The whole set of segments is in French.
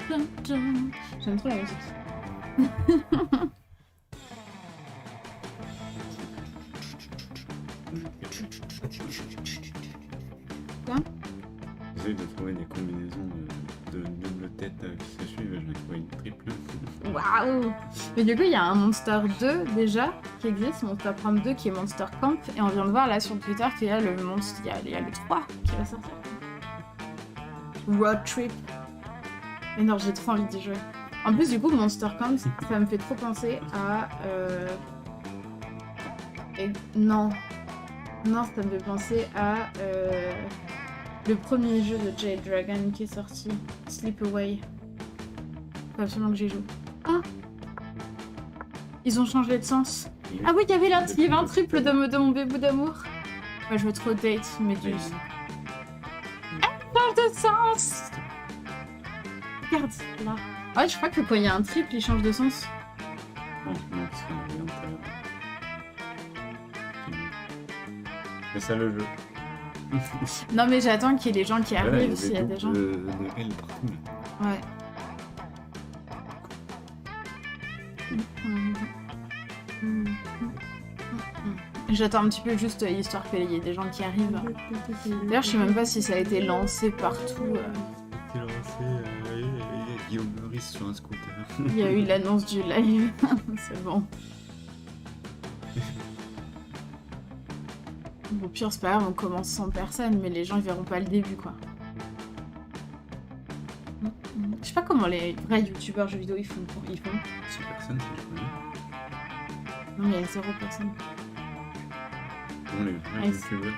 J'aime trop la musique. Quoi? J'essaie de trouver des combinaisons de double tête qui se suivent, je vais trouver une triple. Waouh! Mais du coup, il y a un Monster 2 déjà qui existe, Monster Prom 2 qui est Monster Camp, et on vient de voir là sur Twitter qu'il y a le monstre, il y a le 3 qui va sortir. Road Trip. Mais non, j'ai trop envie d'y jouer. En plus, du coup, Monster Camp, ça me fait trop penser à... Non. Non, ça me fait penser à... le premier jeu de Jade Dragon qui est sorti, Sleepaway. Faut absolument que j'y joue. Ah! Ils ont changé de sens. Ah oui, il y avait un triple de mon bébé d'amour. Moi, je veux trop date, Méduse. Change de sens! Regarde, là. Ah ouais, je crois que quand il y a un triple, il change de sens. Non, parce qu'on avait un tout à l'heure. C'est ça le jeu. Non, mais j'attends qu'il y ait les gens qui arrivent, s'il y a des gens. De L partout. Ouais. J'attends un petit peu juste histoire qu'il y ait des gens qui arrivent. D'ailleurs, je sais même pas si ça a été lancé partout. C'est lancé, il y a Guillaume Meurice sur un scooter. Il y a eu l'annonce du live. C'est bon. Au pire, c'est pas grave, on commence sans personne, mais les gens ils verront pas le début, quoi. Je sais pas comment les vrais youtubeurs jeux vidéo ils font. 100 personnes, si je connais. Non, mais il y a 0 personne. Bon, les vrais youtubeurs.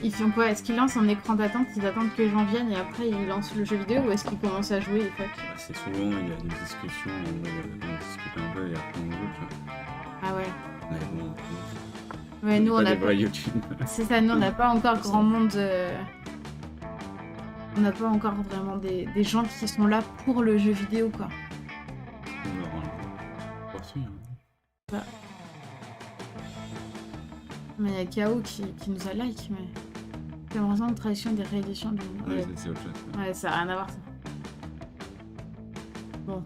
Ils font quoi? Est-ce qu'ils lancent un écran d'attente, ils attendent que les gens viennent et après ils lancent le jeu vidéo, ou est-ce qu'ils commencent à jouer et fuck? C'est souvent, il y a des discussions, on discute un peu et après on joue, tu vois. Ah ouais. Mais bon, Ouais, nous on a pas... C'est ça, nous on n'a pas encore grand monde... On n'a pas encore vraiment des gens qui sont là pour le jeu vidéo, quoi. On leur en reçu, hein. Bah. Mais il y a KO qui nous a like, mais... C'est vraiment une tradition des rééditions de... Ouais, c'est autre chose. Ouais, ça n'a rien à voir, ça. Bon.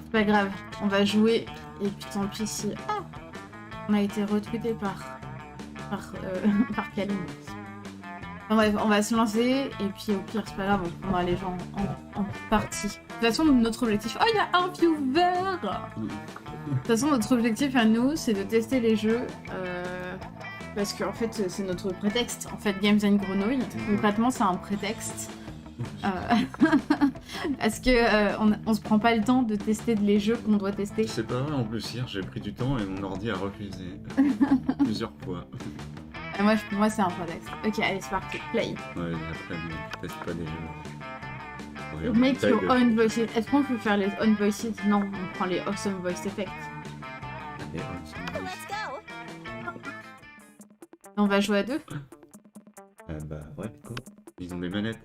C'est pas grave, on va jouer, et puis tant pis si... Ah, on a été retweeté par Kalim. Bon, bref, on va se lancer, et puis au pire, c'est pas grave, on prendra les gens en partie. De toute façon, notre objectif... Oh, il y a un viewer! De toute façon, notre objectif à nous, c'est de tester les jeux, parce qu'en fait, c'est notre prétexte. En fait, Games and Grenouilles, concrètement, c'est un prétexte. Parce que on se prend pas le temps de tester les jeux qu'on doit tester. C'est pas vrai, en plus, hier, j'ai pris du temps et mon ordi a refusé plusieurs fois. Moi, c'est un prétexte. Ok, allez, c'est parti, play. Ouais, après, je teste pas des jeux. Make your own voices. Est-ce qu'on peut faire les own voices? Non, on prend les awesome voice effects. Les awesome voice. On va jouer à deux? Bah ouais, quoi. Ils ont des manettes.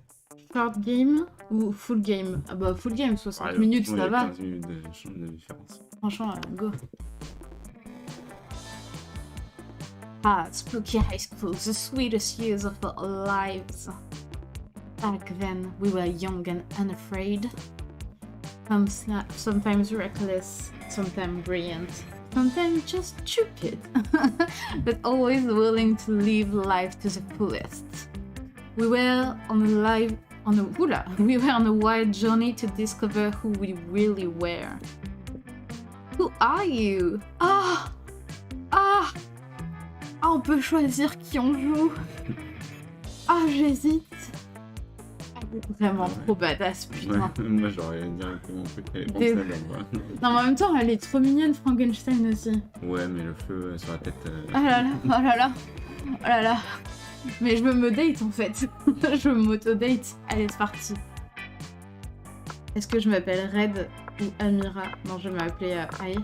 Short game ou full game? Ah bah full game, 60 minutes, ça va. 15 minutes de différence. Franchement, go. Ah, spooky high school, the sweetest years of our lives. Back then, we were young and unafraid. Sometimes reckless, sometimes brilliant, sometimes just stupid, but always willing to live life to the fullest. We were on a wild journey to discover who we really were. Who are you? Ah, on peut choisir qui on joue. Ah, j'hésite. Vraiment trop badass, putain. Ouais, moi j'aurais directement pris les pensées là-bas. Non, mais en même temps, elle est trop mignonne, Frankenstein aussi. Ouais, mais le feu sur la tête. Oh là là, oh là là, oh là là. Mais je me date en fait. Je m'auto-date. Allez, c'est parti. Est-ce que je m'appelle Red ou Amira? Non, je vais m'appeler Ai.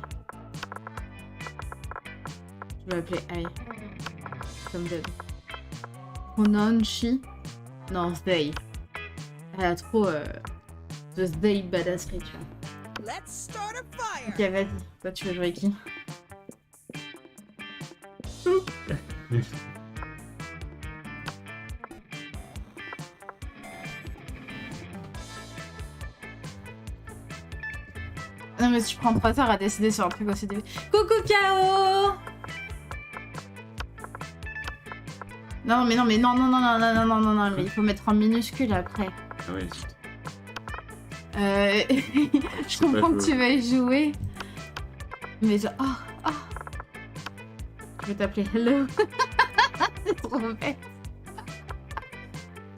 Je vais m'appeler Ai. Comme d'hab. Pronoun she? Non, they. Elle a trop de they badasserie, tu vois. Ok, vas-y. Toi, tu veux jouer qui? Non mais si tu prends 3 heures à décider sur un truc aussi débile. Coucou K.O. Non mais non, mais il faut mettre en minuscule après. Ah ouais, zut. Je comprends que tu veuilles jouer. Mais genre... Oh. Je vais t'appeler Hello. C'est trop bête.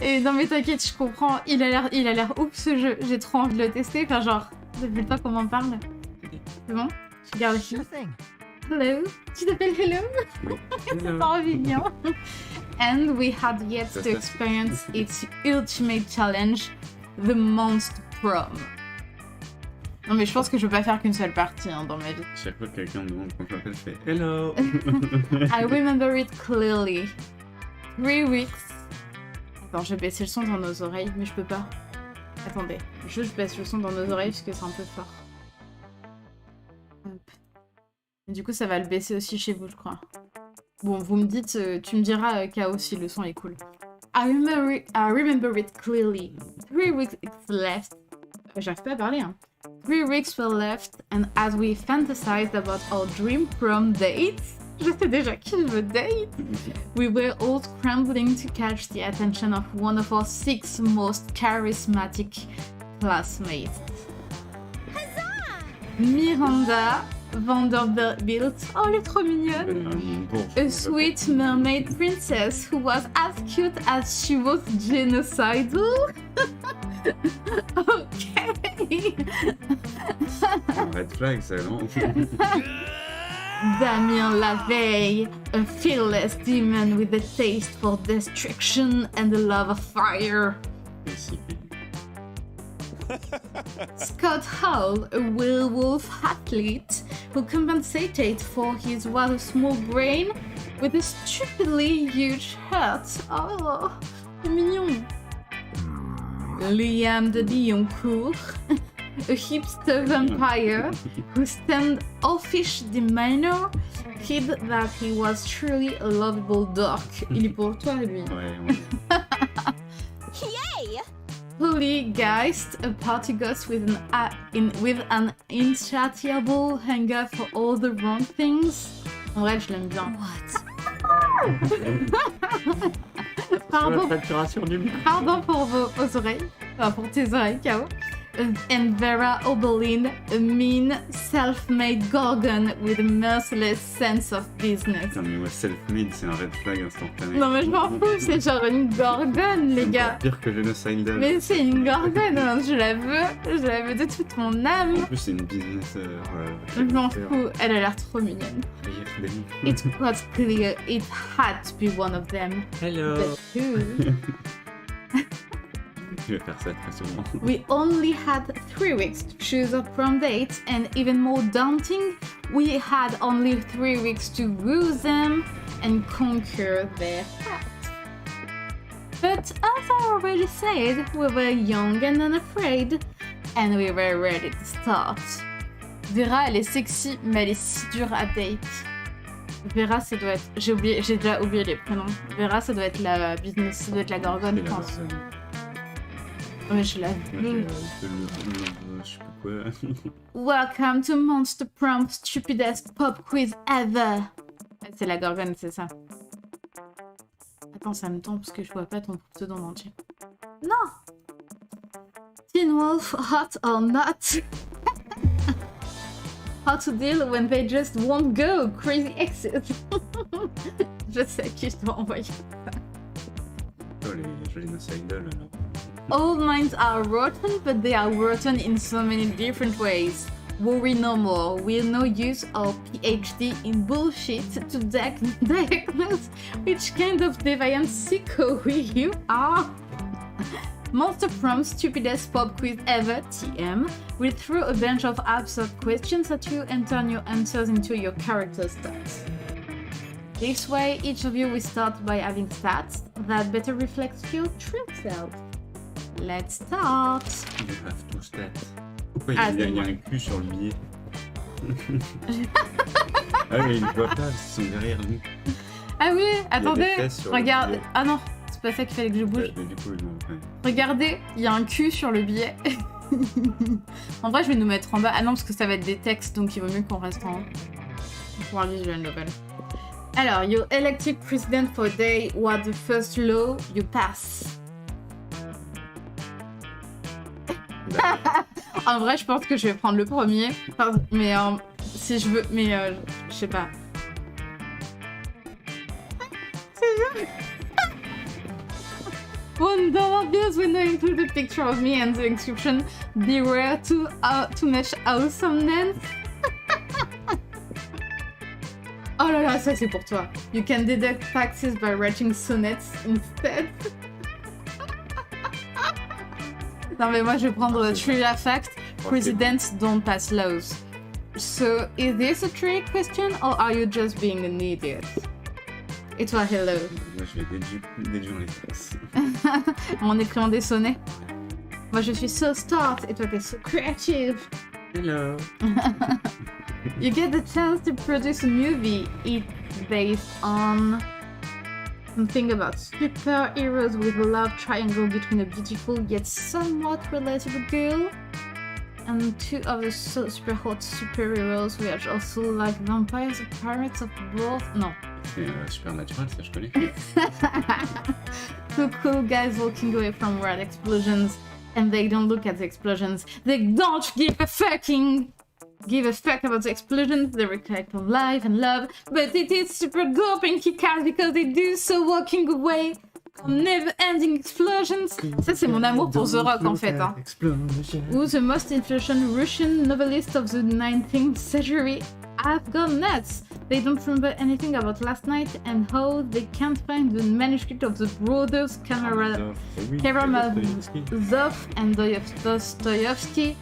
Et non mais t'inquiète, je comprends. Il a l'air ouf ce jeu. J'ai trop envie de le tester. Enfin genre, depuis le temps qu'on m'en parle. C'est bon? Je garde ici. Hello. Tu t'appelles Hello? C'est trop mignon. And we had yet to experience its ultimate challenge, the Monster Prom. Non mais je pense que je peux pas faire qu'une seule partie hein, dans ma vie. Chaque fois que quelqu'un me demande quand je m'appelle, je fais Hello. I remember it clearly. 3 weeks. Attends, je vais baisser le son dans nos oreilles, mais je peux pas. Attendez, je baisse le son dans nos oreilles parce que c'est un peu fort. Hop. Et du coup, ça va le baisser aussi chez vous, je crois. Bon, vous me dites, tu me diras, K.O. si le son est cool. I remember it clearly. 3 weeks left. J'arrive pas à parler, hein. 3 weeks were left, and as we fantasized about our dream prom date, je sais déjà qui je veux date, we were all scrambling to catch the attention of one of our 6 most charismatic classmates. Huzzah! Miranda Vanderbilt, oh elle est trop mignonne, a sweet mermaid princess who was as cute as she was genocidal. Okay. Red flag, ça, non? Damien LaVeille, a fearless demon with a taste for destruction and a love of fire. Scott Hall, a werewolf athlete who compensated for his rather small brain with a stupidly huge heart. Oh, c'est mignon. Liam de Dioncourt, a hipster vampire whose standoffish demeanor hid that he was truly a lovable dog. Il est pour toi, lui. Ouais. Yay! Pollygeist, a party ghost with an insatiable hunger for all the wrong things. En vrai, je l'aime bien. What? Pardon pour vos oreilles. Enfin, pour tes oreilles, K.O. And Vera Oberlin, a mean, self-made gorgon with a merciless sense of business. Non mais moi, self-made, c'est un red flag instantané. Non mais je m'en fous, c'est genre une gorgone, les gars. C'est pire que Genocidal. Mais c'est une gorgone, hein, je la veux de toute mon âme. En plus, c'est une business. Je m'en fous, elle a l'air trop mignonne. It was clear it had to be one of them. Hello. But who? Je vais faire ça très souvent. We only had 3 weeks to choose a prom date, and even more daunting, we had only 3 weeks to woo them and conquer their hearts. But as I already said, we were young and unafraid, and we were ready to start. Vera, elle est sexy, mais elle est si dure à date. Vera, ça doit être... J'ai déjà oublié les prénoms. Vera, ça doit être la business, ça doit être la gorgone, je pense. Mais je l'ai vu. Je sais pas quoi. Welcome to Monster Prom, stupidest pop quiz ever. C'est la gorgone, c'est ça. Attends, ça me tombe parce que je vois pas ton pseudo en entier. Non. Teen Wolf, hot or not? How to deal when they just won't go, crazy exes. Je sais à qui je dois envoyer ça. Oh, les Genocidal, alors. All minds are rotten, but they are rotten in so many different ways. Worry no more. We'll no use our PhD in bullshit to diagnose which kind of deviant sicko you are. Monster Prom, stupidest pop quiz ever, TM. We'll throw a bunch of absurd questions at you and turn your answers into your character stats. This way, each of you will start by having stats that better reflect your true self. Let's start! You have to stats. Pourquoi il y a un cul sur le billet? Ah mais ils ne voient pas, ils sont derrière nous. Ah oui, attendez, regarde. Ah non, c'est pas ça qu'il fallait que je bouge. Mais du coup, non, ouais. Regardez, il y a un cul sur le billet. En vrai, je vais nous mettre en bas. Ah non, parce que ça va être des textes, donc il vaut mieux qu'on reste en haut. Pour un visual novel. Alors, your elected president for a day was the first law you pass. En vrai, je pense que je vais prendre le premier. Mais si je veux... Mais je sais pas. One dollar bills will not include a picture of me and the inscription beware too much awesomeness. Oh là là, ça c'est pour toi. You can deduct taxes by writing sonnets instead. Non mais moi je vais prendre trivia fact. Presidents don't pass laws. So is this a trick question or are you just being an idiot? Et toi, hello. Moi je vais déduire les taxes. En écrivant des sonnets. Moi je suis so smart et toi t'es so creative. Hello. You get the chance to produce a movie. It's based on something about superheroes with a love triangle between a beautiful yet somewhat relatable girl and two of the super hot superheroes who are also like vampires or pirates of both. No. C'est Supernatural, ça je connais. Two cool guys walking away from red explosions and they don't look at the explosions. They don't give a fuck about the explosions. They reflect on life and love, but it is super dope and kick-ass because they do so walking away from never-ending explosions. Ça c'est mon amour pour The Rock en fait. Hein. Who's the most influential Russian novelist of the 19th century? I've gone nuts. They don't remember anything about last night and how they can't find the manuscript of the brothers Karamazov and Dostoevsky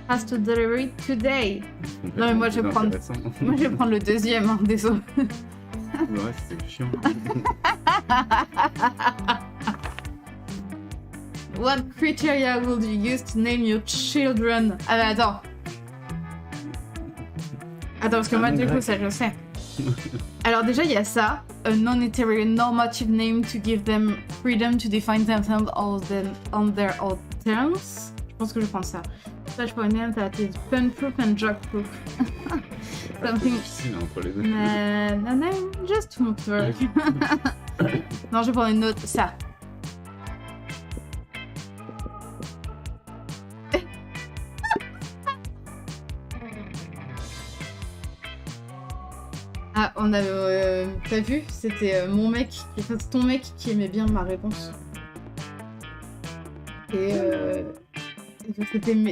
has to deliver it today. Non mais moi je vais prendre le deuxième, hein, désolé. Le reste c'est chiant. What criteria would you use to name your children? Ah bah attends. Attends, parce que moi, du coup, ça, je sais. Alors déjà, il y a ça. A non-heteronormative name to give them freedom to define themselves on their own terms. Je pense que je prends ça. Search for a name that is pun-proof and joke-proof. Something... difficile entre les deux. No, just to work. Non, je vais prendre une autre. Ça. Ah, on avait... t'as vu? C'était mon mec, enfin ton mec qui aimait bien ma réponse. Et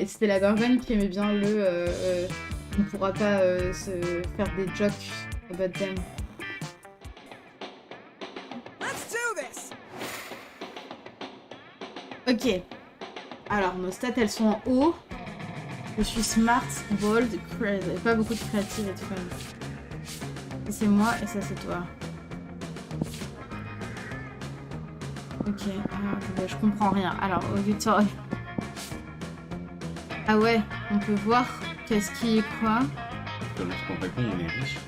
c'était la Gorgone qui aimait bien on ne pourra pas se faire des jokes about them. Let's do this. Ok. Alors, nos stats, elles sont en haut. Je suis smart, bold, crazy. Pas beaucoup de créative et tout comme ça. C'est moi et ça c'est toi. Ok, alors, je comprends rien. Alors, auditoire. Ah ouais, on peut voir qu'est-ce qui est quoi. Lorsqu'on répond, on est riche.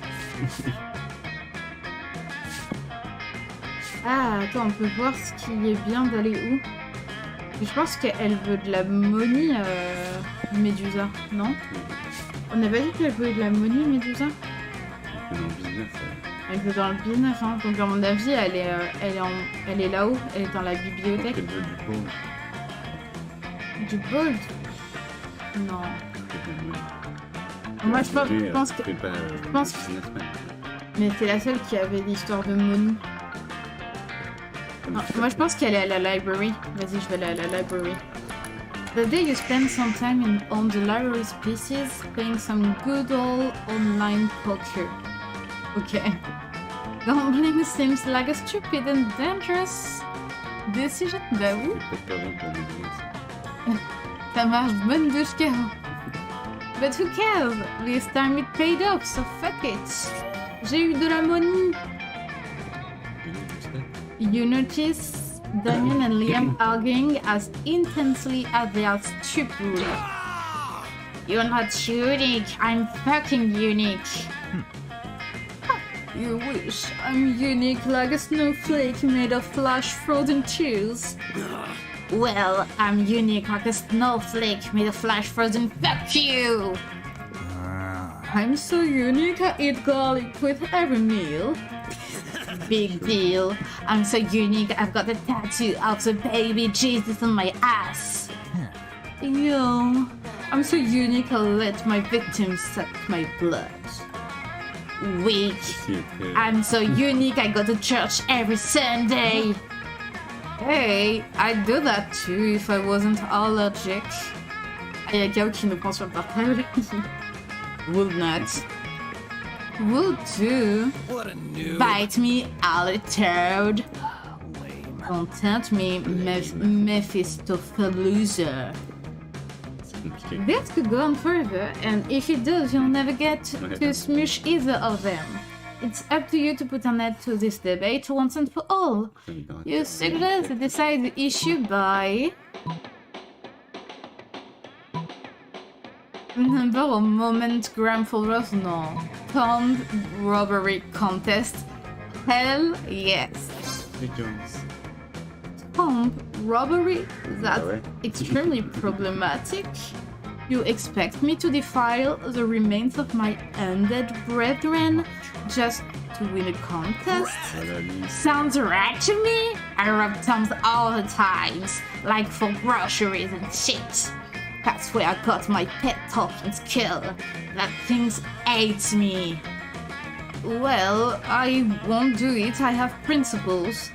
Ah, attends, on peut voir ce qui est bien d'aller où. Et je pense qu'elle veut de la money, Médusa, non? On n'a pas dit qu'elle veut de la money, Médusa? Dans le business, elle veut dans le business, hein. Donc à mon avis, elle est là-haut, elle est dans la bibliothèque. Elle veut du gold. Du gold? Non. Moi je pense que... Mais c'est la seule qui avait l'histoire de money. Non, moi je pense qu'elle est à la library. Vas-y, je vais aller à la library. The day you spend some time on the library species, playing some good old online poker. Ok. Gambling seems like a stupid and dangerous decision. Bah oui. C'est peut-être pas bon pour nous. Ça marche, bonne douche, Caro. But who cares? This time it paid off, so fuck it. J'ai eu de la money. You notice Damien and Liam arguing as intensely as they are stupid. You're not unique, I'm fucking unique. You wish I'm unique like a snowflake made of flash frozen tears. Well, I'm unique like a snowflake made of flash frozen. Fuck you! I'm so unique, I eat garlic with every meal. Big deal. I'm so unique, I've got a tattoo of the baby Jesus on my ass. Yo, I'm so unique, I'll let my victims suck my blood. Weak. I'm so unique, I go to church every Sunday. Hey, I'd do that too if I wasn't allergic. Il y a Gao qui nous prend sur le portable. Would not. Would too. What a noob. Bite me, I'll toad. Don't tempt me, Mephistophelusa. C'est compliqué. This could go on forever, and if it does, you'll never get to smush either of them. It's up to you to put an end to this debate once and for all. You suggest to decide the issue by... Number of moment gram followers? No. Prom robbery contest? Hell yes. Prom robbery? That's extremely problematic. You expect me to defile the remains of my undead brethren just to win a contest? Sounds right to me. I rob tombs all the times, like for groceries and shit. That's where I got my pet talking skill. That thing's hates me. Well, I won't do it. I have principles.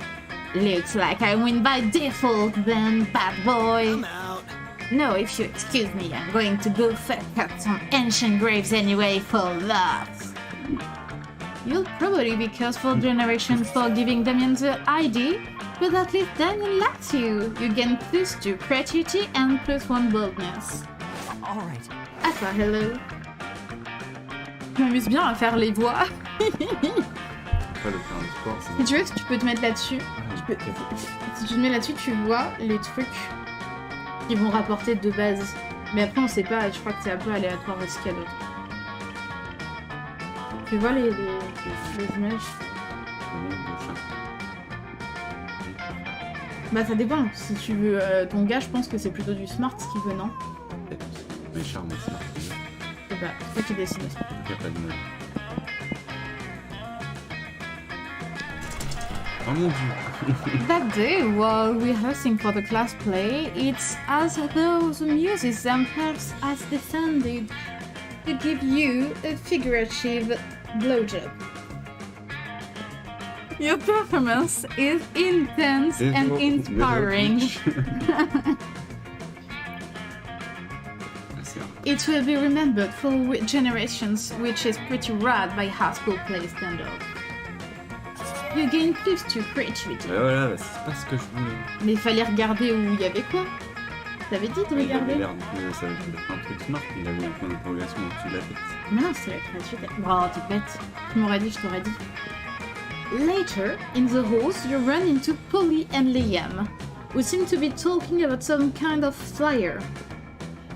Looks like I win by default then, bad boy. I'm out. No, if you excuse me, I'm going to go fuck up some ancient graves anyway for laughs. You'll probably be cursed for generations for giving Damien the ID, but at least Damien likes you. You gain +2 creativity and +1 boldness. All right. Ah toi, hello. Je m'amuse bien à faire les voix. Pas le faire en sport, c'est Si tu veux, tu peux te mettre là-dessus. Si tu te mets là-dessus, tu vois les trucs qui vont rapporter de base. Mais après, on sait pas, je crois que c'est un peu aléatoire aussi qu'il y a d'autres. Tu vois les images? Bah ça dépend. Si tu veux ton gars, je pense que c'est plutôt du smart ce qu'il veut, non? Mais charme, c'est Je sais pas, c'est toi qui décides. il n'y a pas de mal. Oh mon dieu. That day, while rehearsing for the class play, it's as though the muses themselves has descended to give you a figurative blowjob. Your performance is intense and inspiring. It will be remembered for generations, which is pretty rad by high school play standards. You gain +2 creativity. Voilà, bah, c'est pas ce que je voulais. Mais il fallait regarder où il y avait quoi. T'avais dit de Il avait regarder? l'air de ça avait être un truc smart, il avait un point d'interrogation au-dessus de la tête. Mais non, c'est la créativité. Oh, t'es bête. Tu m'aurais dit, je t'aurais dit. Later, in the halls, you run into Polly and Liam, who seem to be talking about some kind of flyer.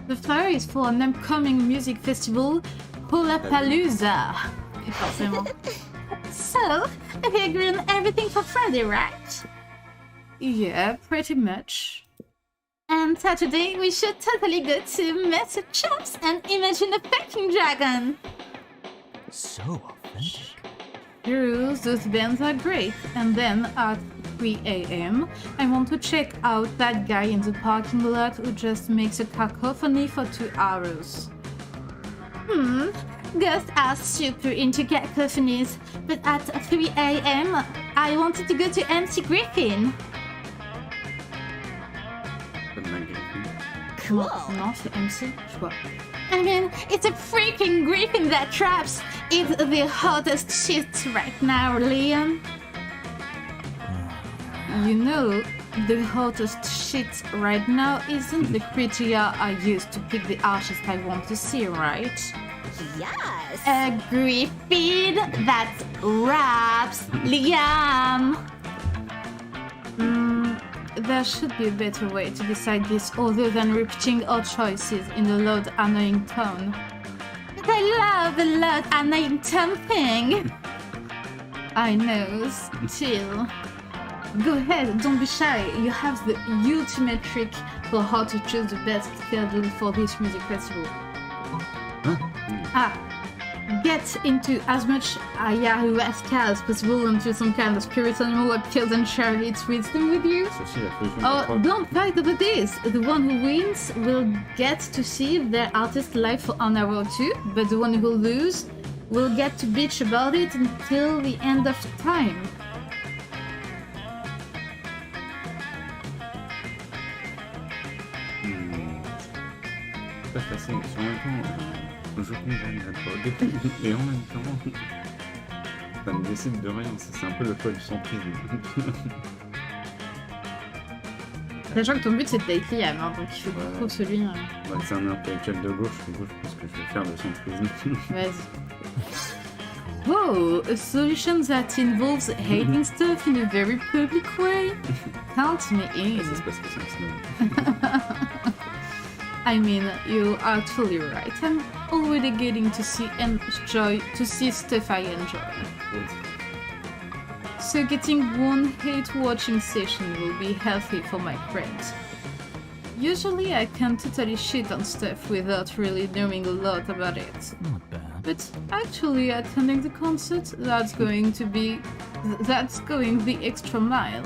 The flyer is for an upcoming music festival, Lollapalooza. Forcément. So, we agree on everything for Friday, right? Yeah, pretty much. And Saturday, we should totally go to Massachusetts and imagine a fucking dragon. So authentic. True, those bands are great. And then at 3 a.m., I want to check out that guy in the parking lot who just makes a cacophony for 2 hours. Ghosts are super into cacophonies, but at 3 a.m., I wanted to go to MC Griffin. Comme malgré tout. Cool. Non, c'est MC, je vois. I mean, it's a freaking Griffin that traps. It's the hottest shit right now, Liam. You know, the hottest shit right now isn't the criteria I use to pick the artist I want to see, right? Yes. A Griffin that raps, Liam. There should be a better way to decide this other than repeating our choices in a loud, annoying tone. But I love the loud, annoying tone thing. I know, still. Go ahead, don't be shy. You have the ultimate trick for how to choose the best schedule for this music festival. Get into as much ayahuasca as possible until some kind of spirit animal appears and shares its wisdom with you. Oh, don't fight over this! The one who wins will get to see their artist live for an hour or two, but the one who loses will get to bitch about it until the end of time. C'est pas facile, sur en même temps, je condamne la drogue, et en même temps, ça ne décide de rien, c'est un peu le poids du centrisme. Sachant que ton but c'est de date Liam, hein, donc il faut que tu trouves celui. Ouais, c'est un intellectuel de gauche, du coup je pense que je vais faire le centrisme. Vas-y. Oh, a solution that involves hating stuff in a very public way? Count me in. Ça se passe que c'est un slogan. I mean, you are totally right. I'm already getting to see stuff I enjoy. So getting one hate-watching session will be healthy for my friends. Usually I can totally shit on stuff without really knowing a lot about it. Not bad. But actually attending the concert, that's going the extra mile.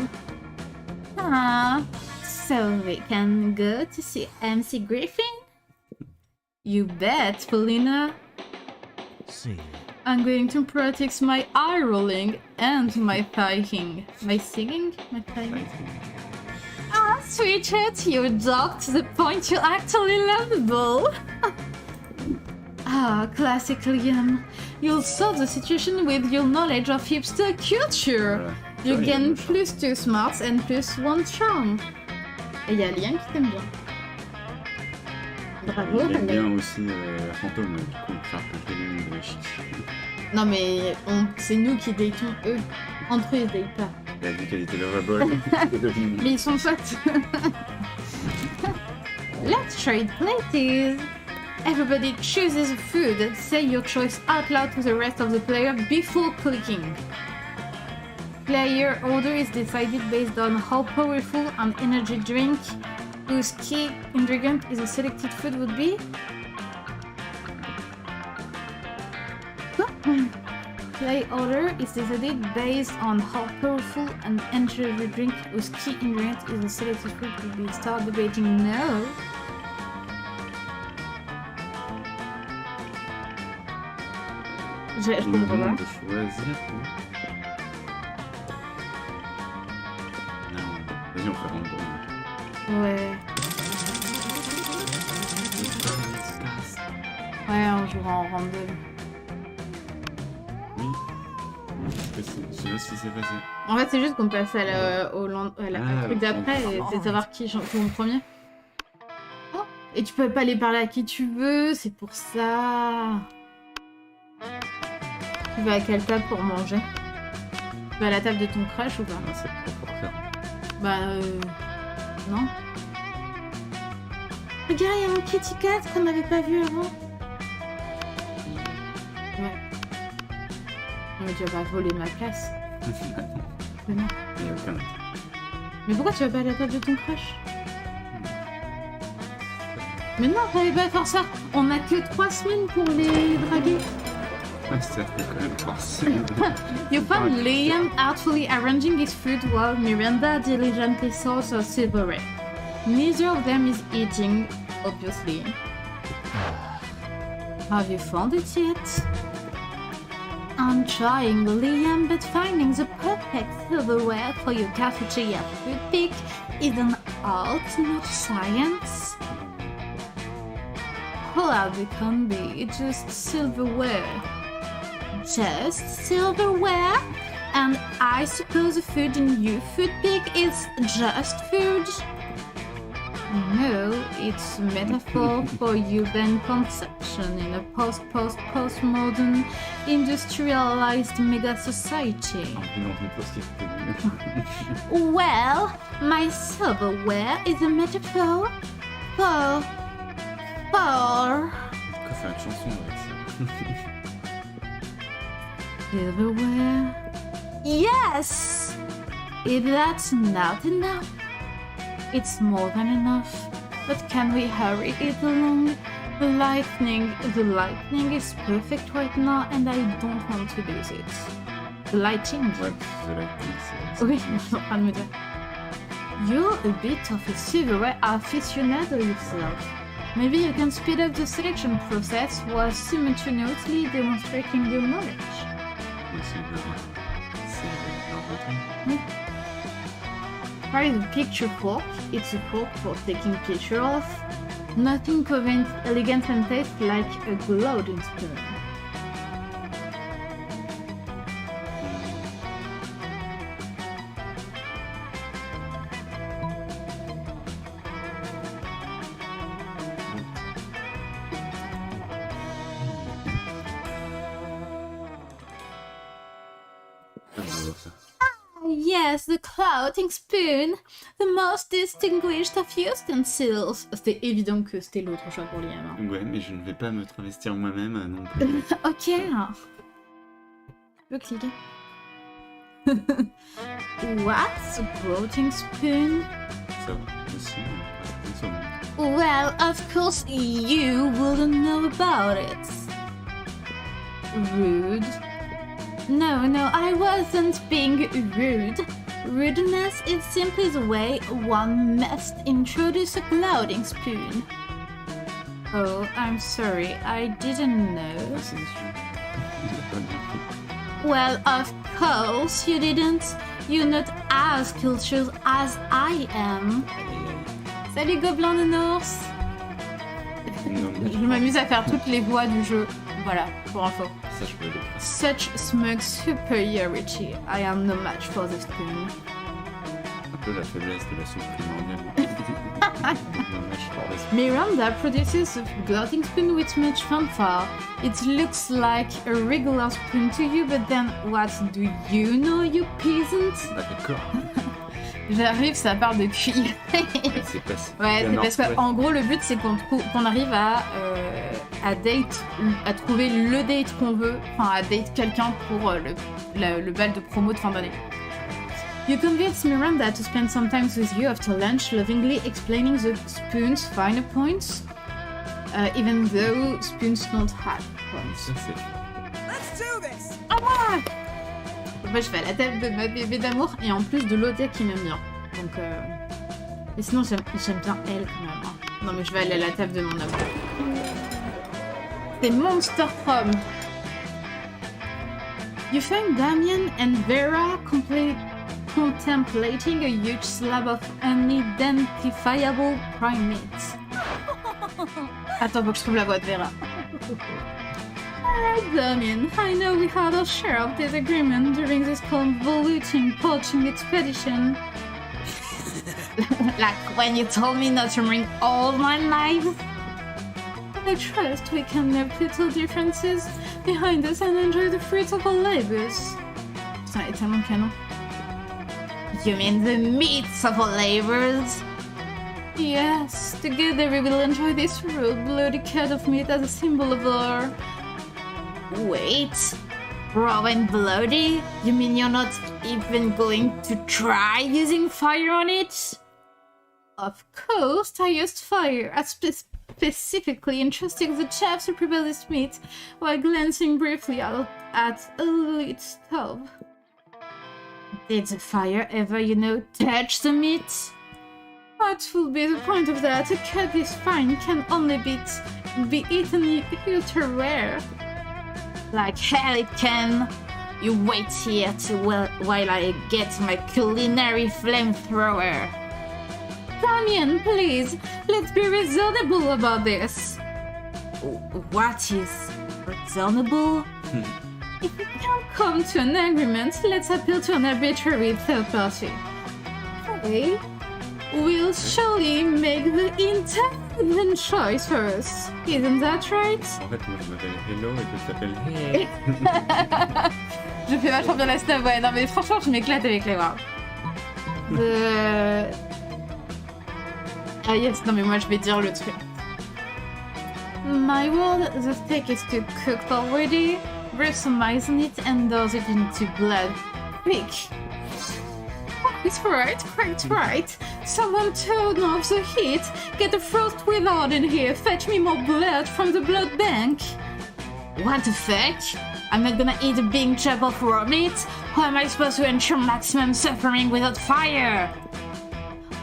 Ah, so we can go to see MC Griffin? You bet, Paulina. See. I'm going to practice my eye rolling and my thinking. My singing? My thinking? Ah, sweetheart, you're dark to the point you're actually lovable. Ah, classic Liam. You'll solve the situation with your knowledge of hipster culture. Voilà. You Ouais, gain il y a plus 2 smarts and plus 1 charm. Et il y a Liam qui t'aime bien. Bravo. Il aime Liam. bien aussi la fantôme, du coup, faire que je les de chic. Non mais c'est nous qui datons eux. Entre eux ils datent pas. Il a dit qu'elle était lovable. Mais ils sont potes. Let's trade places. Everybody chooses a food. Say your choice out loud to the rest of the player before clicking. Player order is decided based on how powerful an energy drink whose key ingredient is a selected food would be. Play order is decided based on how powerful an energy drink whose key ingredient is a selected food would be. Start debating now. Je comprends pas. De choisir. Non, vas-y, on fait random. Ouais. Ouais, on jouera en random. Oui. Je sais pas ce qui s'est passé. En fait, c'est juste qu'on passe à la truc d'après et c'est de savoir qui joue en premier. Oh, et tu peux pas aller parler à qui tu veux, c'est pour ça. Tu vas à quelle table pour manger? Tu vas à la table de ton crush ou pas? Ah, c'est pas pour faire. Bah non. Regarde, il y a un Kitty Cat qu'on n'avait pas vu avant. Ouais. Non, mais tu vas pas voler ma place. Mais non. Il n'y a aucun intérêt. Mais pourquoi tu vas pas à la table de ton crush? Mais non, fallait pas faire ça. On a que 3 semaines pour les draguer. Ouais, ça fait quand même 3 semaines. You find Liam artfully arranging his food while Miranda diligently saws a silverware. Neither of them is eating, obviously. Have you found it yet? I'm trying, Liam, but finding the perfect silverware for your cafeteria food pick is an art, not science. Pull out the combi, just silverware. Just silverware? And I suppose the food in your food pick is just food? No, it's a metaphor for human consumption in a post-postmodern, industrialized mega-society. Well, my silverware is a metaphor for... Pourquoi faire une chanson avec ça? Silverware. Yes! If that's not enough, it's more than enough. But can we hurry it along? The lightning is perfect right now and I don't want to lose it. The lighting? Ouais, the lighting, c'est... Oui, je suis en train de me dire. You're a bit of a cigarette aficionado yourself. Maybe you can speed up the selection process while simultaneously demonstrating your knowledge. Oui, c'est leur routine. Try the picture fork. It's a fork for taking picture of. Nothing elegant and tastes like a glowing spoon. Yes, the clouting spoon, the most distinguished of utensils. C'était évident que c'était l'autre choix pour Liam. Hein. Ouais, mais je ne vais pas me travestir moi-même non plus. Ok. Tu peux cliquer. What's a clouting spoon? Ça va, aussi, ça va. Well, of course you wouldn't know about it. Rude. No, I wasn't being rude. Rudeness is simply the way one must introduce a clouding spoon. Oh, I'm sorry, I didn't know. Ah, c'est sûr. Well, of course you didn't. You're not as cultured as I am. Salut Gobelin de Norse. Je m'amuse à faire toutes les voix du jeu. Voilà, pour info. Ça, je peux l'écrire. Such smug superiority. I am no match for this spoon. Un peu la faiblesse de la soupe primordiale. Miranda produces a gloating spoon with much fanfare. It looks like a regular spoon to you, but then what do you know, you peasant? Bah d'accord. J'arrive, ça part de cuillère. C'est passé. Ouais, c'est parce qu'en gros, le but, c'est qu'on arrive à trouver le date qu'on veut, enfin à date quelqu'un pour le bal de promo de fin d'année. You convince Miranda to spend some time with you after lunch, lovingly explaining the spoon's finer points, even though spoons don't have points. Ça, c'est... Let's do this! Ah! Moi, je vais à la table de ma bébé d'amour et en plus de l'autre qui m'aime bien. Donc, et sinon, j'aime bien elle quand même. Hein. Non, mais je vais aller à la table de mon amour. C'est Monster Prom. You find Damien and Vera contemplating a huge slab of unidentifiable primates. Attends, faut que je trouve la voix de Vera. Alright, Damien, I know we had our share of disagreement during this convoluting poaching expedition. Like when you told me not to bring all my knives. I trust we can leave little differences behind us and enjoy the fruits of our labors. Putain, elle est tellement canon. You mean the meats of our labors? Yes, together we will enjoy this raw, bloody cut of meat as a symbol of our... Wait, raw and bloody? You mean you're not even going to try using fire on it? Of course, I used fire, specifically entrusting the chefs to prepare this meat while glancing briefly out at a lit stove. Did the fire ever, touch the meat? What will be the point of that? A cut this fine can only be eaten ultra rare. Like hell it can. You wait here while I get my culinary flamethrower. Damien, please, let's be reasonable about this. What is reasonable? If we can't come to an agreement, let's appeal to an arbitrary third party. Okay? We'll surely make the intelligent choice first. Isn't that right? En fait, moi, je m'appelle Hello et toi, tu t'appelles Hey. Je fais vachement bien la snap, ouais. Non, mais franchement, je m'éclate avec les bras. Ah yes, non mais moi je vais dire le truc. My word, the steak is too cooked already. Break some ice on it and douse it into blood. Quick! It's right, quite right. Someone turn off the heat. Get a frost wizard in here. Fetch me more blood from the blood bank. What the fuck? I'm not gonna eat a big chunk of raw meat? How am I supposed to ensure maximum suffering without fire?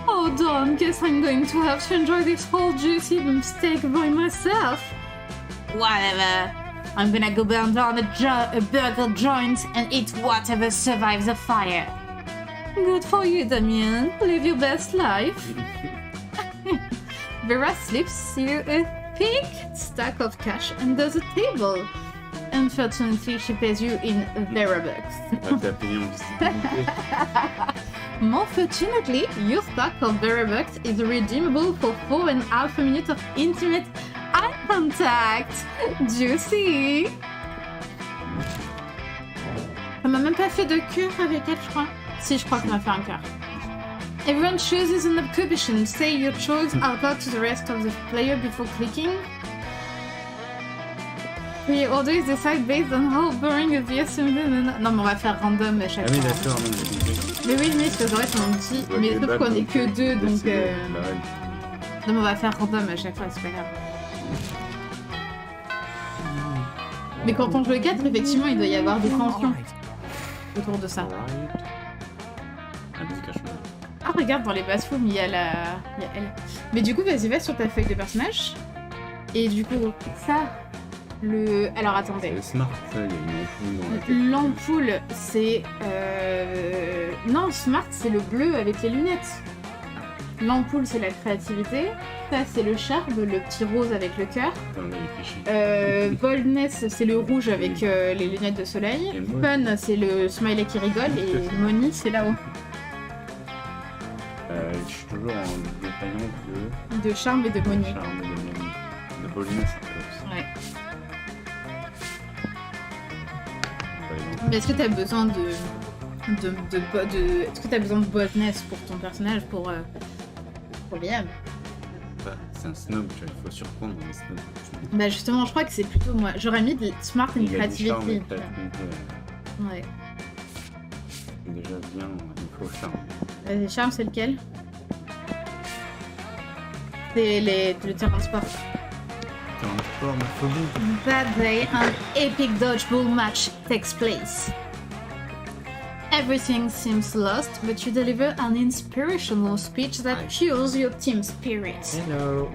Oh darn, guess I'm going to have to enjoy this whole juicy steak by myself. Whatever. I'm gonna go burn down a burger joint and eat whatever survives the fire. Good for you, Damien. Live your best life. Vera slips you a thick stack of cash under the table. Unfortunately, she pays you in Verabucks. T'as payé en visibilité. More fortunately, your stack of Verabucks is redeemable for 4.5 minutes of intimate eye contact. Juicy. On m'a même pas fait de cœur avec elle, je crois. Si, je crois qu'on m'a fait un cœur. Everyone chooses an occupation. Say your choice out loud to the rest of the player before clicking. We always decide based on how boring it is. Non, mais on va faire random à chaque fois. Ah oui, d'accord, non, j'ai compris. Mais oui, mais c'est vrai, on dit. Mais sauf qu'on est que deux, donc. Bah ouais. Non, mais on va faire random à chaque fois, c'est pas grave. Mais quand on joue 4, effectivement, il doit y avoir des tensions autour de ça. Alright. Ah, musique a changé. Ah, regarde, dans les basses-foumes, il y a elle. Mais du coup, vas-y, va sur ta feuille de personnage. Et du coup, ça. Alors attendez. C'est smart, ça, il y a une ampoule dans la tête. L'ampoule, c'est. Non, smart, c'est le bleu avec les lunettes. L'ampoule, c'est la créativité. Ça, c'est le charme, le petit rose avec le cœur. Boldness, c'est le rouge avec les lunettes de soleil. Fun, c'est le smiley qui rigole. Et Money, c'est là-haut. Je suis toujours en détaillant de charme et de Money. Charme et de Money. De boldness, aussi. Ouais. Mais est-ce que t'as besoin est-ce que t'as besoin de boldness pour ton personnage pour Liam? Bah, c'est un snob, tu vois, il faut surprendre les snobs. Bah justement, je crois que c'est plutôt moi. J'aurais mis de smart et créativité. Ouais. C'est déjà bien, il faut charme. Vas-y, charme, c'est lequel? C'est le transport. Transport, ma phobie. That day, an epic dodgeball match takes place. Everything seems lost, but you deliver an inspirational speech that fuels your team spirit. Hello.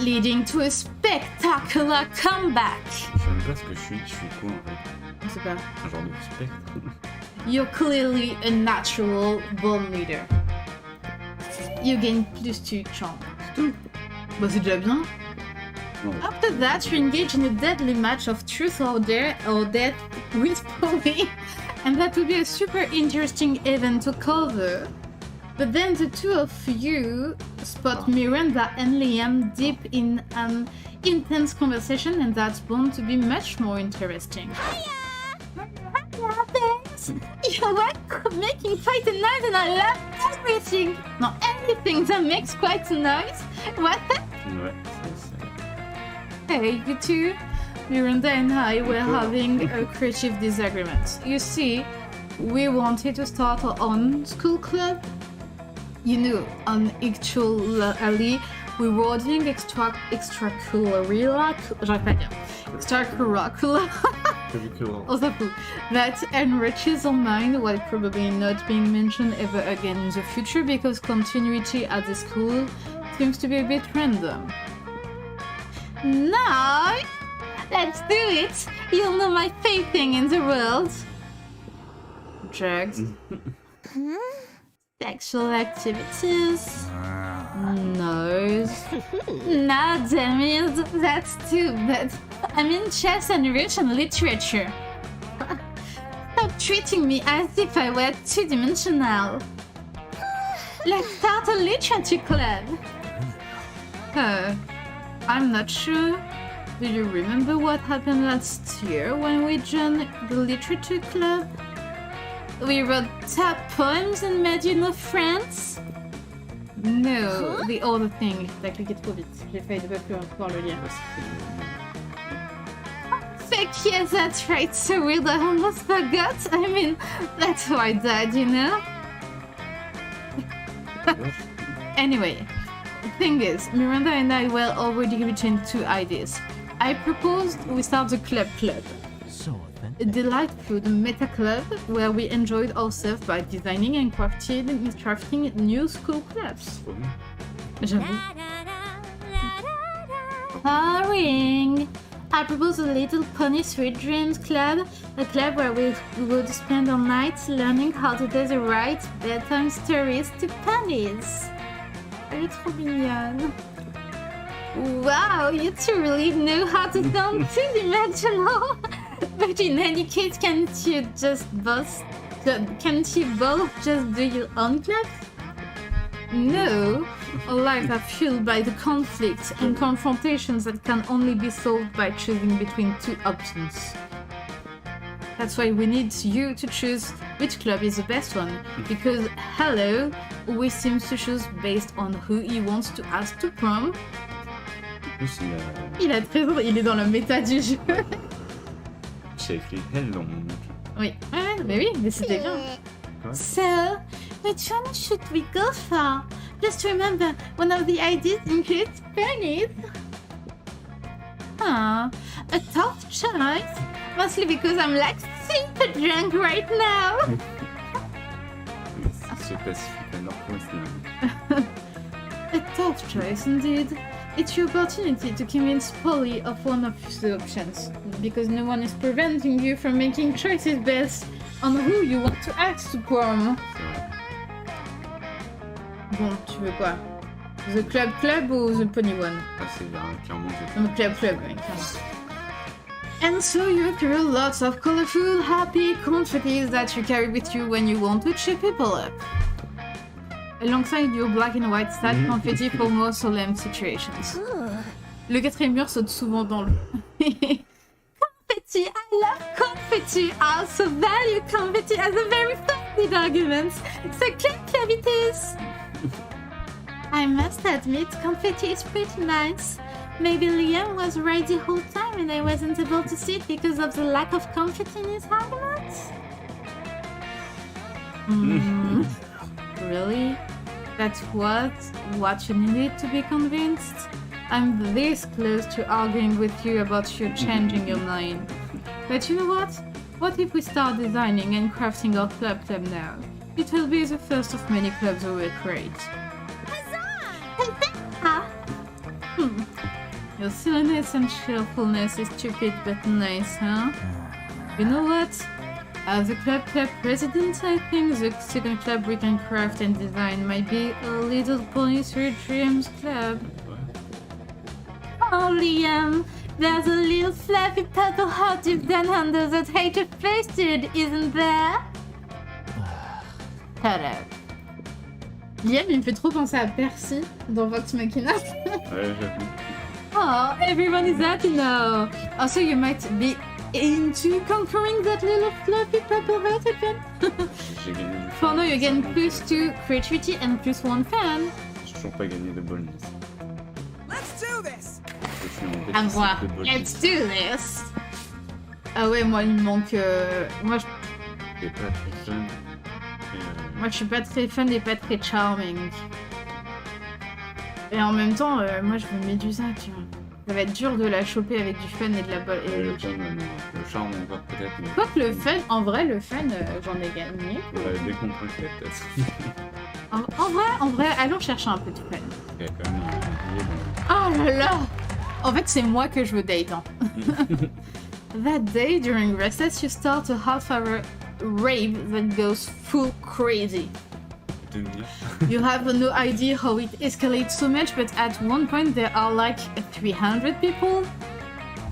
Leading to a spectacular comeback. Je sais même pas ce que je suis quoi en fait. Je sais pas. Un genre de spectre. You're clearly a natural born leader. You gain +2 charm. Bah c'est déjà bien. After that, you engage in a deadly match of truth or dare or death with Polly, and that will be a super interesting event to cover. But then the two of you spot Miranda and Liam deep in an intense conversation, and that's bound to be much more interesting. You like making quite a noise, and I love everything. No, anything that makes quite a noise. What? Ouais, Hey, you two. Miranda and I were having a creative disagreement. You see, we wanted to start our own school club. You know, on actually, we were doing extracurricular. J'arrive pas à dire. Extracurricular. On s'en fout. That enriches our mind while probably not being mentioned ever again in the future because continuity at the school seems to be a bit random. Now, let's do it! You'll know my favorite thing in the world. Drugs. Sexual activities. No. Nah, damn it, that's too bad. I'm in chess and Russian literature. Stop treating me as if I were two-dimensional. Let's start a literature club. I'm not sure. Do you remember what happened last year when we joined the literature club? We wrote top poems and made you know friends? No, the other thing. T'as cliqué trop vite. J'ai failli de pas plus pouvoir le lire. Fuck yes, that's right. So weird, I almost forgot. I mean, that's why I died, you know? Anyway, the thing is, Miranda and I were already between two ideas. I proposed we start the club, So a delightful meta club where we enjoyed ourselves by designing and crafting new school clubs. J'avoue. Boring. I proposed a little pony sweet dreams club, a club where we would spend our nights learning how to tell the right bedtime stories to ponies. Elle est trop mignonne. Wow, you two really know how to sound two-dimensional. But in any case, can't you both just do your own club? No, our lives are fueled by the conflicts and confrontations that can only be solved by choosing between two options. That's why we need you to choose which club is the best one, because Hello always seems to choose based on who he wants to ask to prom. En plus, Il a très raison, il est dans le méta du jeu. j'ai écrit elle dans mon jeu. Oui, mais oui, mais c'était bien. Quoi? So, which one should we go for? Just remember, one of the ideas includes ponies. A tough choice. Mostly because I'm like super drunk right now. Se pacifique à Nord-Ouest. A tough choice indeed. It's your opportunity to convince Polly of one of the options, because no one is preventing you from making choices based on who you want to ask to prom. Bon, tu veux quoi? The Club ou The Pony One? Ah, c'est clairement The Club, ouais, clairement. And so you create lots of colorful, happy confettis that you carry with you when you want to cheer people up. Alongside your black and white style confetti for more solemn situations. Le quatrième mur saute souvent dans le... Confetti, I love confetti. I also value confetti as a very valid argument. So clap it is. I must admit, confetti is pretty nice. Maybe Liam was right the whole time and I wasn't able to see it because of the lack of confetti in his arguments. Really? That's what you needed to be convinced? I'm this close to arguing with you about you changing your mind. But you know what? What if we start designing and crafting our club now? It will be the first of many clubs we will create. Huzzah! Your silliness and cheerfulness is stupid but nice, huh? You know what? As a club president, I think the second club we can craft and design might be a Little Pony Sweet Dreams club. Oh, Liam, there's a little fluffy purple heart you've done under that hated face, dude, isn't there? Hello. Liam, il me fait trop penser à Percy dans Vox Machina. Ouais, j'avoue. Oh, everyone is happy now. Also, you might be into conquering that little fluffy purple heart again. J'ai gagné du For now, you gain +2 creativity and +1 fan. J'ai toujours pas gagné de boldness. Let's do this. Je suis en À déficit moi. de boldness. Let's do this. Ah ouais, moi, il me manque... Moi, T'es pas très jeune. je suis pas très fun et pas très charming. Et en même temps, moi, je veux Médusa, tu vois. Ça va être dur de la choper avec du fun et de la bonne... Le charme encore peut-être. Mais... Quoique le fun, en vrai, le fun, j'en ai gagné. Décontracté peut-être. En vrai, allons chercher un peu de fun. Il y a quand même un billet Oh là là! En fait, c'est moi que je veux date. Hein. That day, during recess, you start a half-hour rave that goes full crazy. de venir. You have no idea how it escalates so much, but at one point there are like 300 people.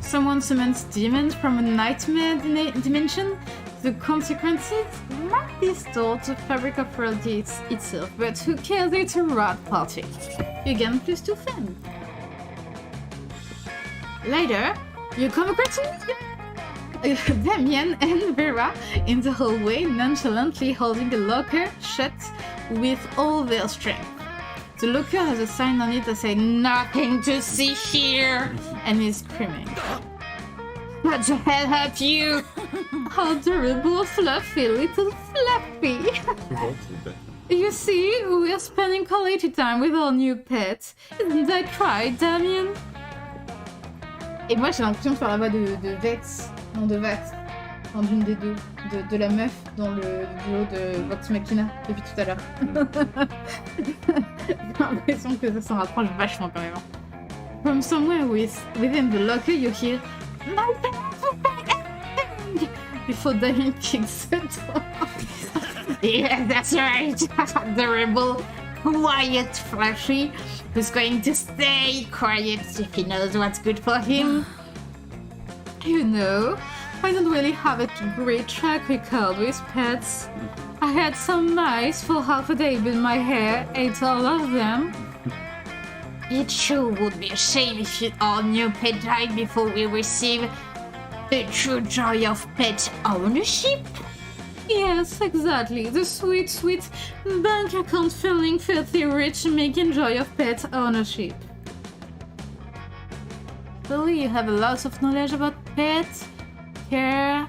Someone summons demons from a nightmare dimension. The consequences might distort the fabric of reality itself, but who cares, it's a rad party. You gain +2 fun. Later, you come across Damien and Vera in the hallway, nonchalantly holding a locker shut with all their strength. The locker has a sign on it that says "Nothing to see here," and is screaming. What the hell have you? How adorable, fluffy, little Fluffy. You see, we're spending quality time with our new pet. Isn't that right, Damien? Et moi, j'ai l'impression de faire la voix de Vex, non de Vax, enfin d'une des deux, de la meuf dans le duo de Vox Machina depuis tout à l'heure. J'ai l'impression que ça s'en rapproche vachement quand même. From somewhere within the locker, you hear "My pet!" before Damien kicks the door. Yeah, that's right. Adorable, quiet Flashy, who's going to stay quiet if he knows what's good for him. You know, I don't really have a great track record with pets. I had some mice for half a day, but my hair ate all of them. It sure would be a shame if our new pet died before we receive the true joy of pet ownership. Yes, exactly. The sweet, sweet bank account filling filthy rich making joy of pet ownership. Really, you have a lot of knowledge about pets, care.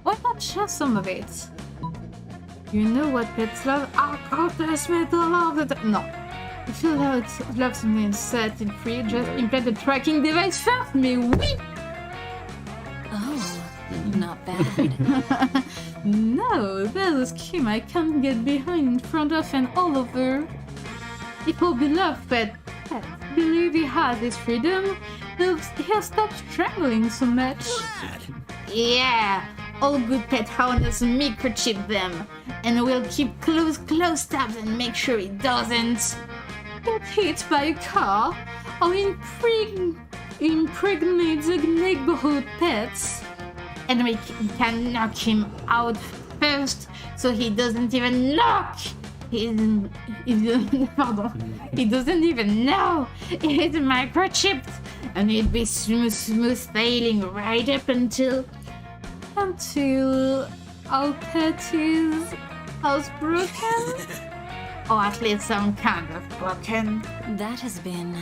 Why not share some of it? You know what pets love? Oh god, there's metal all of the time. No. If you love something set it free, just implant the tracking device first, mais oui! Oh, not bad. No, there's a scheme I can't get behind, in front of, and all over. If our beloved pet believe he has his freedom, he'll stop strangling so much. Yeah, all good pet owners microchip them, and we'll keep close tabs and make sure he doesn't get hit by a car or impregnate the neighborhood pets. And we can knock him out first, so he doesn't even knock. He doesn't even know he's microchipped, and he'd be smooth sailing right up until our pet is housebroken, or at least some kind of broken. That has been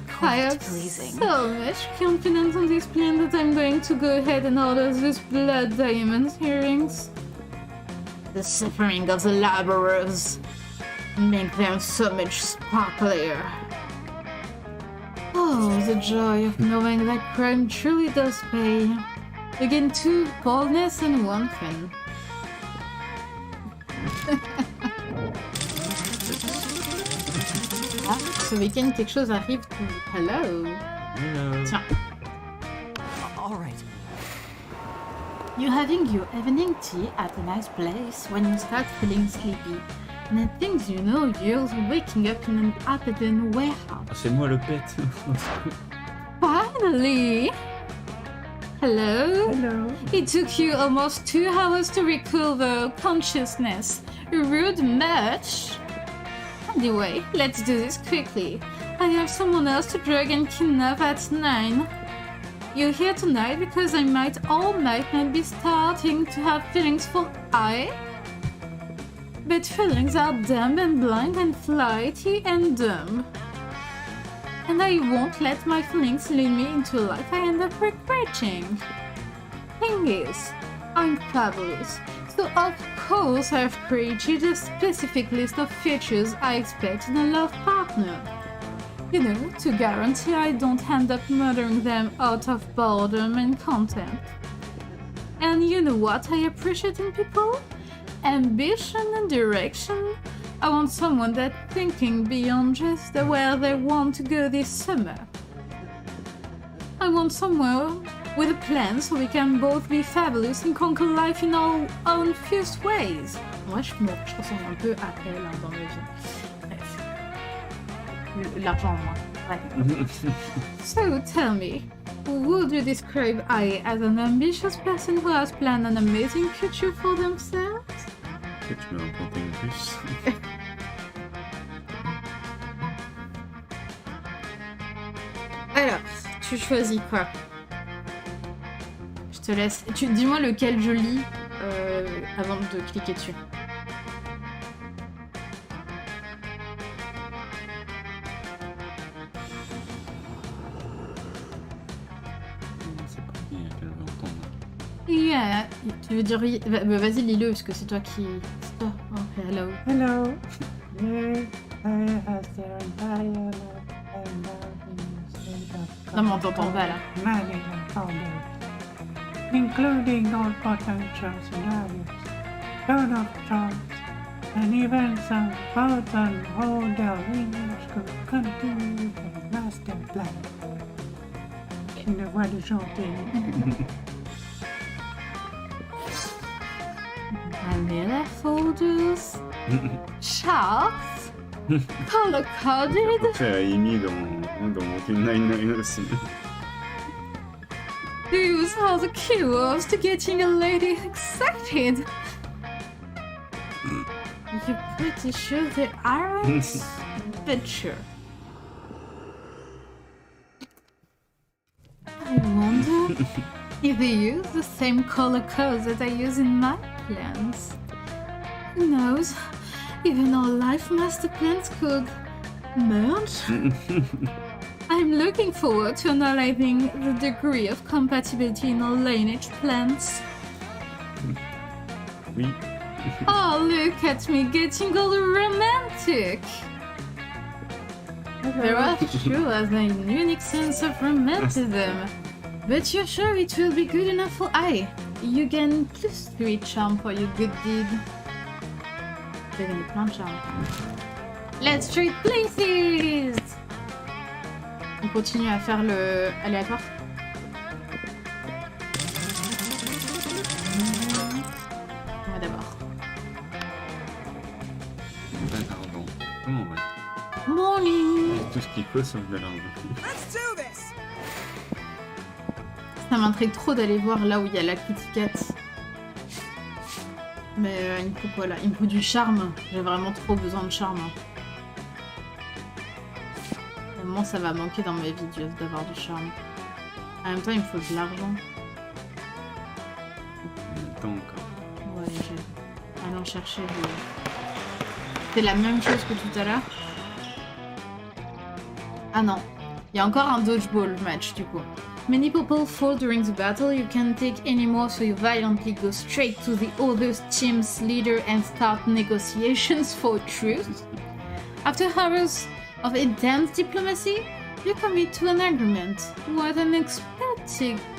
I quite have pleasing. so much confidence on this plan that I'm going to go ahead and order those blood diamonds earrings. The suffering of the laborers make them so much sparklier. Oh, the joy of knowing that crime truly does pay. Again, 2 boldness and 1 fun. Ah, ce week-end, quelque chose arrive. Hello. Hello. Tiens. All right. You're having your evening tea at a nice place when you start feeling sleepy. And then things you know, you're waking up in an abandoned warehouse. Ah, c'est moi le pet. Finally! Hello? Hello. It took you almost 2 hours to recover consciousness. Rude much? Anyway, let's do this quickly. I have someone else to drug and kidnap at 9. You're here tonight because I might not be starting to have feelings for I. But feelings are dumb and blind and flighty and dumb. And I won't let my feelings lead me into a life I end up regretting. Thing is, I'm fabulous, so of course I've created a specific list of features I expect in a love partner. You know, to guarantee I don't end up murdering them out of boredom and contempt. And you know what I appreciate in people? Ambition and direction. I want someone that's thinking beyond just where they want to go this summer. I want someone with a plan so we can both be fabulous and conquer life in our own fierce ways. Moi, je ressemble un peu à elle hein, dans la vie. Bref. L'argent en moins. Bref. So, tell me, would you describe I as an ambitious person who has planned an amazing future for themselves? Tu veux en compter une plus? Alors, tu choisis quoi? Je te laisse. Dis-moi lequel je lis avant de cliquer dessus. C'est pas bien qu'elle veut entendre. Yeah. Tu veux dire... Vas-y, lis-le, parce que c'est toi qui... Oh, hello. Hello. Here I have the entire and Non, mais on t'entend pas, là. many founders, including all potential scenarios, load of jobs, and even some button holder winners could continue the master plan. Une voix de chanter. Vanilla folders, charts, color-coded. Après, Amy dans Brooklyn Nine-Nine aussi. These are the keywords to getting a lady excited. You're pretty sure they aren't? But sure. I wonder if they use the same color codes that I use in my plans. Who knows? Even our life master plans could merge. I'm looking forward to analyzing the degree of compatibility in our lineage plans. Oui. Oh, look at me getting all romantic! Vera sure has a unique sense of romanticism. But you're sure it will be good enough for I? You gain +3 charm for your good deed. Vous avez plein de charme. Let's trade places! On continue à faire le aléatoire. Moi d'abord. Pas d'argent. Comment on va? Morning! Tout ce qu'il faut sauf de l'argent. Let's do this. Ça m'intrigue trop d'aller voir là où il y a la Kitty Cat. Mais il me faut quoi là? Il me faut du charme. J'ai vraiment trop besoin de charme. À un moment ça va manquer dans ma vie d'avoir du charme. En même temps il me faut de l'argent. Temps encore. Ouais, j'ai... Allons chercher du... C'est la même chose que tout à l'heure. Ah non. Il y a encore un dodgeball match du coup. Many people fall during the battle. You can't take any more, so you violently go straight to the other team's leader and start negotiations for truce. After hours of intense diplomacy, you commit to an agreement. What an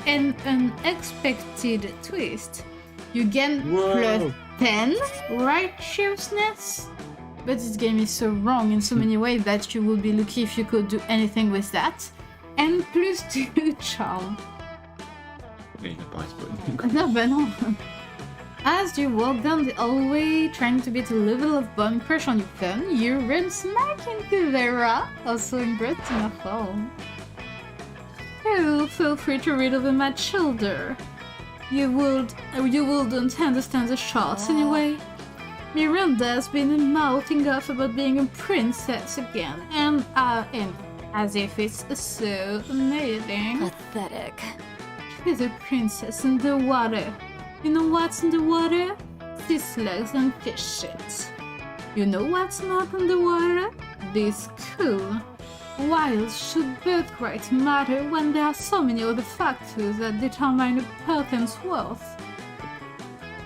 unexpected twist. You gain Whoa. +10 righteousness. But this game is so wrong in so many ways that you would be lucky if you could do anything with that. And +2 charm. Et il apparaît pas. Non, bah non. As you walk down the hallway, trying to beat a level of bomb crush on your gun, you run smack into Vera, also impressed in her phone. Oh, feel free to read over my shoulder. You wouldn't understand the shots anyway. Miranda's been mouthing off about being a princess again, and as if it's so amazing. Pathetic. She's a princess in the water. You know what's in the water? Sea slugs and fish shit. You know what's not in the water? This cool. Why should birthright matter when there are so many other factors that determine a person's worth?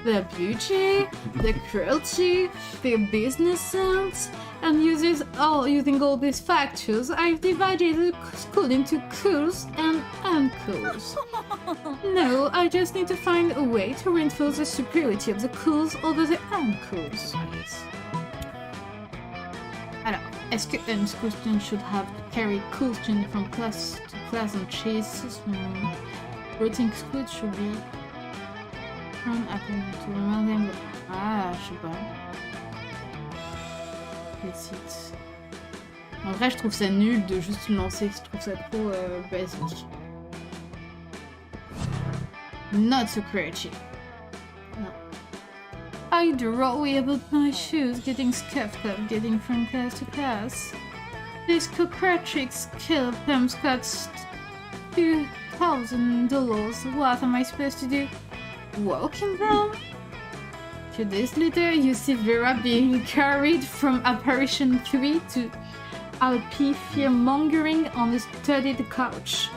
Their beauty, their cruelty, their business sense, and using all these factors, I've divided the school into cools and uncools. No, I just need to find a way to reinforce the superiority of the cools over the uncools. Alors, est-ce que unschool students should have to carry cool students from class to class and chase? Routine school should be from happening to remind them that... Ah, je sais pas. Les sites. En vrai, je trouve ça nul de juste lancer. Je trouve ça trop basique. Not so creative. No. I worry about my shoes getting scuffed up getting from class to class. This Cocratric skill pumps costs $2,000. What am I supposed to do? Walk in them? A few days later, you see Vera being carried from Apparition 3 to RP fear-mongering on a studded couch.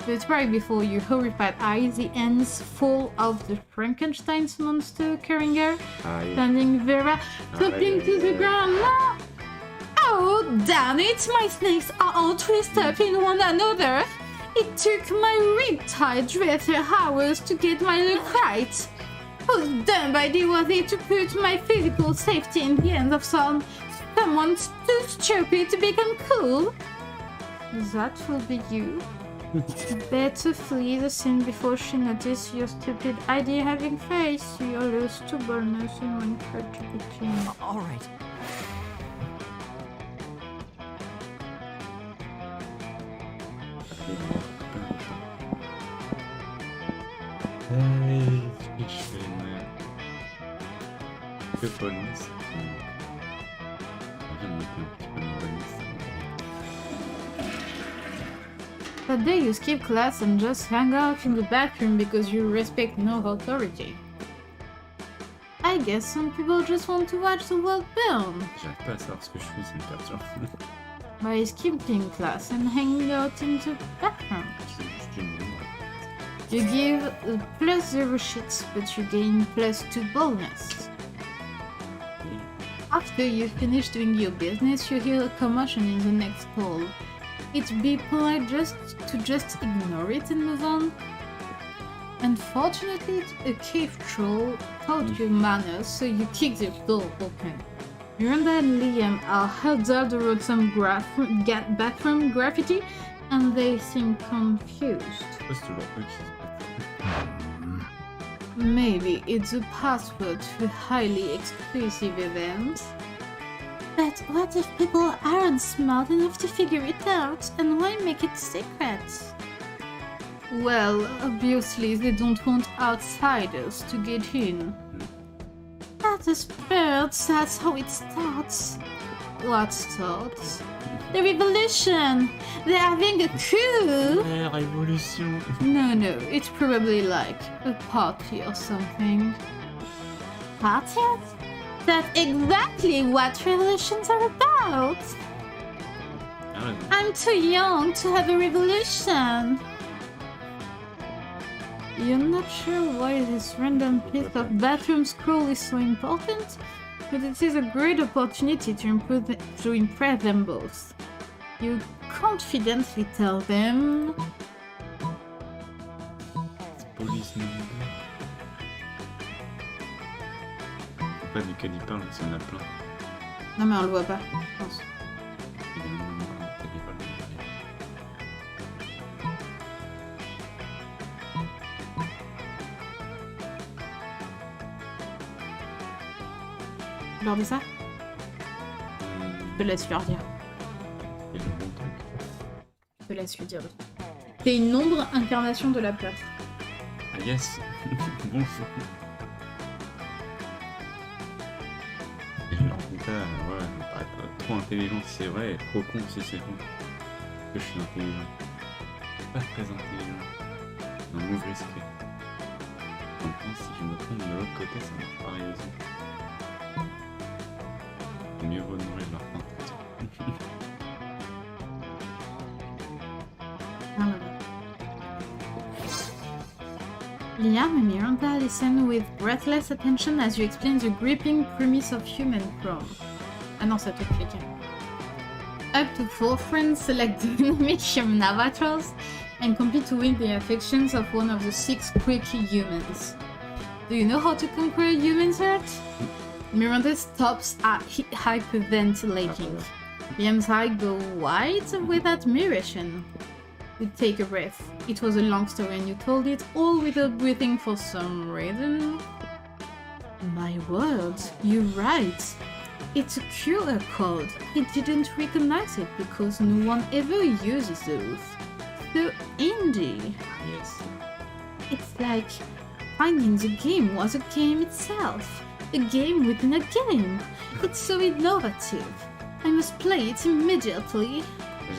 but right before your horrified eyes, the hands fall of the Frankenstein's monster carrying her, Aïe. standing Vera, toppling to the ground. No! Oh, damn it! My snakes are all twisted up in one another. It took my riptide dress hours to get my look right. Whose dumb idea was it to put my physical safety in the hands of someone too stupid to become cool? That will be you. Better flee the scene before she notices your stupid idea having face. You lose stubbornness and one creativity. All right. Hey, qu'est-ce que je fais, merde. Que police. J'aime un petit peu de police. That day you skip class and just hang out in the bathroom because you respect no authority. I guess some people just want to watch the world burn. J'arrive pas à savoir ce que je fais, ça me perturbe. By skipping class and hanging out in the bathroom. C'est juste une nuit. You give +0 shits, but you gain +2 boldness. After you finish doing your business, you hear a commotion in the next hall. It'd be polite just ignore it and move on. Unfortunately, a cave troll taught you manners, so you kick the door open. Miranda and Liam are huddled around some bathroom graffiti, and they seem confused. C'est toujours eux qui se battent. Maybe it's a password to a highly exclusive event. But what if people aren't smart enough to figure it out, and why make it secret? Well, obviously they don't want outsiders to get in. At the Spirits, that's how it starts. What starts? The revolution! They're having a coup! Révolution. No, it's probably like a party or something. Parties? That's exactly what revolutions are about! Ah ouais, I'm too young to have a revolution! You're not sure why this random piece of bathroom scroll is so important, but it is a great opportunity to impress them both. You confidently tell them... police number. C'est pas duquel il parle, s'il y en a plein. Non mais on le voit pas, je pense. Il y a le numéro, t'as dit pas le numéro. Lors de ça, je te laisse lui redire. Et le bon truc. Je te laisse lui dire. T'es une ombre incarnation de la peur. Ah yes. Bonjour. Et genre, putain, voilà, je vais pas être trop intelligent si c'est vrai et trop con si c'est con. Parce que je suis intelligent. Pas très intelligent. Un move risqué. En plus, si je me trompe de l'autre côté, ça marche pareil aussi. Mieux vaut nourrir leur faim. Liam and Miranda listen with breathless attention as you explain the gripping premise of human prom. Ah non, ça te clique. Up to 4 friends select the enemy human avatars and compete to win the affections of one of the 6 quirky humans. Do you know how to conquer a human's heart? Miranda stops at hyperventilating. Liam's eyes go wide with admiration. You take a breath. It was a long story and you told it all without breathing for some reason. My word, you're right. It's a QR code. It didn't recognize it because no one ever uses those. So indie. Yes. It's like finding the game was a game itself. A game within a game. It's so innovative. I must play it immediately.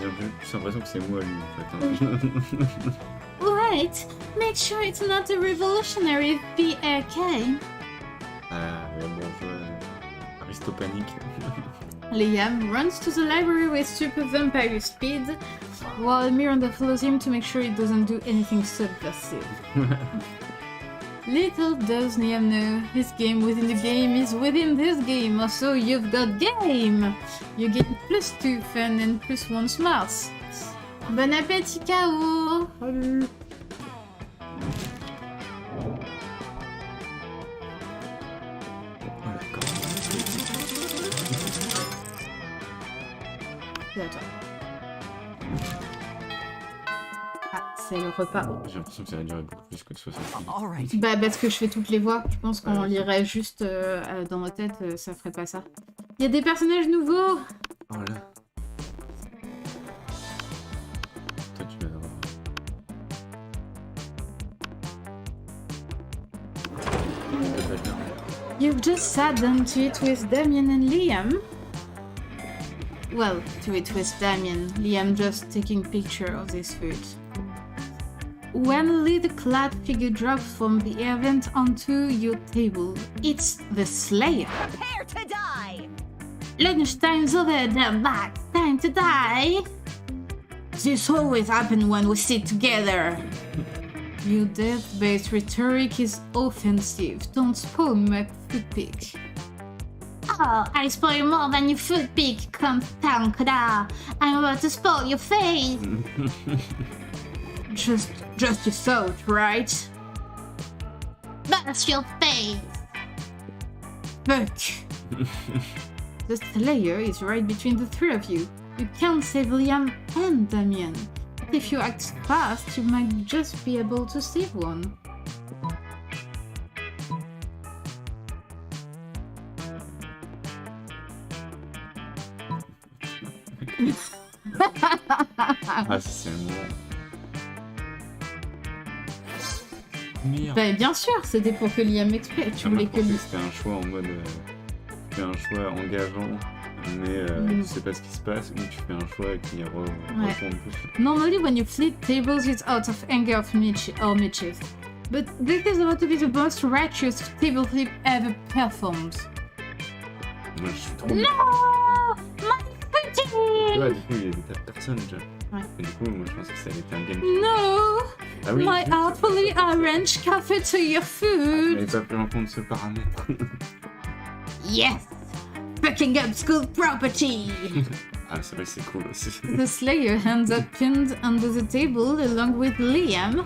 J'ai plus l'impression que c'est moi lui en fait. Wait, make sure it's not a revolutionary VRK. Ah, bon, Aristopanique. Liam runs to the library with super vampire speed, while Miranda follows him to make sure he doesn't do anything subversive. Little does Liam know, his game within the game is within this game. Also, you've got game. You get +2 fun and +1 smarts. Bon appétit, K.O. Salut. C'est à toi. Ah, c'est le repas. J'ai l'impression que ça va durer beaucoup plus que 60 minutes. All right. Bah parce que je fais toutes les voix. Je pense qu'on lirait juste dans nos têtes, ça ferait pas ça. Il y a des personnages nouveaux. Voilà. Toi, tu vas avoir... You've just sat down to eat with Damien and Liam. Well, to eat with Damien, Liam just taking picture of this food. When a leather-clad figure drops from the air vent onto your table, it's the Slayer. Prepare to die! Lunchtime's over, they're back. Time to die. This always happens when we sit together. Your death-based rhetoric is offensive. Don't spoil my food pick. Oh, I spoil more than your food pick, Tankada. I'm about to spoil your face. Just your thought, right? That's your face. Fuck. The Slayer is right between the three of you. You can't save Liam and Damien. But if you act fast, you might just be able to save one. Ah, c'est le moment. Merde. Bah, bien sûr, c'était pour que Liam explique. Tu voulais que lui. C'était un choix en mode... tu fais un choix engageant, mais tu sais pas ce qui se passe, ou tu fais un choix qui retourne plus. Normally, when you flip tables, it's out of anger or mischief. But this is about to be the most righteous table flip ever performed. Moi, je suis trop... No! My Tu footing! vois, du coup, il y a des tas de personnes déjà. Ouais. Et du coup, moi, je pensais que ça allait être un game. No! Ah oui, My artfully arranged cafeteria je food! n'avais pas pris en compte ce paramètre. Yes! Fucking up school property! Ah, c'est vrai que c'est cool aussi. The Slayer ends up pinned under the table along with Liam.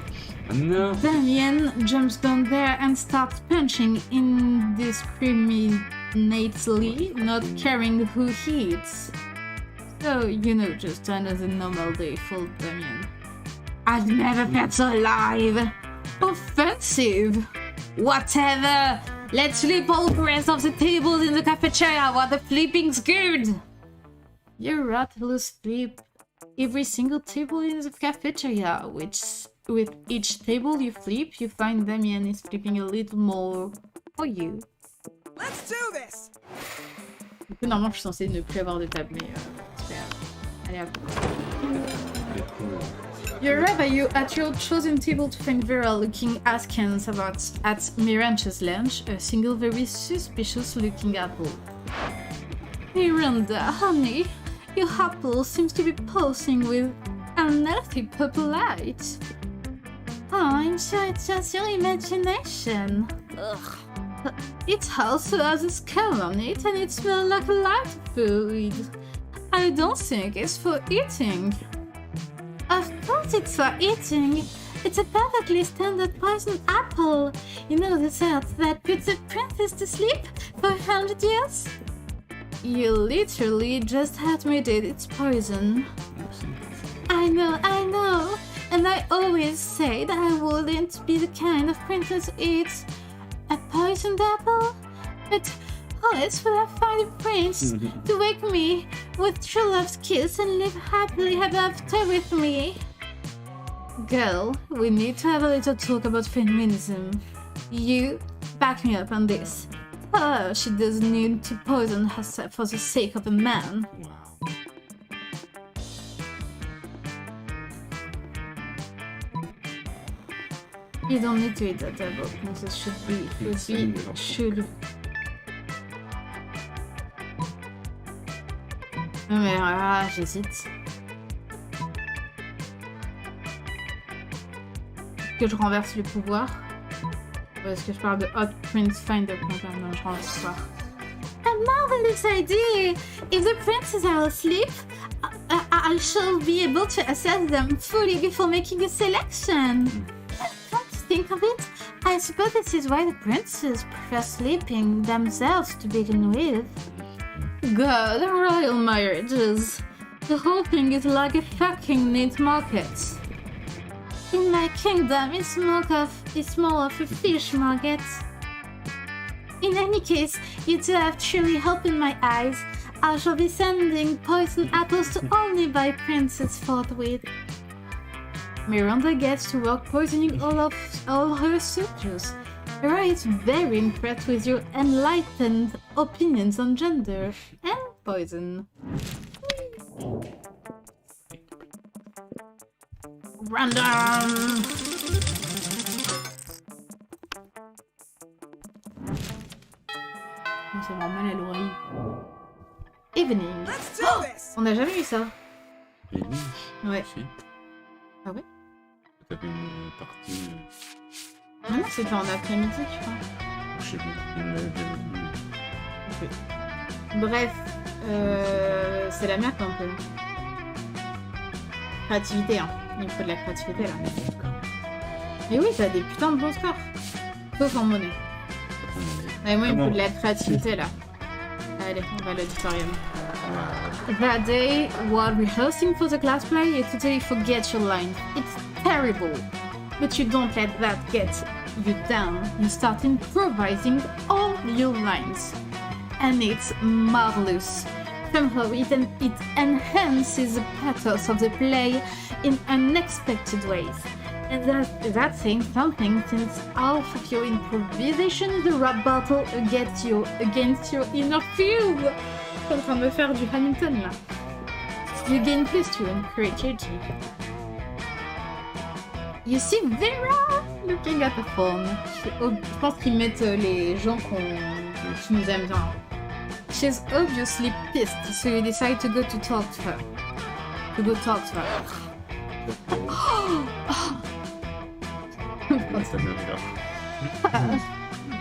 Ah non! Damien jumps down there and starts punching indiscriminately, not caring who he hits. So, you know, just another normal day for Damien. I've never felt so alive! Offensive! Whatever! Let's flip all the rest of the tables in the cafeteria while the flipping's good! You're right, let's flip every single table in the cafeteria, which with each table you flip, you find Damien is flipping a little more for you. Let's do this! Du coup, normalement, je suis censée ne plus avoir de table, mais c'est pas grave. Allez, hop. You arrive at your chosen table to find Vera looking askance at Miranda's lunch, a single very suspicious-looking apple. Miranda, honey, your apple seems to be pulsing with unhealthy purple light. Oh, I'm sure it's just your imagination. Ugh. It also has a skull on it and it smells like a light food. I don't think it's for eating. Of course it's for eating. It's a perfectly standard poison apple. You know the sort that puts a princess to sleep for 100 years? You literally just admitted it's poison. I know. And I always said I wouldn't be the kind of princess who eats a poisoned apple. But always will I find a prince to wake me with true love's kiss and live happily ever after with me. Girl, we need to have a little talk about feminism. You back me up on this. Oh, she doesn't need to poison herself for the sake of a man. Wow. You don't need to eat that apple. Princess should be chelou. Non mais j'hésite. que je renverse le pouvoir. Est-ce que je parle de Hot Prince Finder? Non, je renverse le pouvoir. A marvelous idea! If the princes are asleep, I shall be able to assess them fully before making a selection. Come to think of it, I suppose this is why the princes prefer sleeping themselves to begin with. God, royal marriages. The whole thing is like a fucking meat market. In my kingdom, it's more of a fish market. In any case, you two have truly opened my eyes. I shall be sending poisoned apples to only by princes forthwith. Miranda gets to work poisoning all her suitors. Hera is very impressed with your enlightened opinions on gender and poison. Random! C'est vraiment mal à l'oreille. Evening. Let's do this. On n'a jamais eu ça. Et oui. Ouais. Si. Ah ouais? T'avais une partie. Non, c'était en après-midi, je crois. Je sais plus. Il m'avait dit. Bref, c'est la merde un peu. Créativité, hein. Il faut de la créativité là. Mais oui, t'as des putains de bons scores. Sauf en monnaie. Mais moi, il me faut de la créativité là. Allez, on va à l'auditorium. That day, while rehearsing for the class play, you totally forget your line. It's terrible. But you don't let that get you down. You start improvising all your lines. And it's marvelous. Somehow it enhances the pathos of the play in unexpected ways. And that's saying something, since half of your improvisation is a rap battle against your inner field. Je suis en train de me faire du Hamilton là. You gain plus to creativity. You see Vera looking at the phone. Je pense qu'ils mettent les gens qui nous aiment bien. She's obviously pissed, so you decide to go talk to her.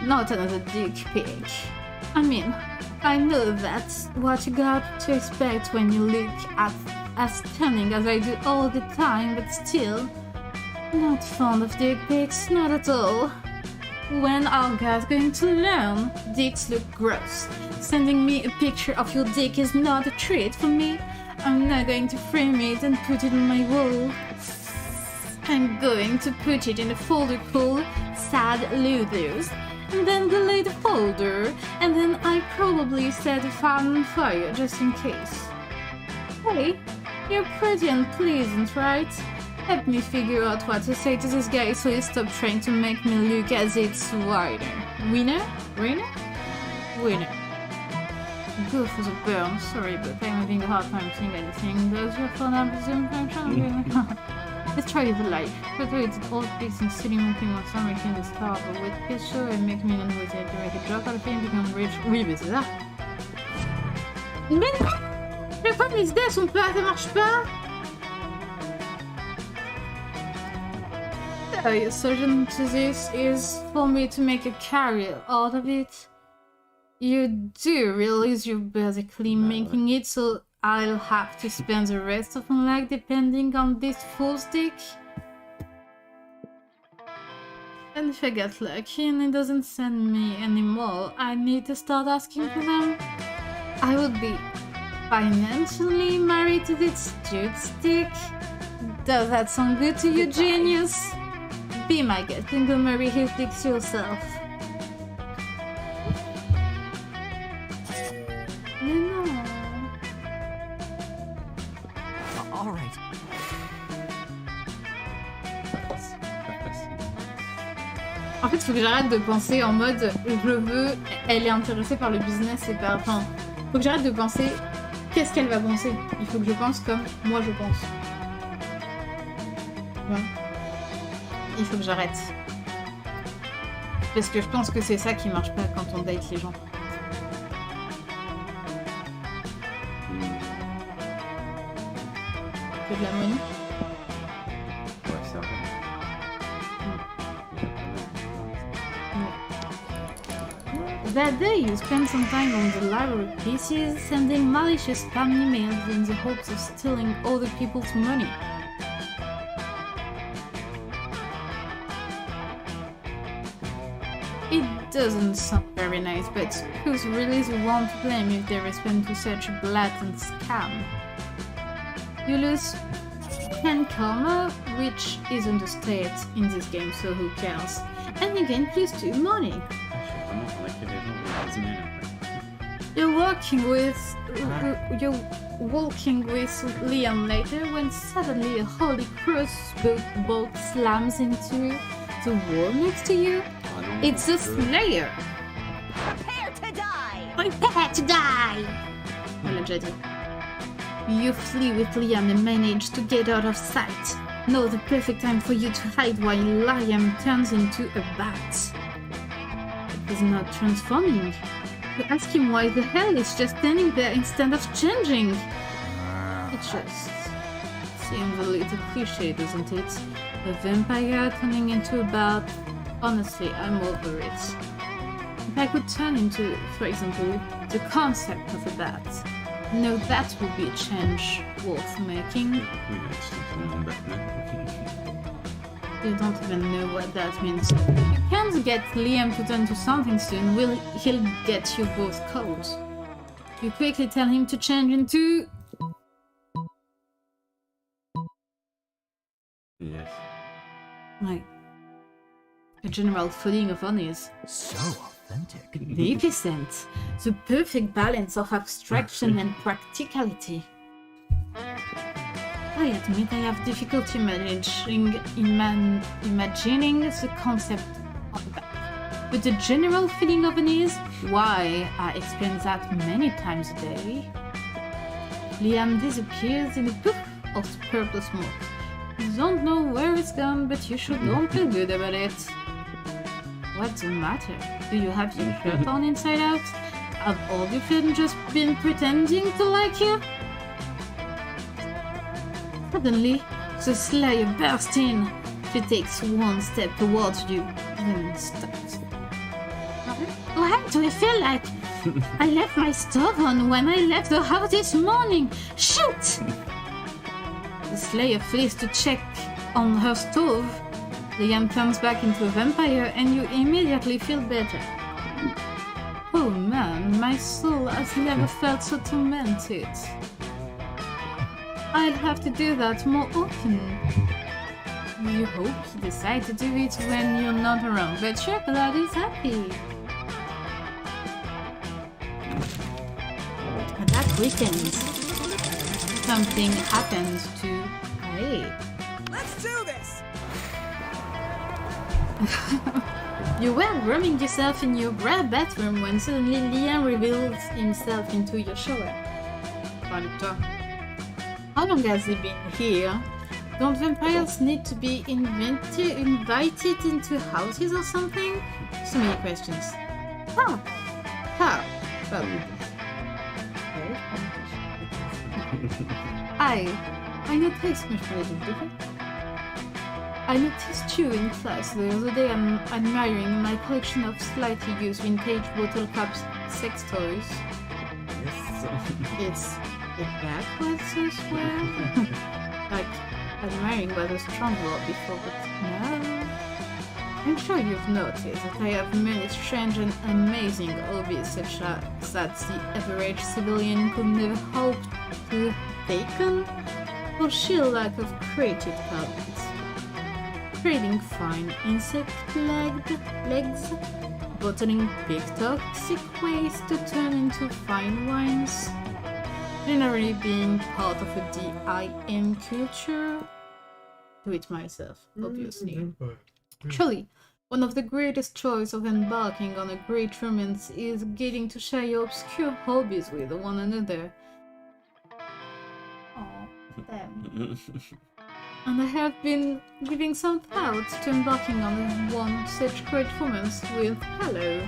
Not another dick pic. I mean, I know that's what you got to expect when you look as stunning as I do all the time, but still, not fond of dick pics, not at all. When are guys going to learn? Dicks look gross. Sending me a picture of your dick is not a treat for me. I'm not going to frame it and put it on my wall. I'm going to put it in a folder called Sad Losers, and then delete the folder, and then I probably set a file on fire just in case. Hey, you're pretty unpleasant, right? Help me figure out what to say to this guy so he stops trying to make me look as it's wider. Winner? Winner. Go for the burn. Sorry, but I'm having a hard time seeing anything. Does your phone have a zoom function? Let's try the light. Whether it's old pigs and silly monkey monster making the star of a wet picture and make me unwitted to make a joke out of him become rich. Oui, mais c'est ça. Mais non! Les femmes les idées sont pas, ça marche pas! The solution to this is for me to make a career out of it. You do realize you're basically making it so I'll have to spend the rest of my life depending on this fool stick. And if I get lucky and it doesn't send me anymore, I need to start asking for them. I would be financially married to this dude stick. Does that sound good to you, genius? Be my guest and go marry his dicks yourself. Mais non. All right. En fait, il faut que j'arrête de penser en mode je veux, elle est intéressée par le business et par. Enfin, faut que j'arrête de penser qu'est-ce qu'elle va penser. Il faut que je pense comme moi je pense. Ouais. Il faut que j'arrête. Parce que je pense que c'est ça qui marche pas quand on date les gens. Que de la money. Ouais, c'est vrai. That day, you spend some time on the library PCs, sending malicious spam emails in the hopes of stealing other people's money. It doesn't sound very nice, but who's really the one to blame if they respond to such a blatant scam? You lose 10 karma, which isn't a state in this game, so who cares? And you gain +2 money. You're walking with Liam later when suddenly a holy crossbow bolt slams into the wall next to you. It's a Slayer. Prepare to die! Prepare to die! On l'a déjà dit. You flee with Liam and manage to get out of sight. Now the perfect time for you to hide while Liam turns into a bat. He's not transforming. You ask him why the hell he's just standing there instead of changing. It just seems a little cliche, doesn't it? A vampire turning into a bat. Honestly, I'm over it. If I could turn into, for example, the concept of a bat, no, that would be a change worth making. You don't even know what that means. You can't get Liam to turn to something soon. He'll get you both cold. You quickly tell him to change into... Yes. Like... a general feeling of unease. So authentic. The epicent. The perfect balance of abstraction and practicality. I admit I have difficulty imagining the concept of that. But the general feeling of unease? Why, I explain that many times a day. Liam disappears in a poof of purple smoke. You don't know where it's gone, but you should don't feel good about it. What's the matter? Do you have your shirt on inside out? Have all your friends just been pretending to like you? Suddenly, the Slayer bursts in. She takes one step towards you, then stops. Why do I feel like I left my stove on when I left the house this morning? Shoot! The Slayer flees to check on her stove. Liam turns back into a vampire and you immediately feel better. Oh man, my soul has never felt so tormented. I'll have to do that more often. You hope you decide to do it when you're not around, but your blood is happy. That weekend, something happened to Ray. Let's do this! You were warming yourself in your grab bathroom when suddenly Liam reveals himself into your shower. How long has he been here? Don't vampires need to be invited into houses or something? So many questions. How? Well, I noticed much more different. I noticed you in class the other day. I'm admiring my collection of slightly used vintage bottle caps sex toys. Yes. Is that what's so swell? Like, admiring was a strong word before, but no. I'm sure you've noticed that I have many strange and amazing hobbies such as that the average civilian could never hope to have taken, or sheer lack of creative talent. Trading fine insect legs, bottling big toxic waste to turn into fine wines, generally being part of a DIM culture. Do it myself, obviously. Truly, one of the greatest joys of embarking on a great romance is getting to share your obscure hobbies with one another. Oh, damn. And I have been giving some thought to embarking on one such great romance with Hello.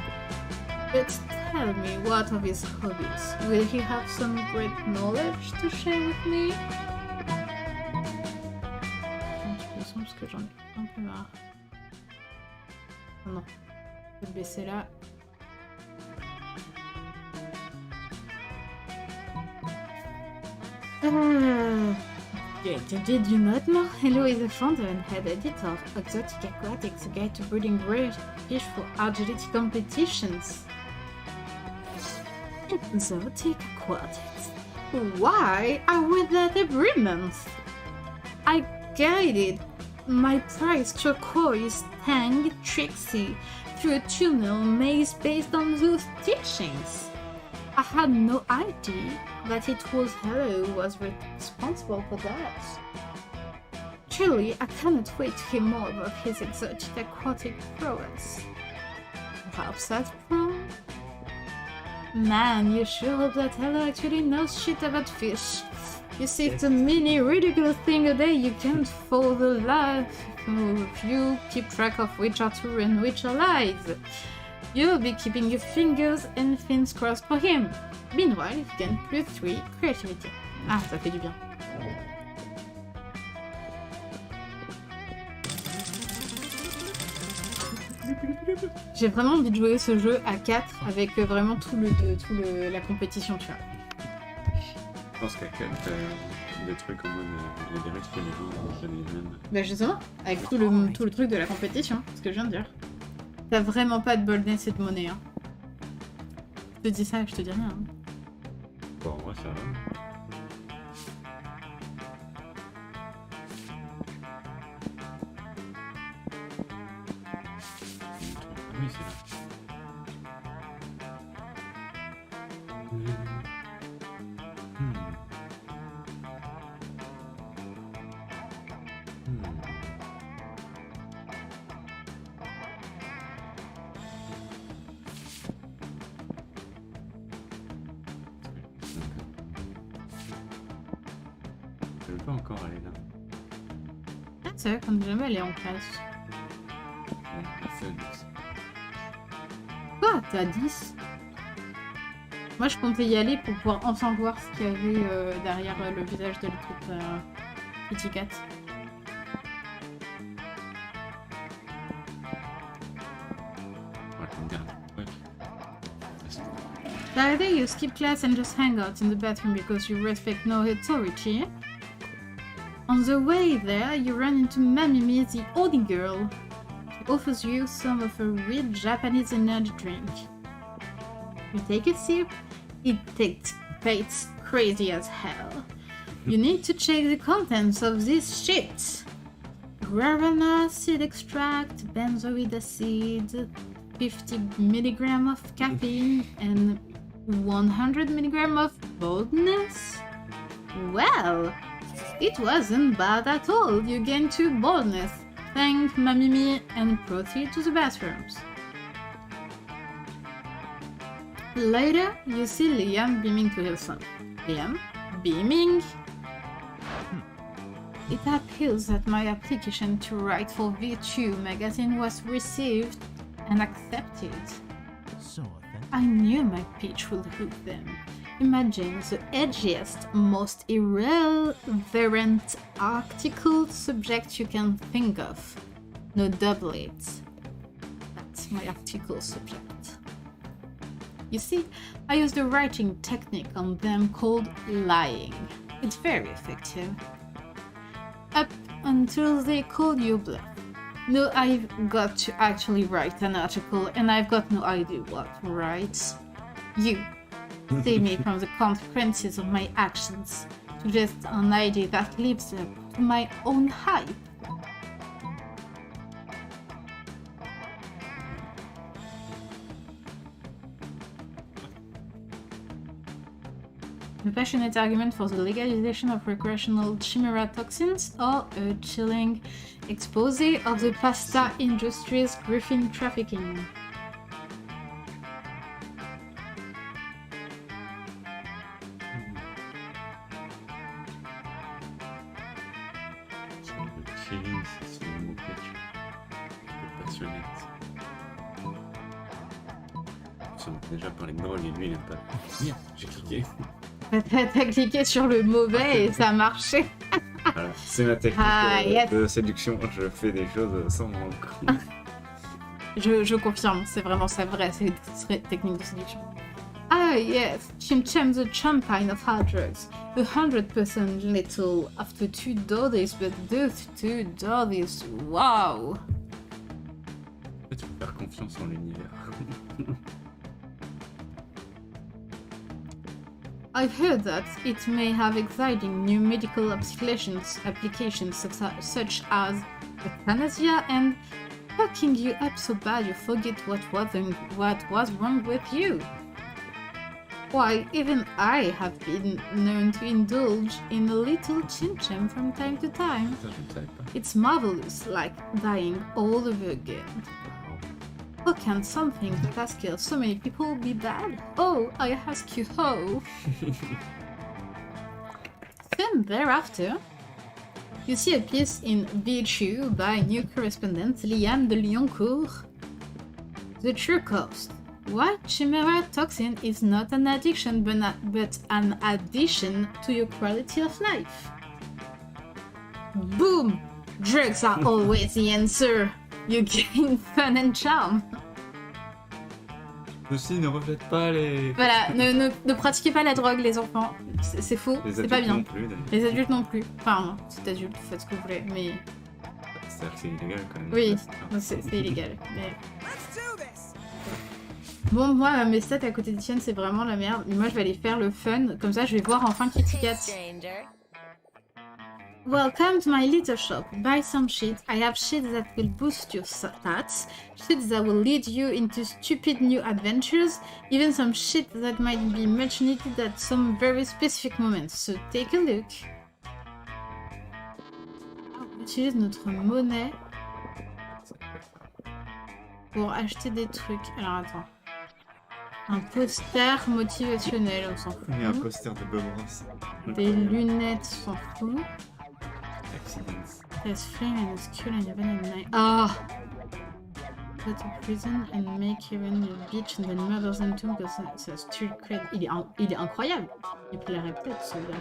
But tell me, what of his hobbies? Will he have some great knowledge to share with me? Parce que j'en ai un peu marre. Non, je vais baisser là. Did you not know? Hello is the founder and head editor of Exotic Aquatics, a guide to breeding rare fish for agility competitions. Exotic Aquatics. Why are we that every month? I guided my prize turquoise Tang Trixie through a tunnel maze based on those teachings. I had no idea that it was Hello who was responsible for that. Truly, I cannot wait to hear more about his exotic aquatic prowess. Perhaps that's Prom? Man, you sure hope that Hello actually knows shit about fish. You see, it's a mini ridiculous thing a day you can't follow the life if you keep track of which are true and which are lies. You'll be keeping your fingers and fins crossed for him. Meanwhile, you gain +3 creativity. Ah, ça fait du bien. J'ai vraiment envie de jouer ce jeu à 4 avec vraiment la compétition, tu vois. Je pense qu'à 4, des trucs en mode. Il y a des risques que les gens jamais même. Bah justement, avec tout le truc de la compétition, ce que je viens de dire. T'as vraiment pas de boldness et de monnaie, hein. Je te dis ça, je te dis rien. Hein. Bon, en vrai, ça va. Oui, c'est là. Je veux pas encore aller là. Ah, c'est vrai qu'on n'est jamais allé en classe. Quoi? T'as 10? Moi, je comptais y aller pour pouvoir enfin voir ce qu'il y avait derrière le visage de l'autre Kitty Cat. Either you skip class and just hang out in the bathroom because you respect no authority. On the way there, you run into Mamimi, the oldie girl. She offers you some of her real Japanese energy drink. You take a sip, it tastes crazy as hell. You need to check the contents of this shit. Guarana seed extract, benzoid acid, 50 mg of caffeine, and 100 mg of boldness? Well, it wasn't bad at all. You gain 2 boldness. Thank Mamimi and proceed to the bathrooms. Later, you see Liam beaming to his son. Liam? Beaming? It appears that my application to write for Virtue magazine was received and accepted. So authentic. I knew my pitch would hook them. Imagine the edgiest, most irreverent article subject you can think of. No double it. That's my article subject. You see, I used a writing technique on them called lying. It's very effective. Up until they call you bluff. No, I've got to actually write an article and I've got no idea what to write. You save me from the consequences of my actions to just an idea that lives up to my own hype. A passionate argument for the legalization of recreational chimera toxins or a chilling expose of the pasta industry's griffin trafficking. Le chilling, c'est son mot que tu passionnate. On a déjà parlé de drôle et lui il aime pas. Merde, j'ai cliqué. T'as cliqué sur le mauvais et ça a marché. Voilà, c'est ma technique yes. de séduction. Je fais des choses sans me rendre compte. Je confirme, c'est vraiment sa vraie technique de séduction. Ah yes, Chim Cham the champion of hard drugs. 100% lethal after 2 doses, but those 2 doses, wow! En fait, tu peux faire confiance en l'univers. I've heard that it may have exciting new medical applications such as euthanasia and fucking you up so bad you forget what was wrong with you. Why, even I have been known to indulge in a little chin-chim from time to time. Ça, je ne savais pas. It's marvelous, like dying all over again. How can something that has killed so many people be bad? Oh, I ask you how. Soon thereafter, you see a piece in Virtue by new correspondent Liane de Lyoncourt. The true cost. Why chimera toxin is not an addiction but an addition to your quality of life. Boom! Drugs are always the answer. You gain fun and charm. Aussi, ne rejette pas les... Voilà, ne pratiquez pas la drogue les enfants. C'est faux, Les c'est pas adultes bien. non plus, d'ailleurs. Les adultes non plus. Enfin, c'est adulte, faites ce que vous voulez, mais... C'est-à-dire que c'est illégal quand même. Oui, Ouais, c'est illégal. Mais... Let's do this. Bon, moi, mes stats à côté de tienne, c'est vraiment la merde. Mais moi, je vais aller faire le fun. Comme ça, je vais voir enfin Kitty Cat. Stranger. Welcome to my little shop. Buy some shit. I have shit that will boost your stats, shit that will lead you into stupid new adventures, even some shit that might be much needed at some very specific moments. So take a look. On utilise notre monnaie pour acheter des trucs. Alors attends. Un poster motivationnel, on s'en fout. Il y a un poster de Bob Ross. Des lunettes, on s'en fout. Accidents. There's flame and skull and even at night. Ah! Go to prison and make even a bitch and then murders them too because it's a street cred. Il est incroyable. Il plairait peut-être ce gars.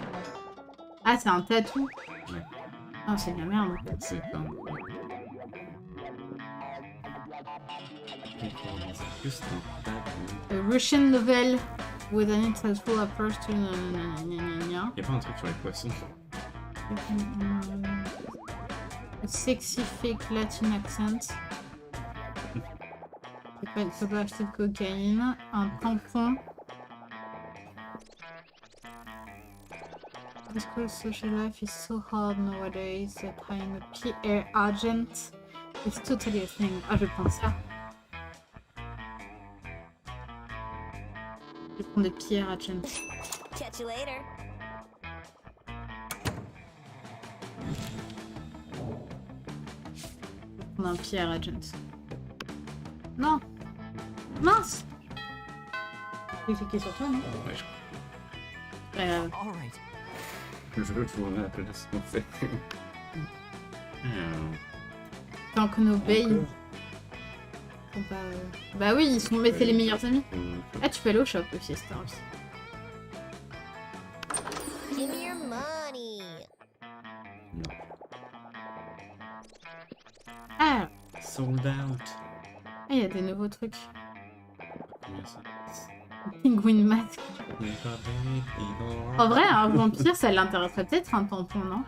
Ah, c'est un tatou. Ouais. Ah, c'est de la merde. C'est un... Juste un tas de... A Russian novel with an insightful approach to... Y'a pas un truc sur les poissons? A sexy fake Latin accent. Tu peux pas acheter de cocaïne. Un tampon. Because social life is so hard nowadays that I'm a PR agent. It's totally a thing. Ah, je prends ça. Je prends des PR agents. Catch you later. Je prends un PR agent. Non! Mince! J'ai cliqué sur toi, non? Ouais, je All right. Je veux tourner à la place, en fait. Tant que nos bays sont pas... Bah oui, ils sont... Mais c'est les meilleurs amis. Ah, tu peux aller au shop aussi, Star aussi. Give me your money. Ah! Sold out. Ah, il y a des nouveaux trucs. Combien ça? Penguin mask. En vrai, un vampire, ça l'intéresserait peut-être un tampon, non?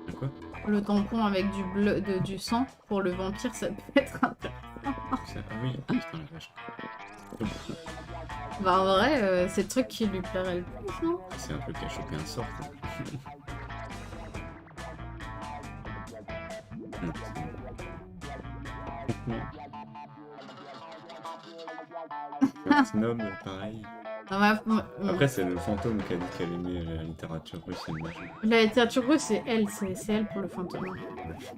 Un quoi? Le tampon avec du bleu, du sang, pour le vampire, ça peut être intéressant. Ah oui, putain la vache. Bah en vrai, c'est le truc qui lui plairait le plus, non? C'est un peu qu'à choper un sort, quoi. Snob, pareil. Après, c'est le fantôme qui a dit qu'elle aimait la littérature russe et le magie. La littérature russe, c'est elle pour le fantôme.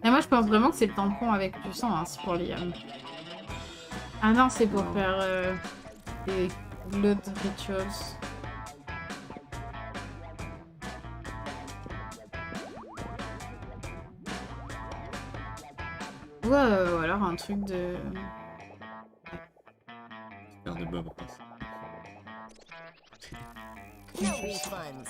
Et moi, je pense vraiment que c'est le tampon avec du sang, hein, c'est pour les... Ah non, c'est pour faire des blood rituals. Ou alors un truc de... Faire de Bob Ross. No refunds.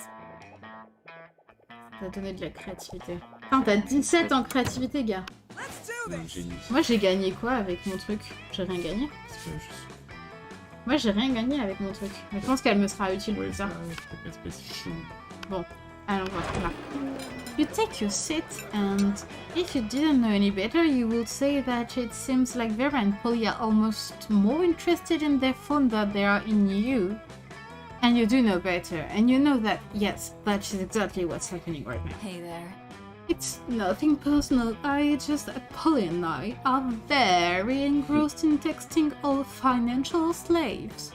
Ça donné de la créativité. Putain, t'as 17 en créativité, gars. Let's do Un this. génie. Moi, j'ai gagné quoi avec mon truc? J'ai rien gagné. C'est pas juste. Moi, j'ai rien gagné avec mon truc. Mais je pense qu'elle me sera utile Oui, plus ça, tard. c'est pas spécifique. Bon, allons voir. Là. You take your seat, and if you didn't know any better, you would say that it seems like Vera and Polly are almost more interested in their phone than they are in you. And you do know better, and you know that, yes, that is exactly what's happening right now. Hey there. It's nothing personal, Polly and I are very engrossed in texting all financial slaves.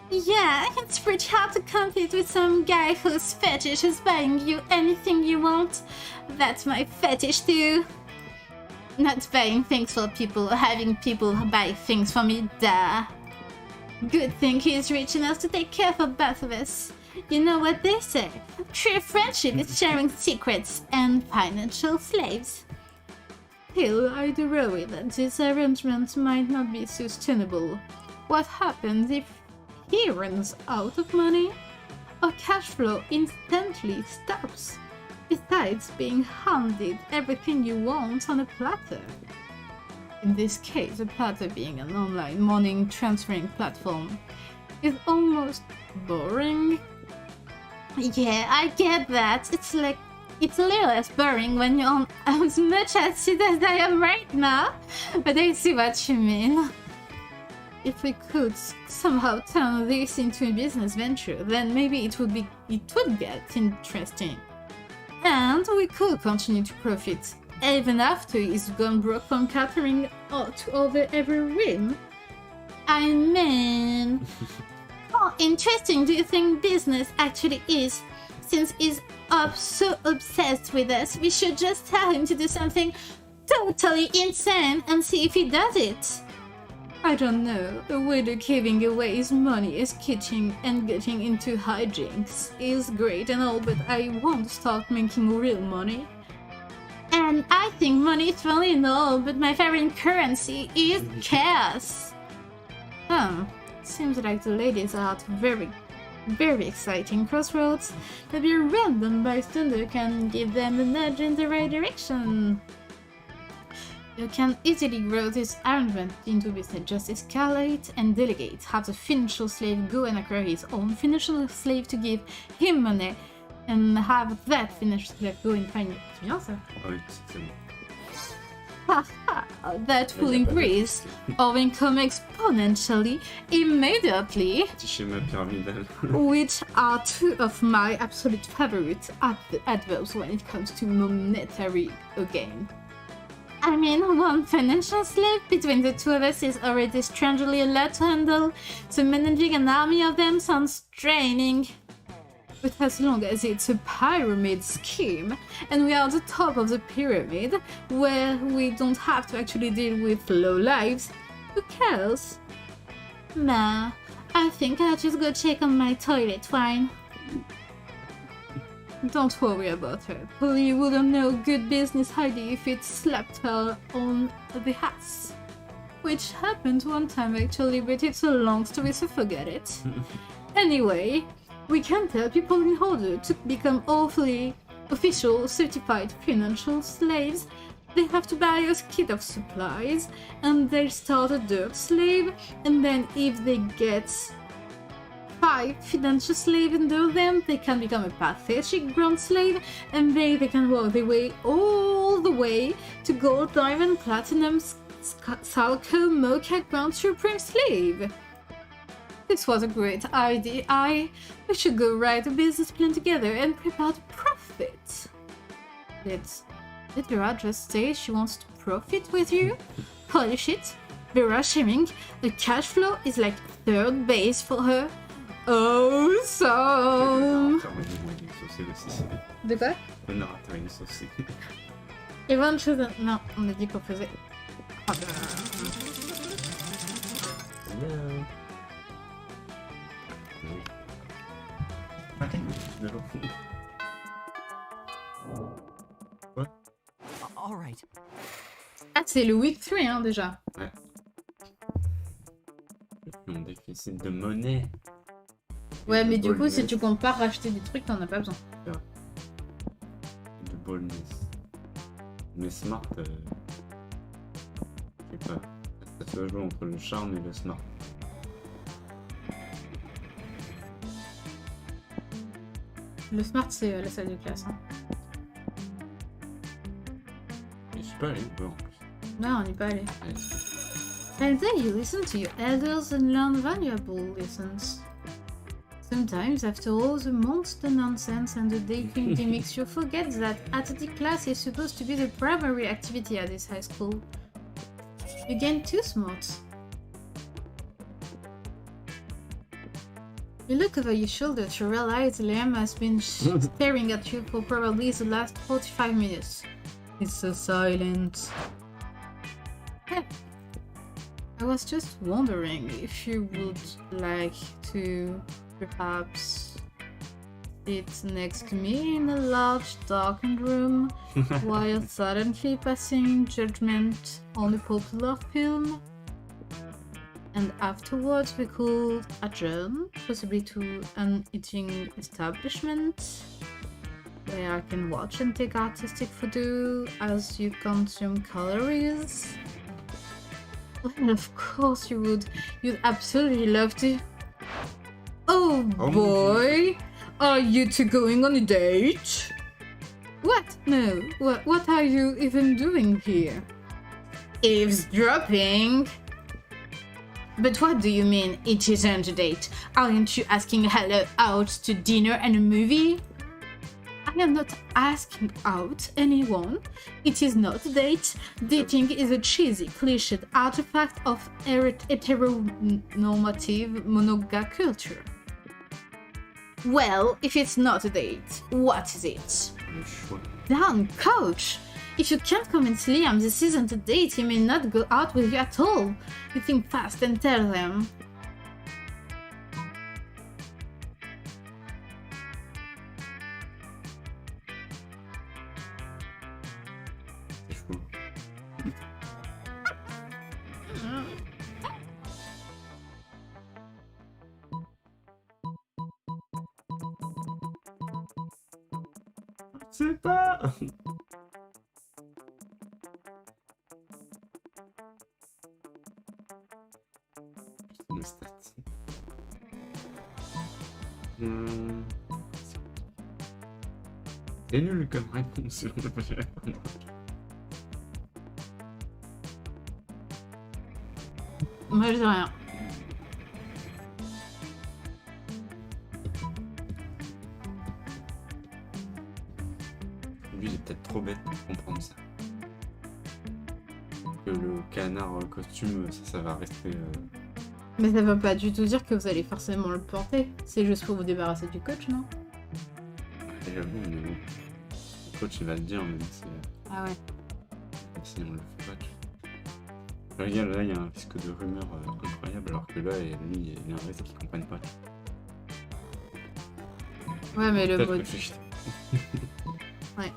Yeah, it's pretty hard to compete with some guy whose fetish is buying you anything you want. That's my fetish too. Not buying things for people, having people buy things for me, duh. Good thing he's rich enough to take care of both of us. You know what they say, true friendship is sharing secrets and financial slaves. Still, I do worry that this arrangement might not be sustainable. What happens if he runs out of money? Our cash flow instantly stops. Besides being handed everything you want on a platter. In this case, a platter being an online money transferring platform is almost boring. Yeah, I get that. It's a little less boring when you're on as much acid as I am right now, but I see what you mean. If we could somehow turn this into a business venture, then maybe it would get interesting. And we could continue to profit, even after he's gone broke from catering out over every whim. I mean... How interesting do you think business actually is? Since he's so obsessed with us, we should just tell him to do something totally insane and see if he does it. I don't know, the way they're giving away his money is kitchen and getting into hijinks is great and all, but I want to start making real money. And I think money is fun and all, but my favorite currency is chaos. Seems like the ladies are at very exciting crossroads. Maybe a random bystander can give them a nudge in the right direction. You can easily grow this arrangement into business. Just escalate and delegate. Have the financial slave go and acquire his own financial slave to give him money, and have that financial slave go and find it. C'est bien ça? Ah oui, c'est bon. That will increase our income exponentially immediately, Petit schéma pyramidal. which are two of my absolute favorite adverbs when it comes to monetary gain. I mean, one financial slave between the two of us is already strangely a lot to handle, so managing an army of them sounds draining. But as long as it's a pyramid scheme, and we are at the top of the pyramid, where we don't have to actually deal with low lives, who cares? Nah, I think I'll just go check on my toilet, fine. Don't worry about her. Polly wouldn't know good business idea if it slapped her on the ass. Which happened one time actually, but it's a long story, so forget it. Anyway, we can tell people in order to become awfully official certified financial slaves, they have to buy a kit of supplies, and they'll start a dirt slave, and then if they get 5 financial slaves under them, they can become a pathetic ground slave, and they can work their way all the way to gold, diamond, platinum, salco, mocha, ground supreme slave. This was a great idea. We should go write a business plan together and prepare to profit. Did Vera just say she wants to profit with you? Holy shit! Vera sharing a cash flow is like third base for her. Awesome! De quoi? Le narrateur est saucé. Yvonne chose... Non, on a dit qu'on faisait... Hello. Quoi? All right. Ah, c'est le week 3 hein, déjà. Ouais. Mon déficit de monnaie. Ouais, mais du coup, boldness. si tu comptes pas racheter des trucs, t'en as pas besoin. De boldness. Mais smart, je sais pas. Ça se joue entre le charme et le smart. Le smart, c'est la salle de classe. Hein. Je suis pas allé ou pas en plus. Non, on n'est pas allé. Allez, And then you listen to your elders and learn valuable lessons. Sometimes, after all the monster nonsense and the dating gimmicks, you forget that athletic class is supposed to be the primary activity at this high school. You gain 2 smarts. You look over your shoulder to realize Liam has been staring at you for probably the last 45 minutes. It's so silent. Hey, I was just wondering if you would like to perhaps sit next to me in a large darkened room while silently passing judgment on a popular film. And afterwards we could adjourn, possibly to an eating establishment where I can watch and take artistic photo as you consume calories. Well, of course you would. You'd absolutely love to. Oh boy! Are you two going on a date? What? No. What are you even doing here? Eavesdropping? But what do you mean it isn't a date? Aren't you asking Hello out to dinner and a movie? I am not asking out anyone. It is not a date. Dating is a cheesy, cliched artifact of heteronormative monoga culture. Well, if it's not a date, what is it? le choix. Damn, coach! If you can't convince Liam this isn't a date, he may not go out with you at all. You think fast and tell them. C'est chaud. Je sais pas. Nos stats. C'est nul comme réponse. Moi, je dis rien. Lui, il est peut-être trop bête pour comprendre ça. Que le canard costume, ça va rester. Mais ça veut pas du tout dire que vous allez forcément le porter. C'est juste pour vous débarrasser du coach, non? J'avoue, mais bon. Le coach, il va le dire, même si, Ah ouais. si on le fait pas. Regarde, là, il y a un risque de rumeur incroyable, alors que là, lui, il y a un risque qu'il comprenne pas. Ouais, mais le Peut-être mot... que je suis jeté. Ouais.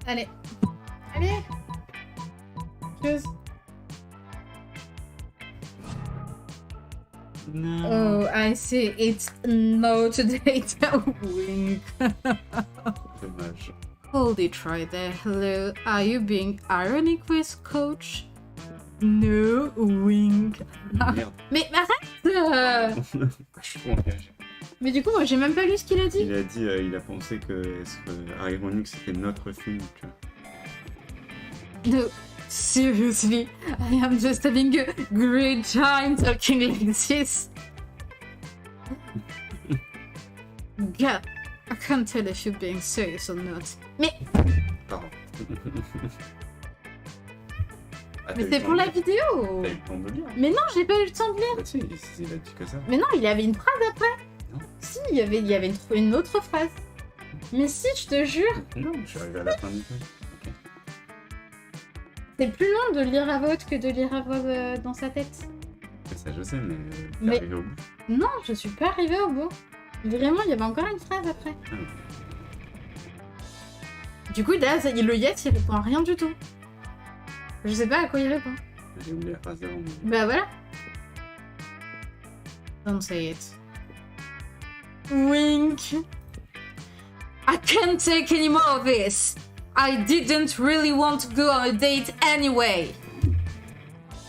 Allez. Allez. Cheers. Non. Oh, I see. It's not a date. Wink. Dommage. Hold it right there. Hello. Are you being ironic with coach? No, wink. Merde. Mais arrête. Je suis trop engagé. Mais du coup, moi, j'ai même pas lu ce qu'il a dit. Il a dit, il a pensé que ironique, c'était notre film, tu vois. No, seriously. I am just having a great time talking like this. God, I can't tell if you're being serious or not. Mais Pardon. Ah, Mais c'est pour la vidéo. T'as eu le temps de lire. Mais non, j'ai pas eu le temps de lire. Bah, tu sais, il a dit que ça. Mais non, il y avait une phrase après. Non. Si, il y avait une autre phrase. Mais si, je te jure. Non, je suis arrivé à la fin du truc. Ok. C'est plus long de lire à voix haute que de lire à voix dans sa tête. Ça, je sais, mais t'es Mais- arrivé au bout. Non, je suis pas arrivée au bout. Vraiment, il y avait encore une phrase après. Ah, ok. Du coup, là, le yes, il répond à rien du tout. Je sais pas à quoi il répond. J'ai oublié la phrase d'avant. mais- Bah voilà. Don't say it. Wink. I can't take any more of this. I didn't really want to go on a date anyway.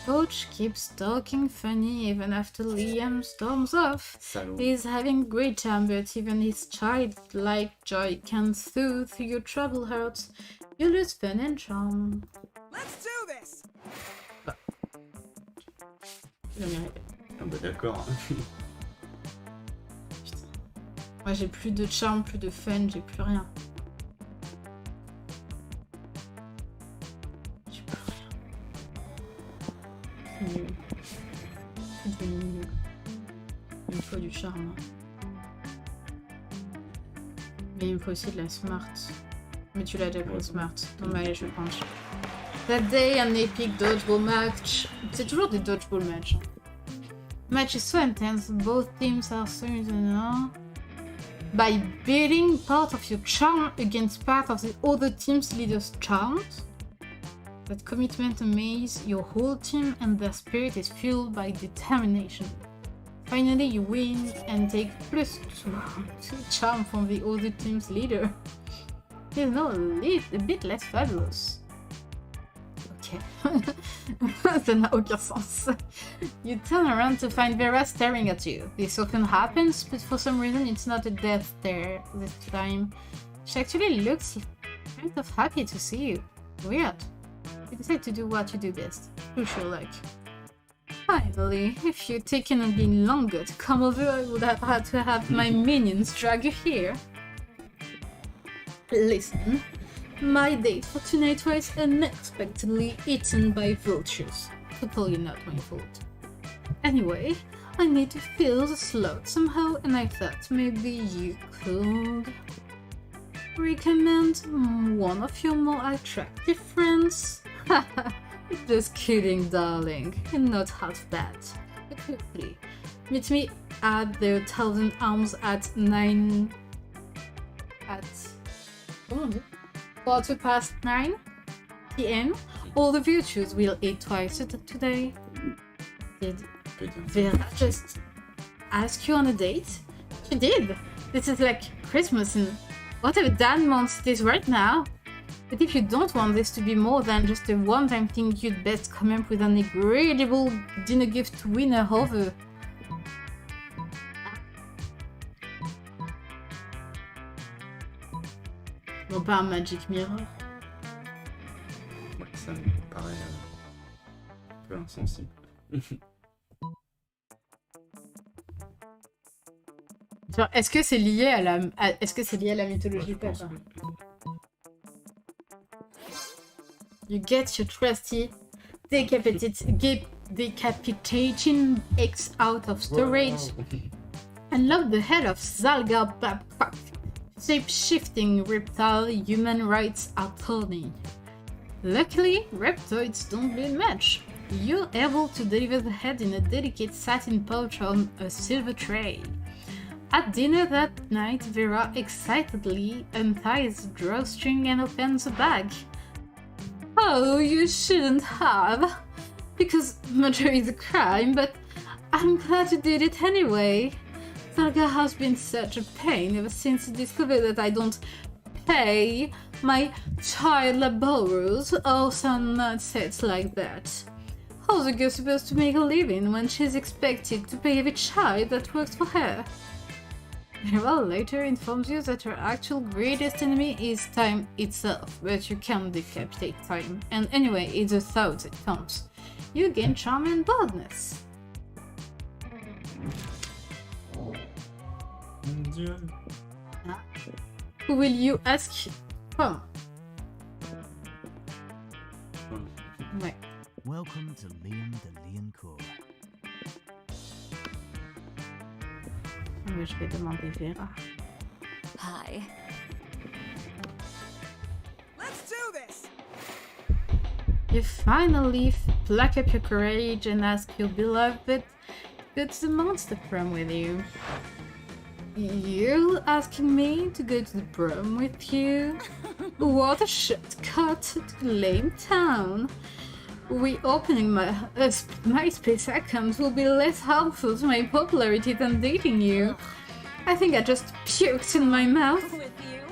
Coach keeps talking funny even after Liam storms off. Salaud. He's having a great time, but even his childlike joy can't soothe your troubled heart. You lose fun and charm. Let's do this. Je vais y arriver. Ah bah d'accord. Moi j'ai plus de charme, plus de fun, j'ai plus rien. J'ai plus rien. C'est nul. C'est devenu nul. Il me faut du charme. Mais il me faut aussi de la smart. Mais tu l'as déjà pris smart. Donc allez, je penche. That day, an epic dodgeball match. C'est toujours des dodgeball match. Match is so intense, both teams are so by beating part of your charm against part of the other team's leader's charms. That commitment amazes your whole team and their spirit is fueled by determination. Finally, you win and take +2 charm from the other team's leader. It's now a bit less fabulous. Ok. Ça n'a aucun sens. You turn around to find Vera staring at you. This often happens, but for some reason it's not a death stare this time. She actually looks kind of happy to see you. Weird. You decide to do what you do best. Push your luck. Finally, if you'd taken a bit longer to come over, I would have had to have my minions drag you here. Listen. My date for tonight was unexpectedly eaten by vultures. Totally not my fault. Anyway, I need to fill the slot somehow, and I thought maybe you could recommend one of your more attractive friends? Just kidding, darling. You're not half bad. But quickly, meet me at the Thousand Arms at 9... at... 9 p.m. All the virtues will eat twice today. Did Vera just ask you on a date? She did. This is like Christmas and whatever Dan wants it is right now. But if you don't want this to be more than just a one-time thing, you'd best come up with an incredible dinner gift to win her over. Non, pas un Magic Mirror. Ouais, ça me paraît un peu insensible. Genre, est-ce que c'est lié à la, est-ce que c'est lié à la mythologie ou pas? You get your trusty decapitating X out of storage and lock the head of Zalgar Babcock. Shape-shifting reptile human rights attorney. Luckily, reptoids don't bleed much. You're able to deliver the head in a delicate satin pouch on a silver tray. At dinner that night, Vera excitedly unties the drawstring and opens the bag. Oh, you shouldn't have. Because murder is a crime, but I'm glad you did it anyway. Zalgar has been such a pain ever since he discovered that I don't pay my child laborers or some nonsense like that. How's a girl supposed to make a living when she's expected to pay every child that works for her? Vera later informs you that her actual greatest enemy is time itself, but you can't decapitate time. And anyway, it's the thought that counts. You gain charm and boldness. Mon Dieu. Ah. Who will you ask? Prom. Ouais. Welcome to Liam the Liancourt. Mais je vais demander Vera. Hi. Let's do this. You finally pluck up your courage and ask your beloved to go to the monster prom with you. You asking me to go to the prom with you? What a shortcut to lame town. Reopening my MySpace account will be less harmful to my popularity than dating you. I think I just puked in my mouth. With you?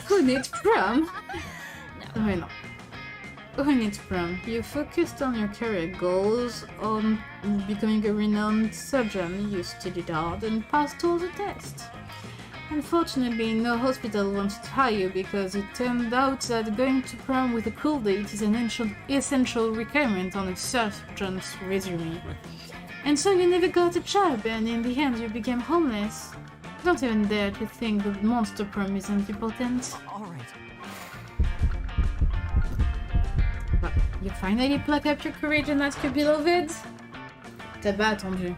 Who needs prom? Mais non. When it's prom, you focused on your career goals, on becoming a renowned surgeon, you studied hard and passed all the tests. Unfortunately, no hospital wanted to hire you because it turned out that going to prom with a cool date is an essential requirement on a surgeon's resume. And so you never got a job, and in the end you became homeless. Don't even dare to think that monster prom isn't important. Alright. Bah, you finally pluck up your courage and ask your beloved? T'as pas attendu.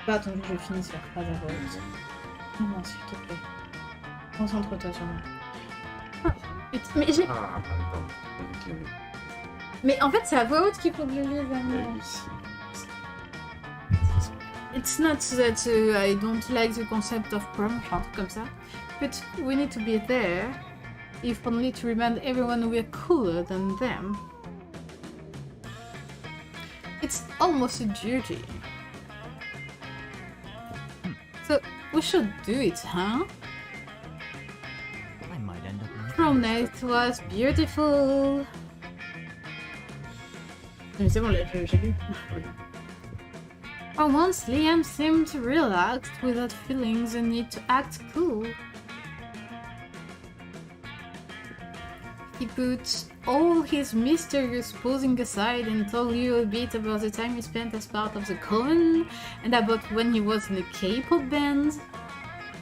Pas attendu que je finisse la phrase à voix haute. Non, s'il te plaît. Concentre-toi sur moi. Ah, mais j'ai... Ah, attends. Mais en fait, c'est à voix haute qu'il faut que je lise. It's not that I don't like the concept of prom, enfin, un truc comme ça. But we need to be there, if only to remind everyone we're cooler than them. It's almost a duty. So, we should do it, huh? I might end up Prom night was beautiful. Mais c'est bon, là, j'ai lu. For once, Liam seemed relaxed without feeling the need to act cool. He put all his mysterious posing aside and told you a bit about the time he spent as part of the coven and about when he was in a K-pop band.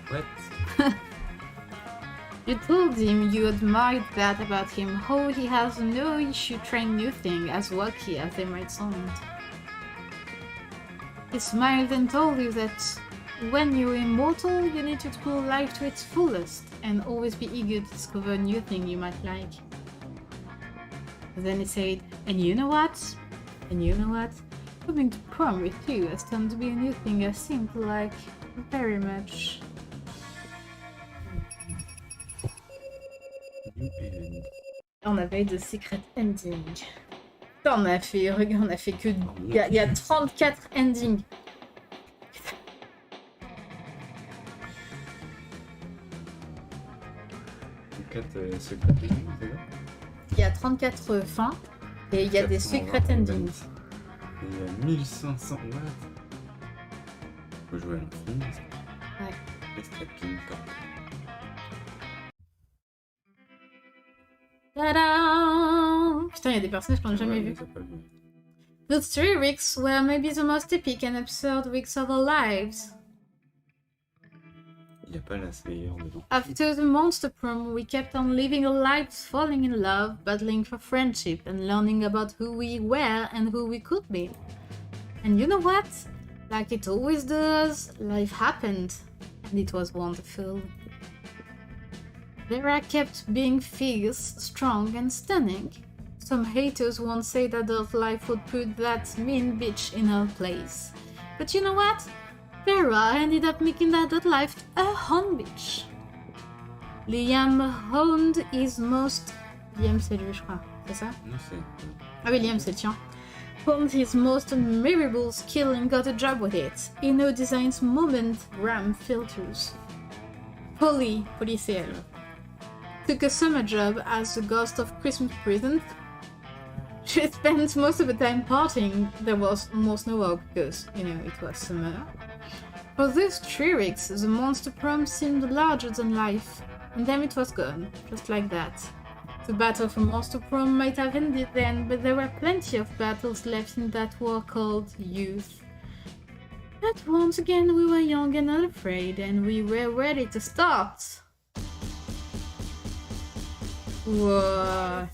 What? You told him you admired that about him, how he has no issue trying new things, as wacky as they might sound. He smiled and told you that when you're immortal, you need to explore life to its fullest and always be eager to discover a new thing you might like. Then he said, and you know what? And you know what? Coming to prom with you has turned to be a new thing I seem to like very much. On avait de secret ending. Putain, on a fait, regarde, on a fait que... Il y a 34 endings. Il y a 34 fins et il y a des secret endings. Il y a 1500 watts. Faut jouer à l'infini. Ouais. Escaping top. Tadam! Putain, il y a des personnages qu'on n'a jamais vus. Those 3 weeks were maybe the most epic and absurd weeks of our lives. Il n'y a pas la Slayer dedans. After the monster prom, we kept on living our lives, falling in love, battling for friendship, and learning about who we were and who we could be. And you know what? Like it always does, life happened, and it was wonderful. There I kept being fierce, strong, and stunning. Some haters once said adult life would put that mean bitch in her place. But you know what? Vera ended up making adult life a home bitch. Liam honed his most... Liam c'est lui je crois, c'est ça? Non, c'est... Ah oui, Liam c'est le tien. Honed his most admirable skill and got a job with it. He now designs moment RAM filters. Polly, c'est elle. Took a summer job as the ghost of Christmas present. She spent most of the time partying. There was almost no work because, you know, it was summer. For those 3 weeks, the monster prom seemed larger than life, and then it was gone, just like that. The battle for monster prom might have ended then, but there were plenty of battles left in that war called youth. But once again we were young and unafraid, and we were ready to start. Whoa.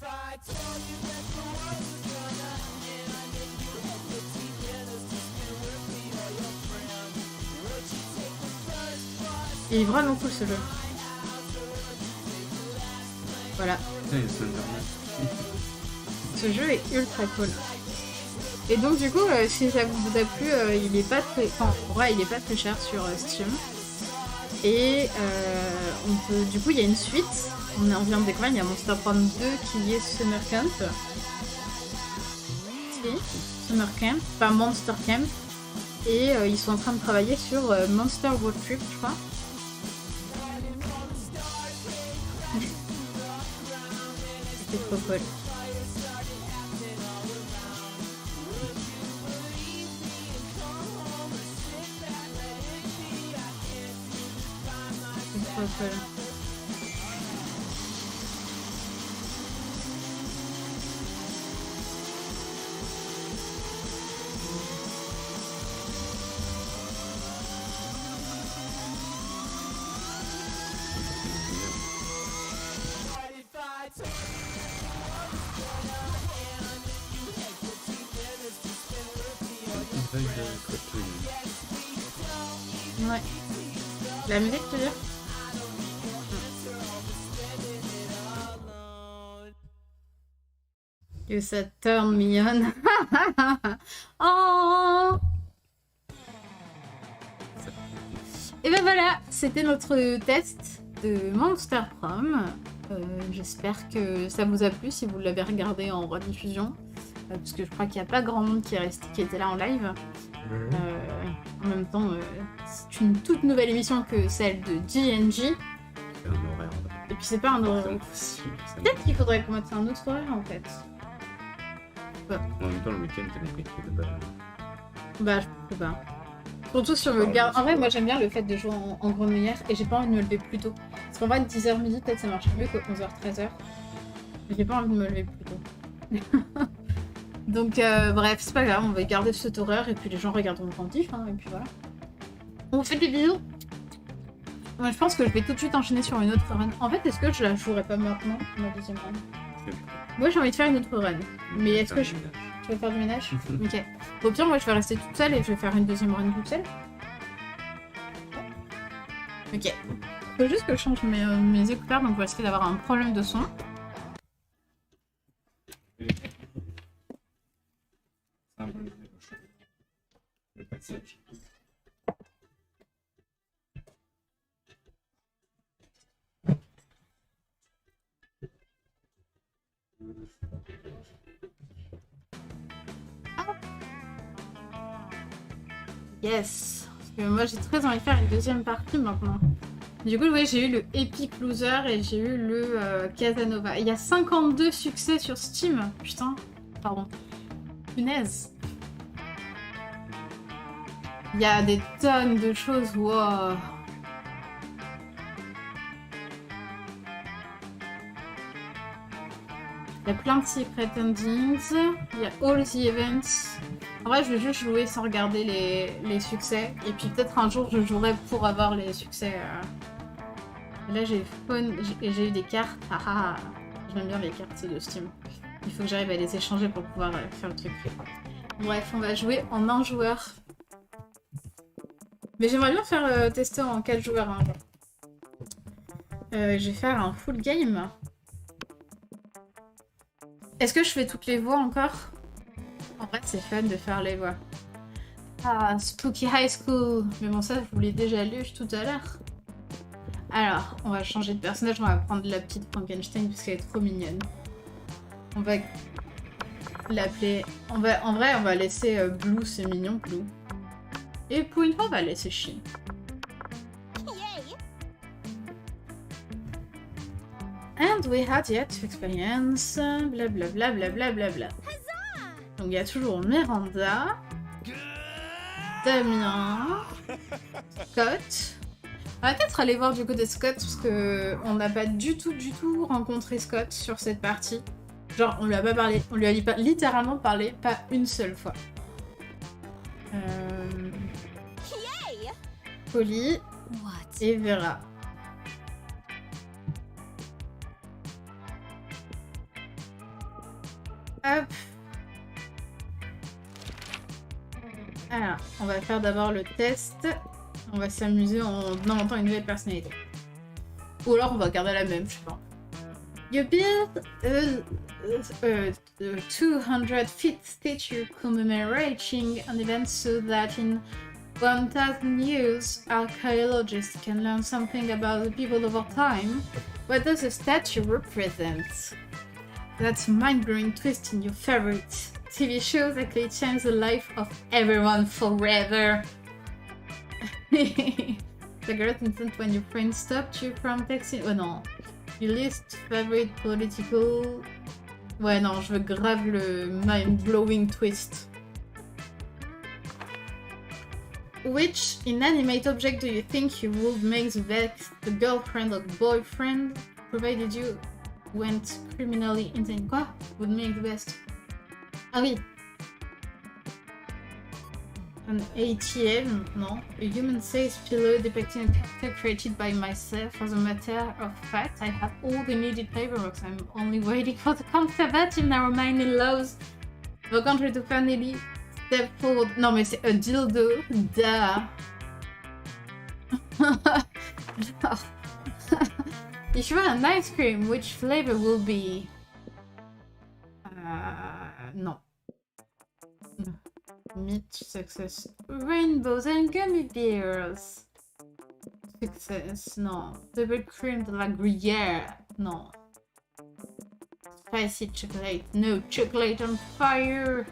Il est vraiment cool ce jeu. Voilà. Ce jeu est ultra cool. Et donc du coup, si ça vous a plu, il est pas très... Enfin, ouais, il est pas très cher sur Steam. Et on peut... Du coup, il y a une suite. On vient de découvrir, il y a Monster Prom 2 qui est Summer Camp. Si, Summer Camp, enfin Monster Camp. Et ils sont en train de travailler sur Monster Road Trip, je crois. C'est trop cool. C'est trop cool. Ouais. La musique, tu veux dire? Que ça turn mignonne. Oh. Et ben voilà, c'était notre test de Monster Prom. J'espère que ça vous a plu si vous l'avez regardé en rediffusion. Parce que je crois qu'il n'y a pas grand monde qui était là en live. En même temps, c'est une toute nouvelle émission que celle de GNG. C'est un horaire. Et puis c'est pas un horaire. Peut-être qu'il faudrait qu'on mette un autre horaire en fait. En même temps, le week-end, c'est compliqué de base. Bah, je sais pas. Surtout sur le garde. En vrai, moi j'aime bien le fait de jouer en grenouillère et j'ai pas envie de me lever plus tôt. Parce qu'en vrai, 10h midi, peut-être ça marche mieux que 11h, 13h. Mais j'ai pas envie de me lever plus tôt. Donc, bref, c'est pas grave, on va garder cet horaire et puis les gens regarderont attentifs, hein, et puis voilà. On vous fait des bisous. Moi, je pense que je vais tout de suite enchaîner sur une autre run. En fait, est-ce que je la jouerai pas maintenant, ma deuxième run? Moi, j'ai envie de faire une autre run. Mais est-ce que je... Tu vas faire du ménage? Ok. Au pire, moi, je vais rester toute seule et je vais faire une deuxième run toute seule. Ok. Faut juste que je change mes écouteurs, donc on va essayer d'avoir un problème de son. Le passage. Yes. Parce que moi j'ai très envie de faire une deuxième partie maintenant. Du coup, oui, j'ai eu le Epic Loser et j'ai eu le Casanova. Il y a 52 succès sur Steam. Putain. Pardon. Punaise. Il y a des tonnes de choses. Wow. Il y a plein de secret endings. Il y a all the events. En vrai, je vais juste jouer sans regarder les succès. Et puis peut-être un jour, je jouerai pour avoir les succès. Là, j'ai eu des cartes. Ah ah. J'aime bien les cartes de Steam. Il faut que j'arrive à les échanger pour pouvoir faire le truc. Bref, on va jouer en un joueur. Mais j'aimerais bien faire tester en 4 joueurs. Hein, je vais faire un full game. Est-ce que je fais toutes les voix encore? En vrai, c'est fun de faire les voix. Ah, Spooky High School. Mais bon, ça, je vous l'ai déjà lu tout à l'heure. Alors, on va changer de personnage. On va prendre la petite Frankenstein parce qu'elle est trop mignonne. On va l'appeler... En vrai, on va laisser Blue, c'est mignon, Blue. Et pour une fois, on va laisser Shin. And we had yet to experience blablabla blablabla. Donc il y a toujours Miranda, Damien, Scott. On va peut-être aller voir du côté Scott parce que on n'a pas du tout rencontré Scott sur cette partie. Genre on lui a pas parlé, on lui a pas littéralement parlé pas une seule fois. Polly et Vera. Hop. Alors, on va faire d'abord le test. On va s'amuser en inventant une nouvelle personnalité. Ou alors on va garder la même, je sais pas. You build a 200 feet statue commemorating an event so that in 1000 years archaeologists can learn something about the people of our time. What does the statue represent? That's a mind-blowing twist in your favorite TV show that could change the life of everyone forever. The great instant when your friend stopped you from texting. Oh non. Your least favorite political... Ouais, non, je veux grave le mind-blowing twist. Which inanimate object do you think you would make the girlfriend or boyfriend, provided you went criminally insane? Quoi? Would make the best. Ah oui. An ATM? No. A human-sized pillow depicting a character created by myself. As a matter of fact, I have all the needed paperwork. I'm only waiting for the conservative narrow-minded laws of the country to finally step forward. Non mais c'est un dildo. Duh. If you want an ice cream, which flavor will be? No. Meat, success. Rainbows and gummy bears. Success, no. Double cream de la gruyère, no. Spicy chocolate, no. Chocolate on fire.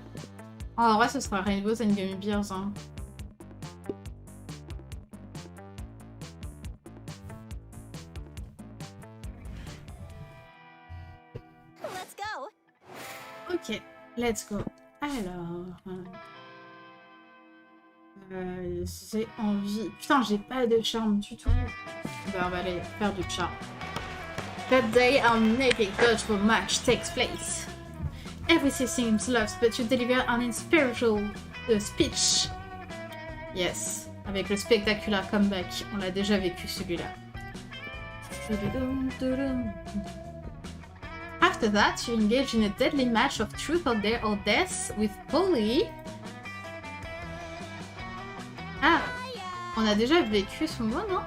Oh, en vrai, ce sera Rainbows and gummy bears, hein. Let's go. Ok, let's go. Alors... j'ai envie... Putain, j'ai pas de charme du tout. Ben, on va aller faire du charme. That day our naked cultural match takes place. Everything seems lost, but you deliver an inspirational speech. Yes, avec le spectaculaire comeback. On l'a déjà vécu celui-là. After that, you engage in a deadly match of truth or dare or death with Polly. Ah, on a déjà vécu ce mot, non?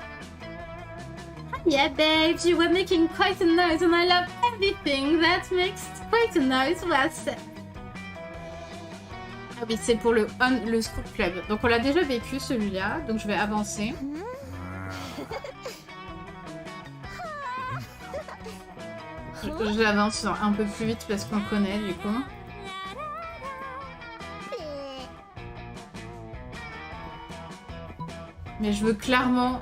Yeah, babes, you were making quite a noise and I love everything that makes quite a noise. Ah oui, c'est pour le Scoop Club. Donc on l'a déjà vécu celui-là, donc je vais avancer. J'avance un peu plus vite parce qu'on connaît du coup. Mais je veux clairement...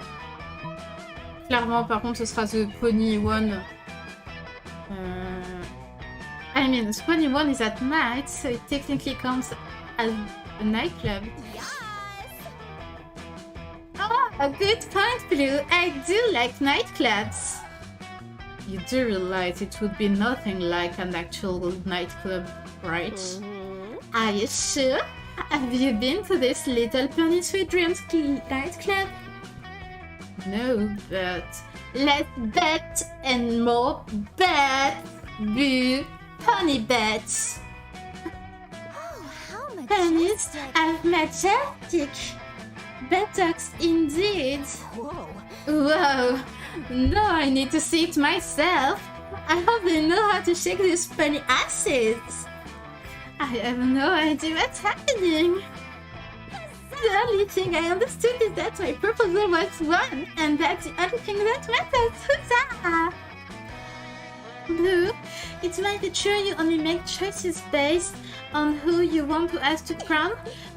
par contre, ce sera The Pony One. I mean, the Pony One is at night, so it technically counts as a nightclub. Yes. Oh, a good point, Blue. I do like nightclubs. You do realize it would be nothing like an actual nightclub, right? Are you sure? Have you been to this Little Pony Sweet Dreams nightclub? No, but let's bet and more bets. Boo, pony bets. Oh, how Ponies majestic. are majestic. Buttocks indeed. Whoa. Whoa, no, I need to see it myself. I hope they know how to shake these pony asses. I have no idea what's happening. The only thing I understood is that my proposal was won, and that's the only thing that matters. Huzzah! Blue, it might be true you only make choices based on who you want to ask to prom,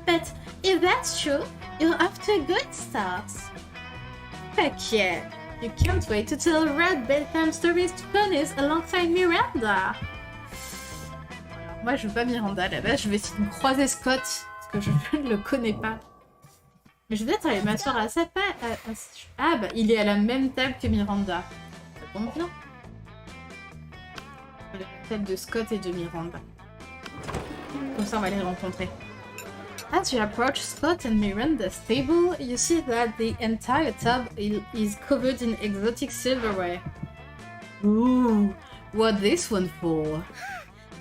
but if that's true, you're off to a good start. Heck yeah! You can't wait to tell red bedtime stories to ponies alongside Miranda. Moi, je veux pas Miranda à la base, je vais essayer de croiser Scott, parce que je ne le connais pas. Mais je vais peut-être aller m'asseoir à sa place. Ah bah, il est à la même table que Miranda. Ça tombe bien. La table de Scott et de Miranda. Comme ça, on va les rencontrer. As you approach Scott and Miranda's table, you see that the entire tub is covered in exotic silverware. Ooh, what this one for?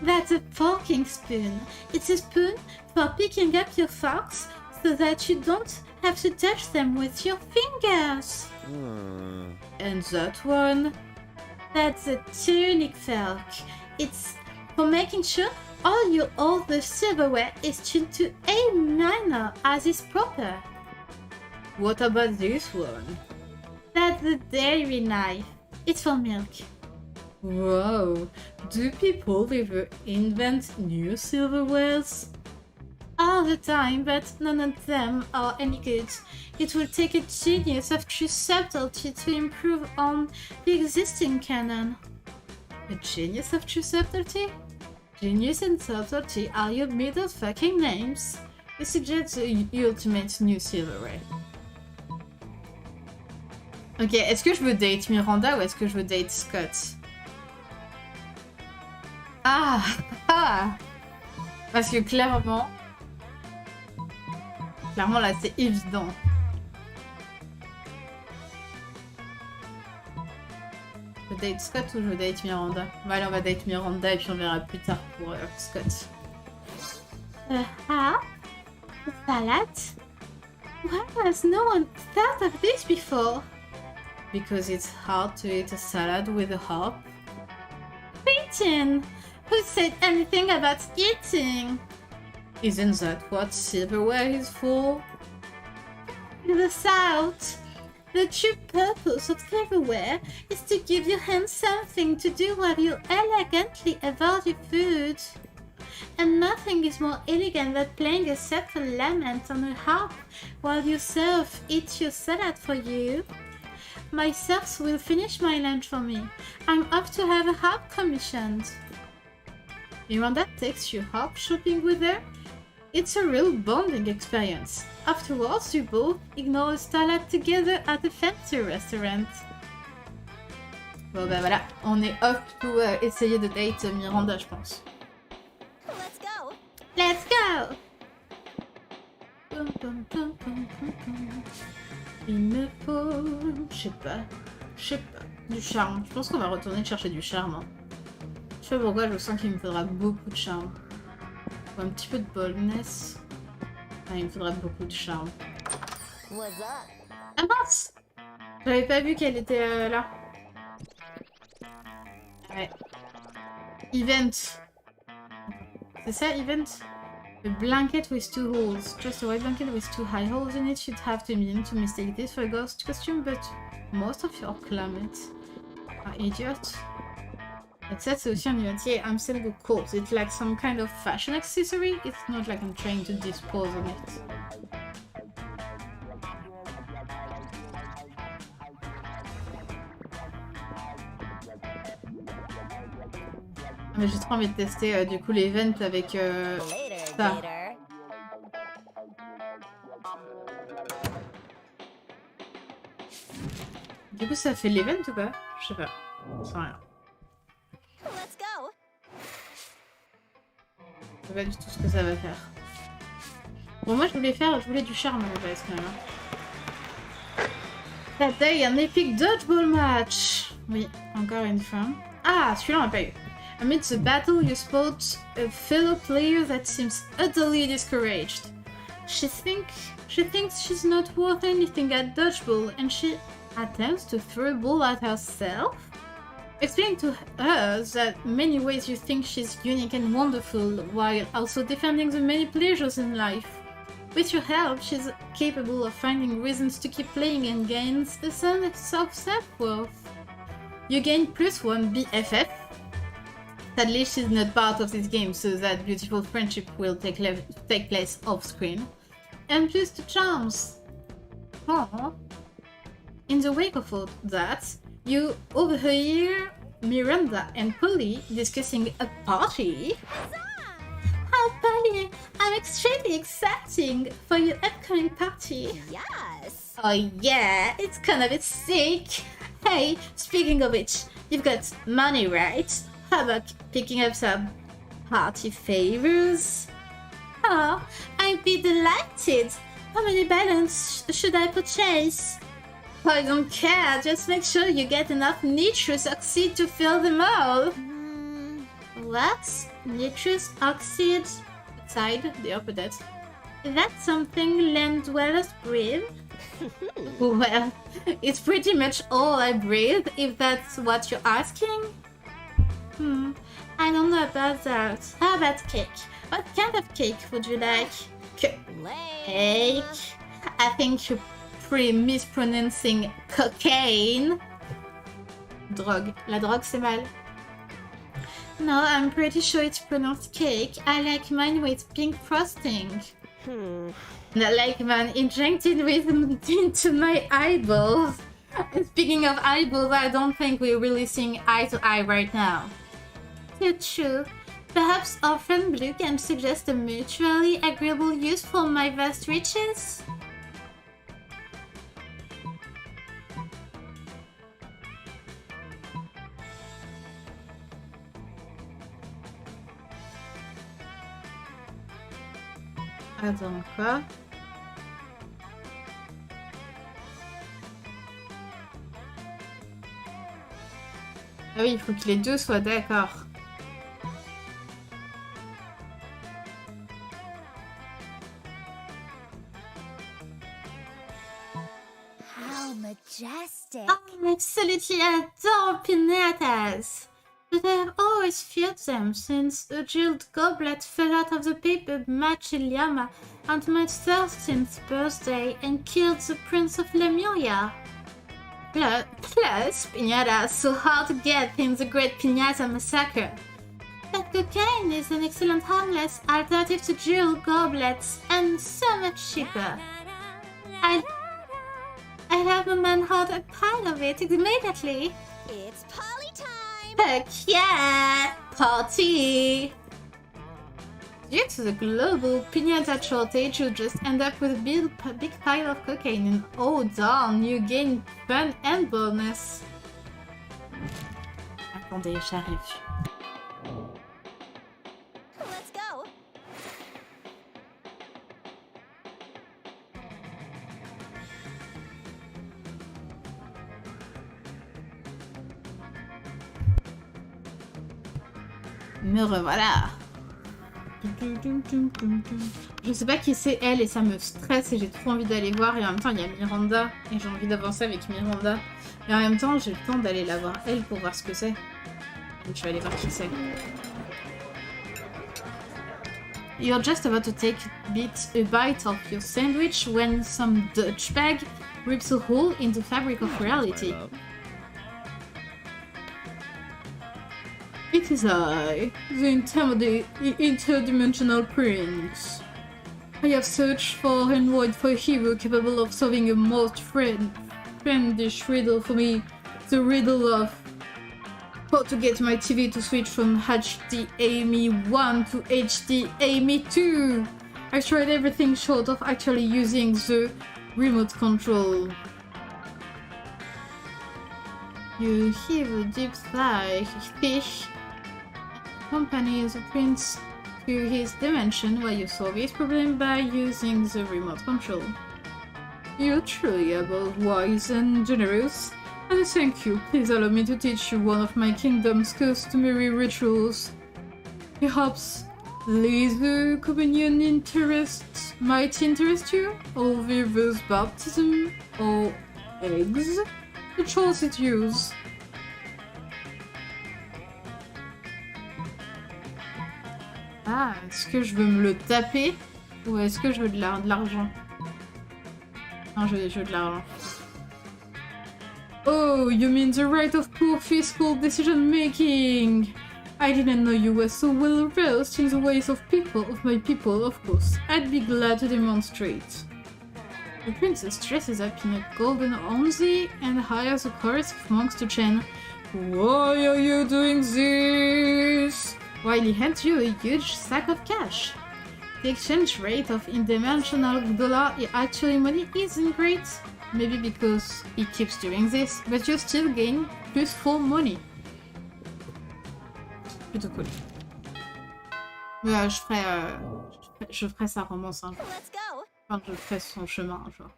That's a forking spoon. It's a spoon for picking up your forks so that you don't have to touch them with your fingers. And that one? That's a tunic fork. It's for making sure all the silverware is tuned to A minor as is proper. What about this one? That's the dairy knife. It's for milk. Wow, do people ever invent new silverwares? all the time, but none of them are any good. It will take a genius of true subtlety to improve on the existing canon. A genius of true subtlety? Genius and subtlety are your middle fucking names. We suggest the ultimate new silverware. Ok, est-ce que je veux date Miranda ou est-ce que je veux date Scott? Ah, ah. Parce que clairement là c'est évident. Je date Scott ou je date Miranda? Bon allez, on va date Miranda et puis on verra plus tard pour Scott. Salad? Why has no one thought of this before? Because it's hard to eat a salad with a hop. Eating! Who said anything about eating? Isn't that what silverware is for? The South. The true purpose of silverware is to give your hands something to do while you elegantly avoid your food. And nothing is more elegant than playing a subtle lament on a harp while your serf eats your salad for you. My serfs will finish my lunch for me. I'm off to have a harp commissioned. Miranda takes you harp shopping with her? It's a real bonding experience. Afterwards, you both ignore a salad together at a fancy restaurant. Bon bah voilà, on est off to essayer de date Miranda, je pense. Let's go! Let's go! Il me faut... Je sais pas, du charme. Je pense qu'on va retourner chercher du charme. Hein. Je sais pas pourquoi, je sens qu'il me faudra beaucoup de charme. Ou un petit peu de boldness. Ah, il me faudra beaucoup de charme. Ah mince! J'avais pas vu qu'elle était là. Ouais. Event. C'est ça, event? A blanket with 2 holes. Just a white blanket with 2 high holes in it. You'd have to mean to mistake this for a ghost costume, but most of your climates are idiot. Et ça, c'est aussi un event. Yeah, I'm selling a coat. It's like some kind of fashion accessory. It's not like I'm trying to dispose on it. Mais j'ai trop envie de tester du coup l'event avec ça. Du coup ça fait l'event ou pas? Je sais pas, je sais rien. Je sais pas du tout ce que ça va faire. Bon moi je voulais du charme à la base quand même. That day, un epic dodgeball match. Oui, encore une fois. Ah, celui-là on l'a pas eu. Amid the battle, you spot a fellow player that seems utterly discouraged. She thinks she's not worth anything at dodgeball, and she attempts to throw a ball at herself. Explain to her that many ways you think she's unique and wonderful, while also defending the many pleasures in life. With your help, she's capable of finding reasons to keep playing and gains a sense of self-worth. You gain +1 BFF. Sadly, she's not part of this game, so that beautiful friendship will take place off-screen. And +2 charms. Aww. In the wake of all that, you overhear Miranda and Polly discussing a party. Oh, Polly, I'm extremely exciting for your upcoming party. Yes. Oh yeah, it's gonna be sick. Hey, speaking of which, you've got money, right? How about picking up some party favors? Oh, I'd be delighted. How many balloons should I purchase? I don't care, just make sure you get enough nitrous oxide to fill them all. What? Nitrous oxide? Oxide, the opposite. Is that something land dwellers breathe? Well, it's pretty much all I breathe, if that's what you're asking. I don't know about that. How about cake? What kind of cake would you like? Cake. I think you're pretty mispronouncing cocaine. Drogue. La drogue, c'est mal. No, I'm pretty sure it's pronounced cake. I like mine with pink frosting. And I like mine injected into my eyeballs. Speaking of eyeballs, I don't think we're really seeing eye to eye right now. Too true. Perhaps our friend Blue can suggest a mutually agreeable use for my vast riches? Attends, quoi? Ah oui, il faut que les deux soient d'accord. How majestic. I absolutely adore piñatas! But I have always feared them since a jeweled goblet fell out of the paper Machiliama on my 13th birthday and killed the Prince of Lemuria. Plus, piñata are so hard to get in the Great Piñata Massacre. But cocaine is an excellent harmless alternative to jeweled goblets and so much cheaper. I'd have my man hold a pile of it immediately. It's party time. Heck yeah! Party! Due to the global piñata shortage, you just end up with a big pile of cocaine and oh darn, you gain fun and bonus. Attendez, j'arrive. Let's go. Me revoilà. Je sais pas qui c'est elle et ça me stresse et j'ai trop envie d'aller voir et en même temps il y a Miranda et j'ai envie d'avancer avec Miranda et en même temps j'ai le temps d'aller la voir elle pour voir ce que c'est. Donc je vais aller voir qui c'est. You're just about to take a bite of your sandwich when some douchebag rips a hole in the fabric of reality. It is I, the interdimensional prince. I have searched far and wide for a hero capable of solving a most friendish riddle for me. The riddle of how to get my TV to switch from HDMI 1 to HDMI 2. I tried everything short of actually using the remote control. You have a deep fly fish. Accompany the prince to his dimension while you solve his problem by using the remote control. You're truly both wise and generous, and thank you. Please allow me to teach you one of my kingdom's customary rituals. Perhaps laser communion might interest you, or reverse baptism, or eggs. The choice is yours. Ah, est-ce que je veux me le taper ou est-ce que je veux de l'argent? Non, je veux de l'argent. Oh, you mean the right of poor fiscal decision making? I didn't know you were so well versed in the ways of my people, of course. I'd be glad to demonstrate. The princess dresses up in a golden onesie and hires a chorus of monks to chant, "Why are you doing this?" while he hands you a huge sack of cash. The exchange rate of interdimensional dollar actually money isn't great, maybe because he keeps doing this, but you still gain plus 4 money. Plutôt cool. Mais je ferai sa romance un jour. Let's go. Enfin, je ferai son chemin un jour.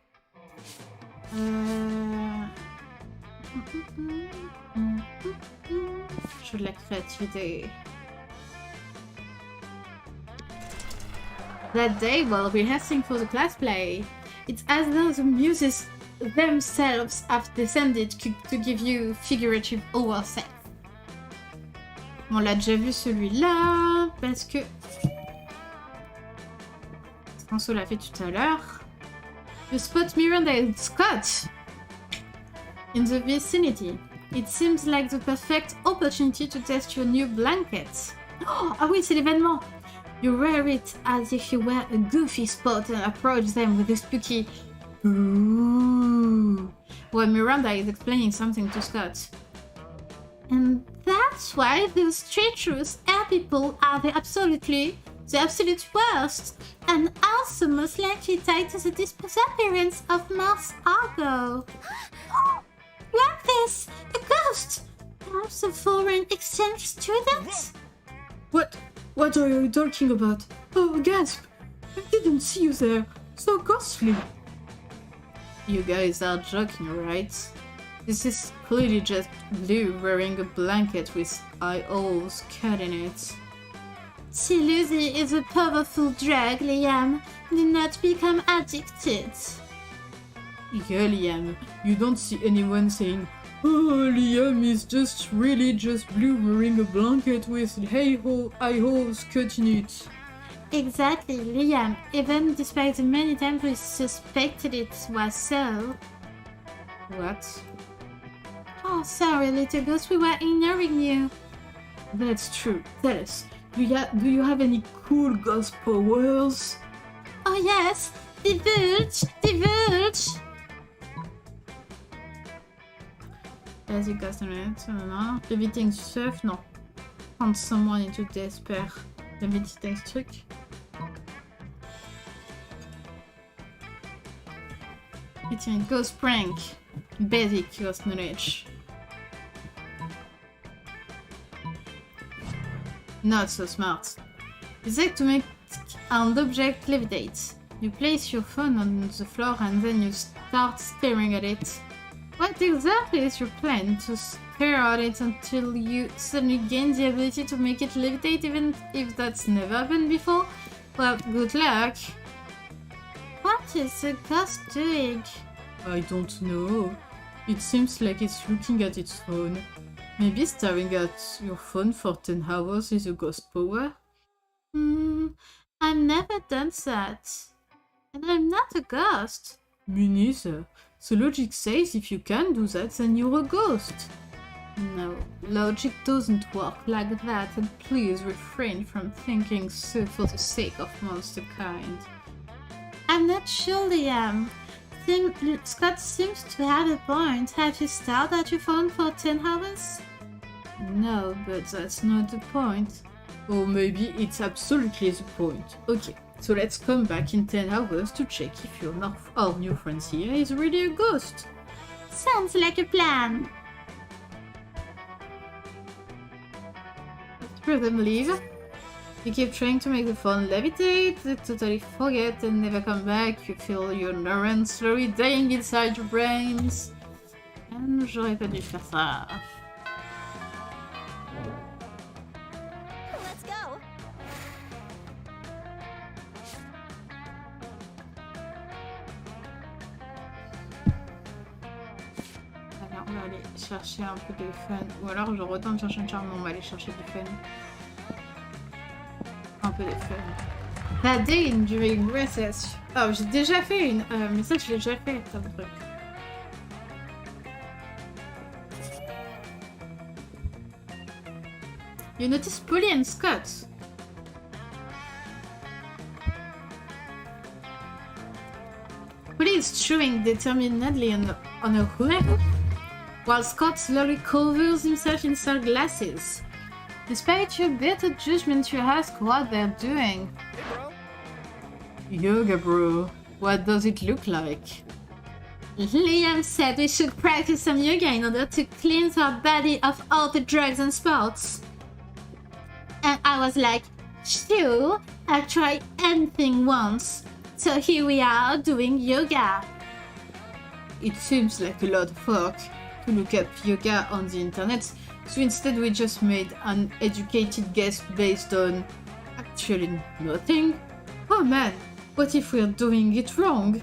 Je veux de la créativité. That day, while rehearsing for the class play, it's as though the muses themselves have descended to give you figurative ourselves. On l'a déjà vu celui-là, parce que... François l'a fait tout à l'heure. You spot Miranda and Scott in the vicinity. It seems like the perfect opportunity to test your new blanket. Oh, ah oui, c'est l'événement! You wear it as if you were a goofy spot and approach them with a spooky ooh, while Miranda is explaining something to Scott. And that's why those treacherous air people are the absolute worst, and also most likely tied to the disappearance of Mars Argo. What this? A ghost? Perhaps a foreign exchange student? What are you talking about? Oh, gasp! I didn't see you there. So ghostly. You guys are joking, right? This is clearly just Blue wearing a blanket with eye holes cut in it. Telusi is a powerful drug, Liam. Do not become addicted. Yeah, Liam, you don't see anyone saying, oh, Liam is just Blue wearing a blanket with eye holes cut in it. Exactly, Liam. Even despite the many times we suspected it was so. What? Oh, sorry, little ghost, we were ignoring you. That's true. Tell us, do you have any cool ghost powers? Oh yes, divulge! Vas-y, casse-note, non. Levitating stuff, non. Prendre someone into despair. Levitating truc. It's a ghost prank. Basic ghost knowledge. Not so smart. You say to make an object levitate. You place your phone on the floor and then you start staring at it. What exactly is your plan? To stare at it until you suddenly gain the ability to make it levitate even if that's never happened before? Well, good luck. What is the ghost doing? I don't know. It seems like it's looking at its phone. Maybe staring at your phone for 10 hours is a ghost power? I've never done that. And I'm not a ghost. Me neither. So logic says if you can do that, then you're a ghost. No, logic doesn't work like that, and please refrain from thinking so for the sake of monster kind. I'm not sure, Liam. Scott seems to have a point. Have you stared at your phone for 10 hours? No, but that's not the point. Or maybe it's absolutely the point. Okay, so let's come back in 10 hours to check if our new friend here is really a ghost. Sounds like a plan. Three of them leave. You keep trying to make the phone levitate, they totally forget and never come back. You feel your neurons slowly dying inside your brains. And j'aurais pas dû faire ça. Let's go. Alors on va aller chercher un peu de fun. Ou alors je retourne chercher un charme, on va aller chercher du fun. Un peu de fun. That day during recess. Oh, j'ai déjà fait une. Mais ça, je l'ai déjà fait, ça truc. You notice Polly and Scott. Polly is chewing determinedly on her hula, while Scott slowly covers himself in sunglasses. Despite your better judgment, you ask what they're doing. Hey, bro. Yoga, bro. What does it look like? Liam said we should practice some yoga in order to cleanse our body of all the drugs and sports. And I was like, sure, I'll try anything once. So here we are doing yoga. It seems like a lot of work to look up yoga on the internet, so instead we just made an educated guess based on actually nothing. Oh man, what if we're doing it wrong?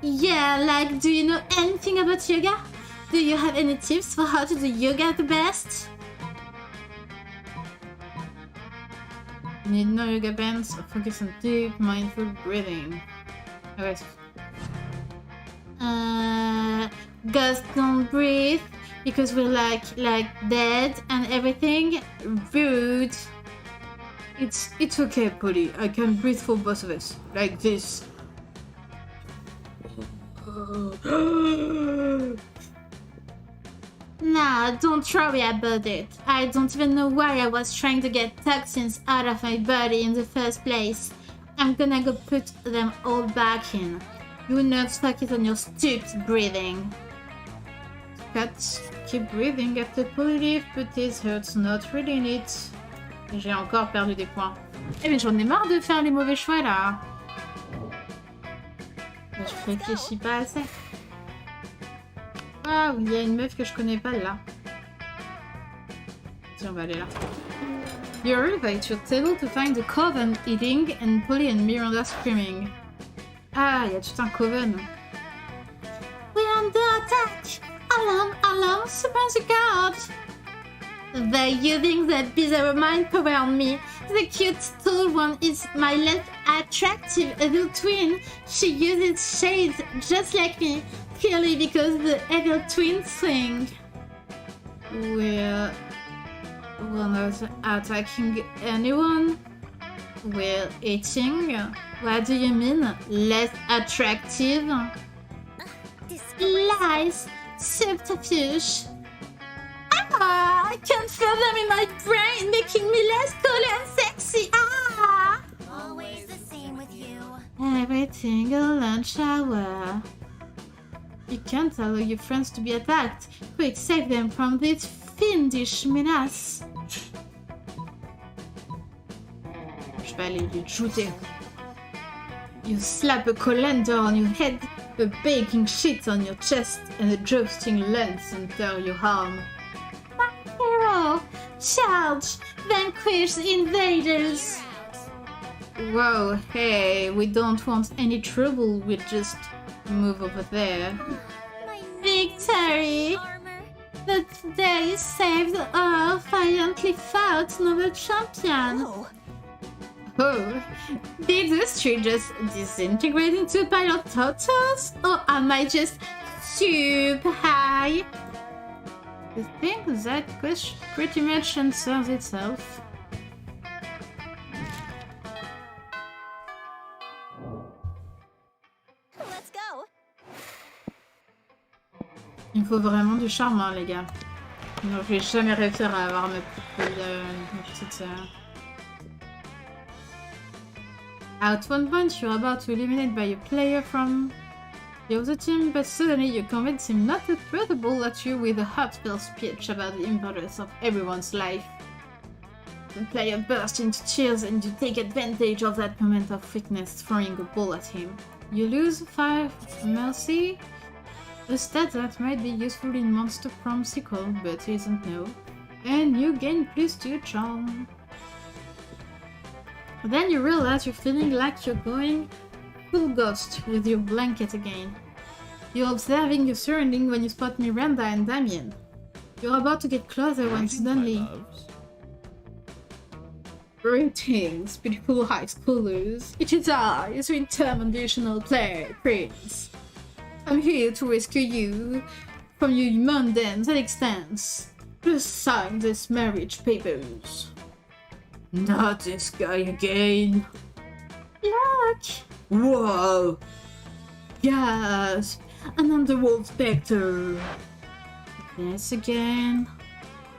Yeah, like, do you know anything about yoga? Do you have any tips for how to do yoga the best? You need no yoga pants, focus on deep, mindful breathing. Okay. Ghost don't breathe. because we're like dead and everything. Rude. It's okay, Polly. I can breathe for both of us. Like this. Nah, don't worry about it. I don't even know why I was trying to get toxins out of my body in the first place. I'm gonna go put them all back in. You not focus on your stupid breathing. Cats keep breathing after Polly leave, but this hurts not really neat. J'ai encore perdu des points. Eh mais j'en ai marre de faire les mauvais choix là. Je réfléchis pas assez. Ah oui, il y a une meuf que je connais pas là. Tiens, on va aller là. You arrive at your table to find the coven eating and Polly and Miranda screaming. Ah, il y a tout un coven. We're under attack! Alarm, alarm, surprise the guard! They're using that bizarre mind power on me. The cute tall one is my less attractive evil twin. She uses shades just like me, purely because the evil twin thing. We're not attacking anyone. We're eating. What do you mean? Less attractive? Lies! Subterfuge! Ah! I can feel them in my brain, making me less cool and sexy! Ah! Always the same with you. Every single lunch hour. You can't allow your friends to be attacked. Quick, save them from this fiendish menace. Je vais aller lui shooter. You slap a colander on your head, a baking sheet on your chest, and a jousting lance under your arm. My hero! Charge! Vanquish the invaders! Whoa, hey, we don't want any trouble, we just move over there. My Victory! armor. The day saved our valiantly fought noble champion. Oh, Oh, did the street just disintegrate into a pile of turtles? Or am I just super high? I think that question pretty much answers itself. let's go. Il me faut vraiment du charme, hein, les gars. Non, je vais jamais réussir à avoir ma petite... At one point, you're about to eliminate by a player from the other team, but suddenly you convince him not to throw the ball at you with a heartfelt speech about the importance of everyone's life. The player bursts into tears and you take advantage of that moment of weakness, throwing a ball at him. You lose 5 mercy, a stat that might be useful in Monster Prom sequel, but isn't now, and you gain +2 charm. Then you realize you're feeling like you're going full ghost with your blanket again. You're observing your surrounding when you spot Miranda and Damien. You're about to get closer when suddenly... Greetings, beautiful high schoolers. It is I, your interdimensional player, Prince. I'm here to rescue you from your mundane existence. Just sign these marriage papers. Not this guy again. Look! Whoa! Yes! An underworld specter. Yes, again.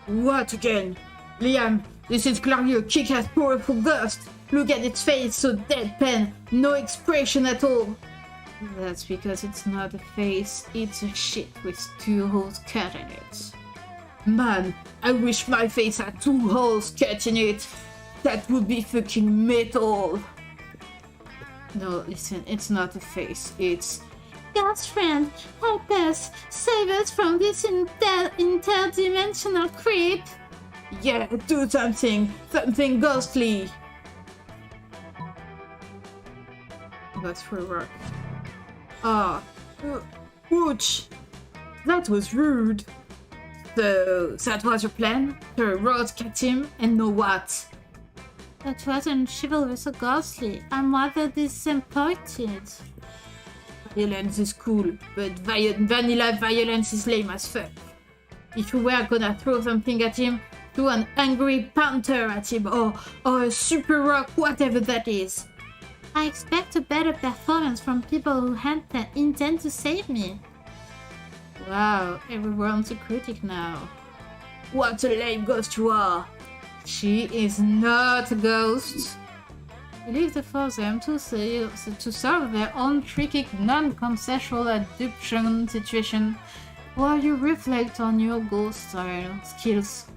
What again? Liam, this is clearly a kick-ass powerful ghost. Look at its face, so deadpan, no expression at all. That's because it's not a face, it's a shit with 2 holes cut in it. Man, I wish my face had 2 holes cut in it. That would be fucking metal. No, listen, it's not a face, it's... Ghost friend, help us! Save us from this interdimensional creep! Yeah, do something! Something ghostly! That's for work. Ah, ouch! That was rude! So, that was your plan? To road cut him and know what? That wasn't chivalrous or ghostly. I'm rather disappointed. Violence is cool, but vanilla violence is lame as fuck. if you were gonna throw something at him, throw an angry panther at him, or a super rock, whatever that is. I expect a better performance from people who intend to save me. Wow, everyone's a critic now. What a lame ghost you are! She is not a ghost. You leave it for them to solve their own tricky non-consensual adoption situation while you reflect on your ghost skills.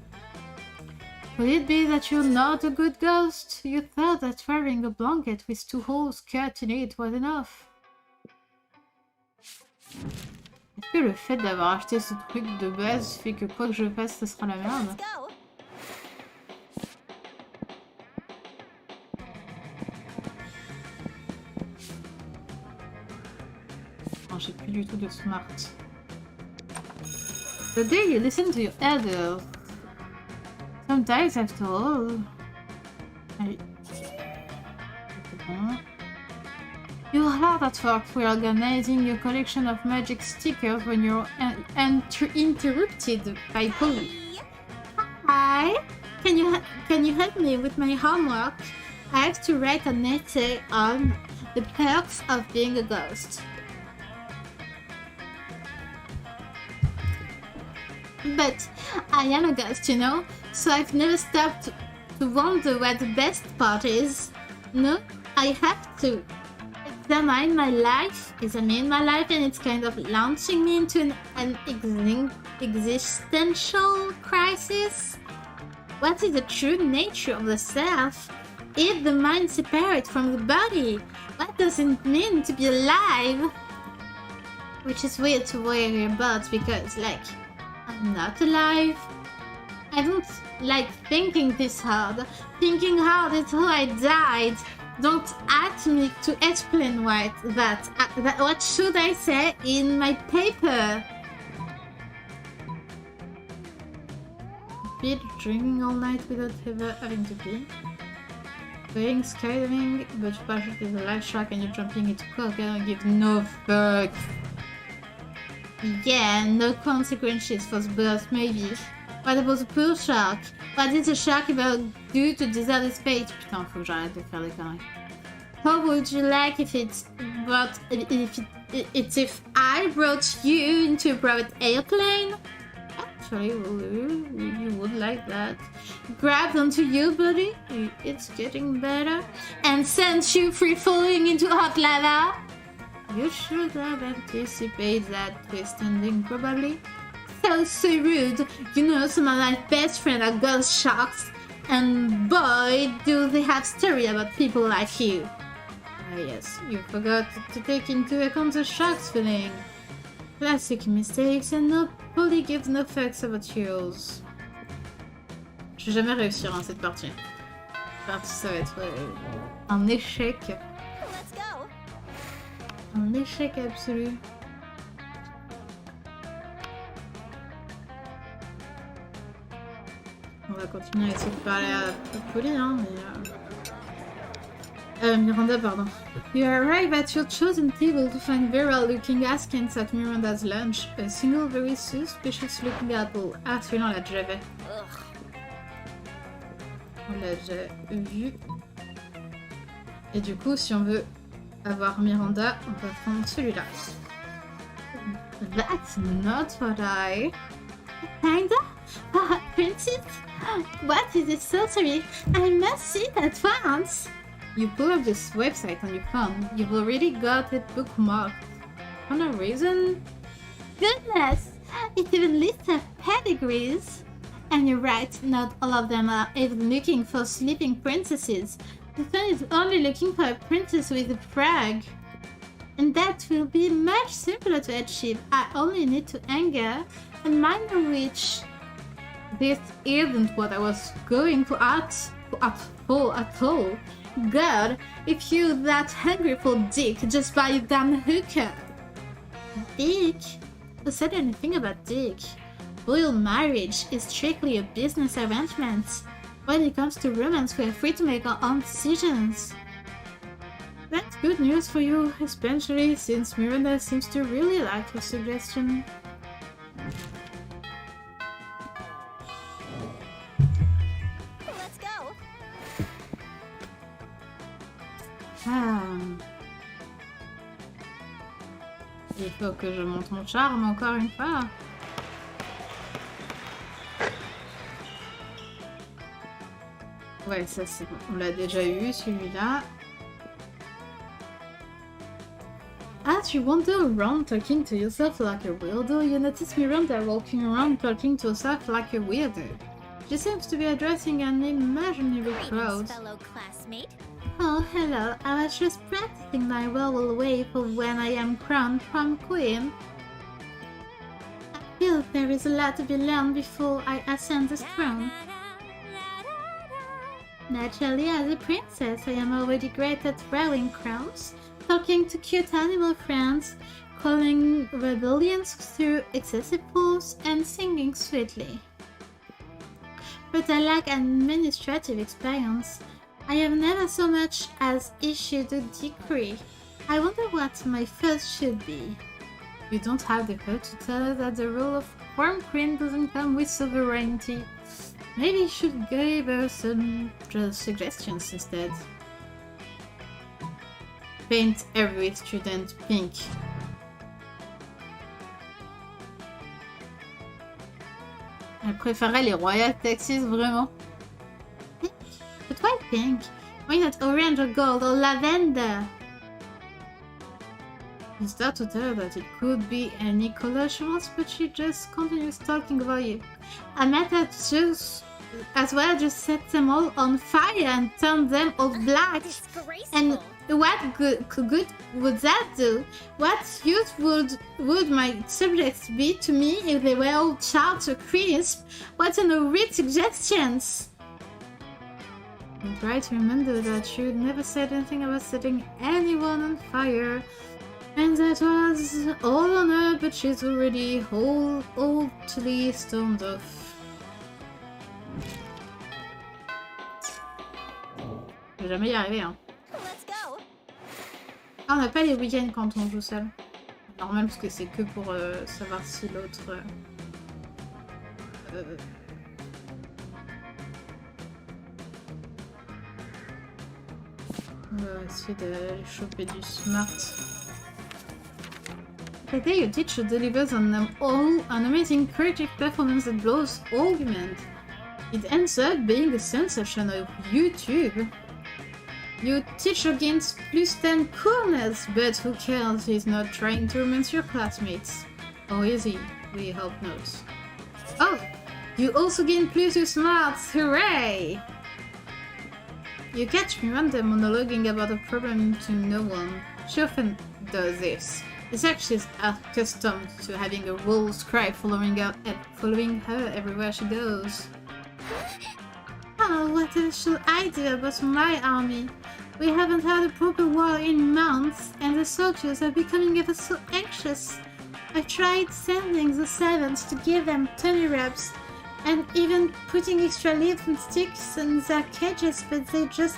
Could it be that you're not a good ghost? You thought that wearing a blanket with 2 holes cut in it was enough. Est-ce que le fait d'avoir acheté ce truc de base fait que quoi que je fasse, ce sera la merde? Let's go. Non, j'ai plus du tout de smart. The day you listen to your elders. Sometimes, after all. Allez. You're hard at work reorganizing your collection of magic stickers when you're interrupted by Polly. Hi, can you help me with my homework? I have to write an essay on the perks of being a ghost. But I am a ghost, you know, so I've never stopped to wonder what the best part is. No, I have to examine my life, and it's kind of launching me into an existential crisis. What is the true nature of the self? Is the mind separate from the body? What does it mean to be alive? Which is weird to worry about because, like, I'm not alive. I don't like thinking this hard. Thinking hard is how I died. Don't ask me to explain what should I say in my paper? Been drinking all night without ever having to pee. Going skydiving, but your parachute is a life shark and you're jumping into coke and give no fucks. Yeah, no consequences for the birds, maybe. What about the poor shark? What did the shark ever do to deserve his fate? Putain, faut que j'arrête de faire des conneries. How would you like if I brought you into a private airplane? Actually, you would like that. Grabbed onto your body, it's getting better, and sent you free falling into hot lava? You should have anticipated that twist ending, probably. So rude. You know, some of my best friends are ghost sharks, and boy, do they have story about people like you. Ah yes, you forgot to take into account the shark's feeling. Classic mistakes, and nobody gives no fucks about yours. Je vais jamais réussir cette partie. Cette partie, ça va être un échec. Let's go. Un échec absolu. On va continuer à essayer de parler à Polly, hein, mais... Miranda, pardon. You arrive at your chosen table to find Vera looking askance at Miranda's lunch. A single very suspicious looking apple. Ah, celui-là, on l'a déjà vu. On l'a déjà vu. Et du coup, si on veut avoir Miranda, on va prendre celui-là. That's not what I... Kinda? Princess? What is this sorcery? I must see it at once! You pull up this website on your phone. You've already got it bookmarked. For no reason? Goodness! It even lists their pedigrees. And you're right, not all of them are even looking for sleeping princesses. The phone is only looking for a princess with a frog. And that will be much simpler to achieve. I only need to anger and mind the witch. This isn't what I was going to ask for at all. God, if you're that hungry for dick, just buy a damn hooker. Dick? Who said anything about dick? Royal marriage is strictly a business arrangement. When it comes to romance, we're free to make our own decisions. That's good news for you, especially since Miranda seems to really like your suggestion. Ah. Il faut que je monte mon charme encore une fois. Ouais, ça c'est bon. On l'a déjà eu celui-là. As you wander around talking to yourself like a weirdo, you notice Miranda walking around talking to herself like a weirdo. She seems to be addressing an imaginary crowd. Greetings, fellow classmate. Oh, hello. I was just practicing my vowel way for when I am crowned prom queen. I feel there is a lot to be learned before I ascend the throne. Naturally, as a princess, I am already great at wearing crowns, talking to cute animal friends, calling rebellions through excessive pose, and singing sweetly. But I lack administrative experience. I have never so much as issued a decree. I wonder what my first should be. You don't have the heart to tell her that the role of prom queen doesn't come with sovereignty. Maybe you should give her some suggestions instead. Paint every student pink. Elle préférait les Royal Taxis, vraiment. But why pink? Why not orange or gold or lavender? You start to tell her that it could be any color she wants, but she just continues talking about you. I might have just as well just set them all on fire and turn them all black. And what good would that do? What use would my subjects be to me if they were all charred to crisp? What an horrid suggestions! And try to remember that you never said anything about setting anyone on fire. And that was all on her, but she's already totally stormed off. Je vais jamais y arriver, hein. Let's go. Ah, on n'a pas les week-ends quand on joue seul. Normal, parce que c'est que pour savoir si l'autre... On va essayer de choper du smart. The day your teacher delivers on them all an amazing creative performance that blows argument. It ends up being a sensation of YouTube. Your teacher gains plus 10 coolness, but who cares? He's not trying to romance your classmates. Or is he? We hope not. Oh! You also gain plus 2 smarts! Hooray! You catch Miranda monologuing about a problem to no one. She often does this. It's like she's accustomed to having a role scribe following her everywhere she goes. Oh, what else should I do about my army? We haven't had a proper war in months, and the soldiers are becoming ever so anxious. I tried sending the servants to give them tummy rubs, and even putting extra leaves and sticks in their cages, but they just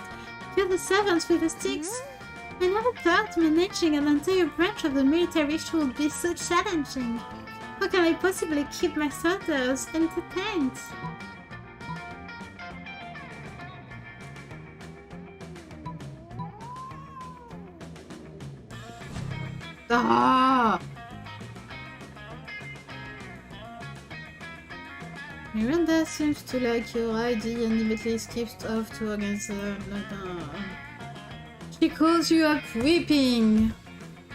kill the servants with the sticks. I never thought managing an entire branch of the military would be so challenging. How can I possibly keep my soldiers entertained? Ah! Miranda seems to like your idea and immediately skips off to against the... She calls you up weeping!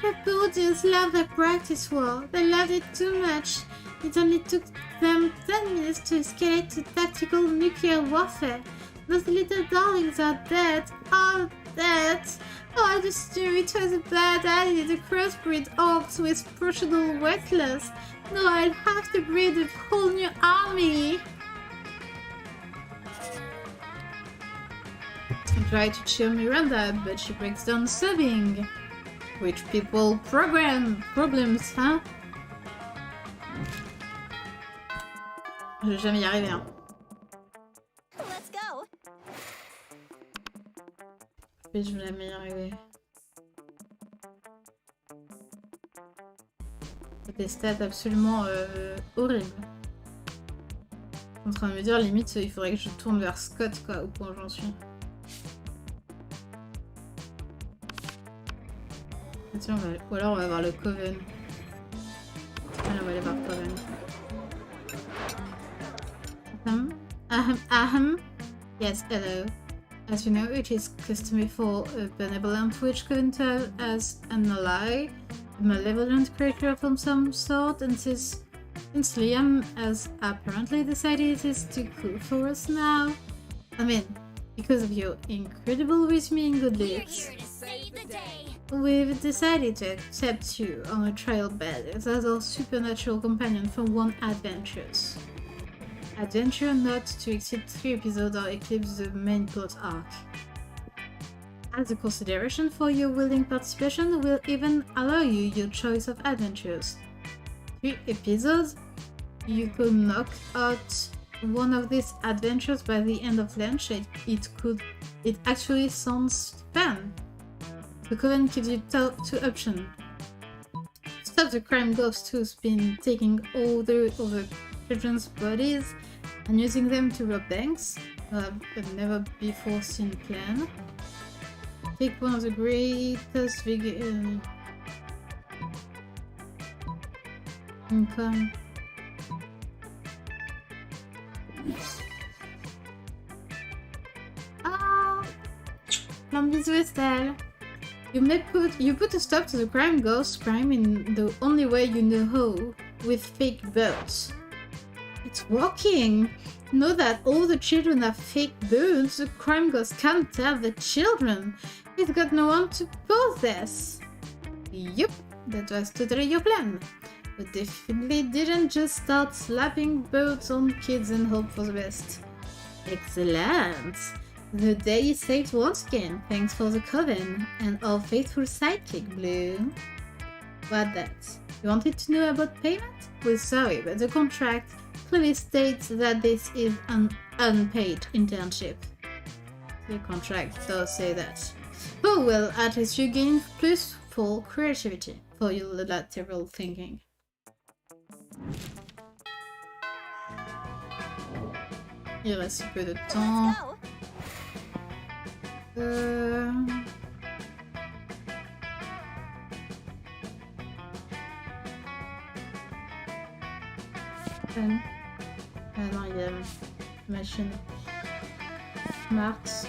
The Buddhists love their practice war. They loved it too much. It only took them 10 minutes to escalate to tactical nuclear warfare. Those little darlings are dead. All dead. Oh, I just knew it was a bad idea to crossbreed orcs with procedural wrestlers. No, I'll have to breed a whole new army. I try to cheer Miranda, but she breaks down sobbing. Rich people problems, hein? Je vais jamais y arriver, hein. Let's go. Je vais jamais y arriver. Des stats absolument horribles. Je suis en train de me dire, limite, il faudrait que je tourne vers Scott, quoi, au point où j'en suis. Tiens, ou alors on va voir le Coven. Allez, on va aller voir Coven. Yes, hello. As you know, it is customary for a benevolent witch coven to have as an ally a malevolent creature of some sort, and since Liam has apparently decided it is too cool for us now, I mean, because of your incredible wisdom and good looks, we've decided to accept you on a trial basis as our supernatural companion for one adventures. Adventure not to exceed 3 episodes or eclipse the main plot arc. As a consideration for your willing participation, we'll even allow you your choice of adventures. 3 episodes? You could knock out one of these adventures by the end of lunch. It actually sounds fun. The Coven gives you 2 options. Stop the crime ghost who's been taking all the children's bodies and using them to rob banks. A never before seen plan. Take one of the greatest income. Ah, Lambis Westel. You put a stop to the crime ghost crime in the only way you know how, with fake birds. It's working! Know that all the children are fake birds, the crime ghost can't tell the children. He's got no one to possess. Yup, that was totally your plan. But definitely didn't just start slapping birds on kids and hope for the best. Excellent! The day is saved once again, thanks for the Coven and our faithful sidekick, Blue. What that? You wanted to know about payment? We're sorry, but the contract clearly states that this is an unpaid internship. The contract does say that. Oh well, at least you gain plus for creativity for your lateral thinking. Il reste peu de temps. Ah non, il y a machine. Marx.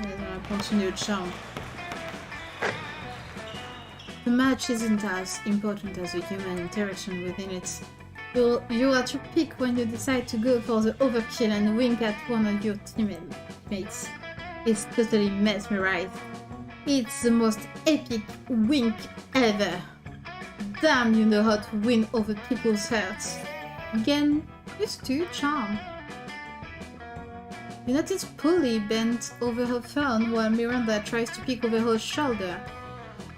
On va continuer le charme. The match isn't as important as the human interaction within it. You are to pick when you decide to go for the overkill and wink at one of your teammates. It's totally mesmerized. It's the most epic wink ever. Damn, you know how to win over people's hearts. Again, +2 charm. You notice Polly bent over her phone while Miranda tries to peek over her shoulder.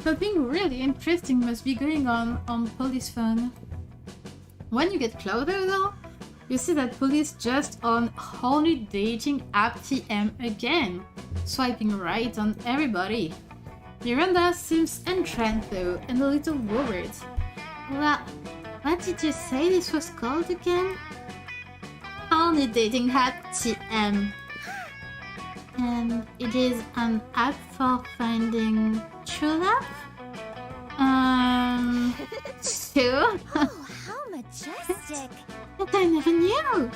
Something really interesting must be going on Polly's phone. When you get closer though, you see that Polly's just on horny dating app TM again, swiping right on everybody. Miranda seems entranced though, and a little worried. Well, what did you say this was called again? Horny dating app TM. And it is an app for finding true love? Sure. Oh, how majestic! But I never knew!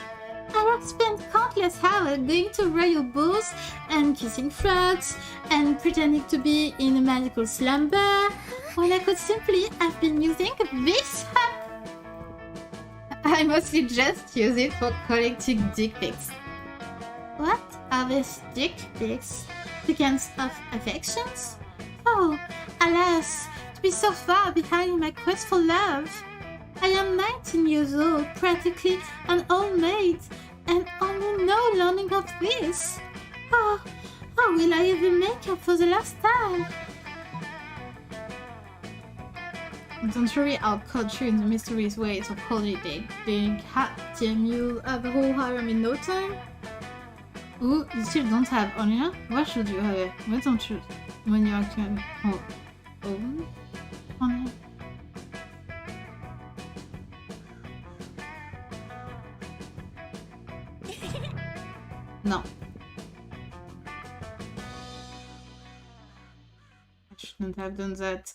I have spent countless hours going to royal balls and kissing frogs and pretending to be in a magical slumber when I could simply have been using this app. I mostly just use it for collecting dick pics. What are these dick pics? Tokens of affections? Oh, alas, to be so far behind my quest for love. I am 19 years old, practically an old maid, and only now learning of this. Oh, how will I ever make up for the last time? Don't worry, I'll coach you in the mysterious ways of holiday dating. Damn, you'll have a whole harem in no time. Ooh, you still don't have Anya? Why should you have it? Why don't you? When you actually own Anya? Non. shouldn't have done that.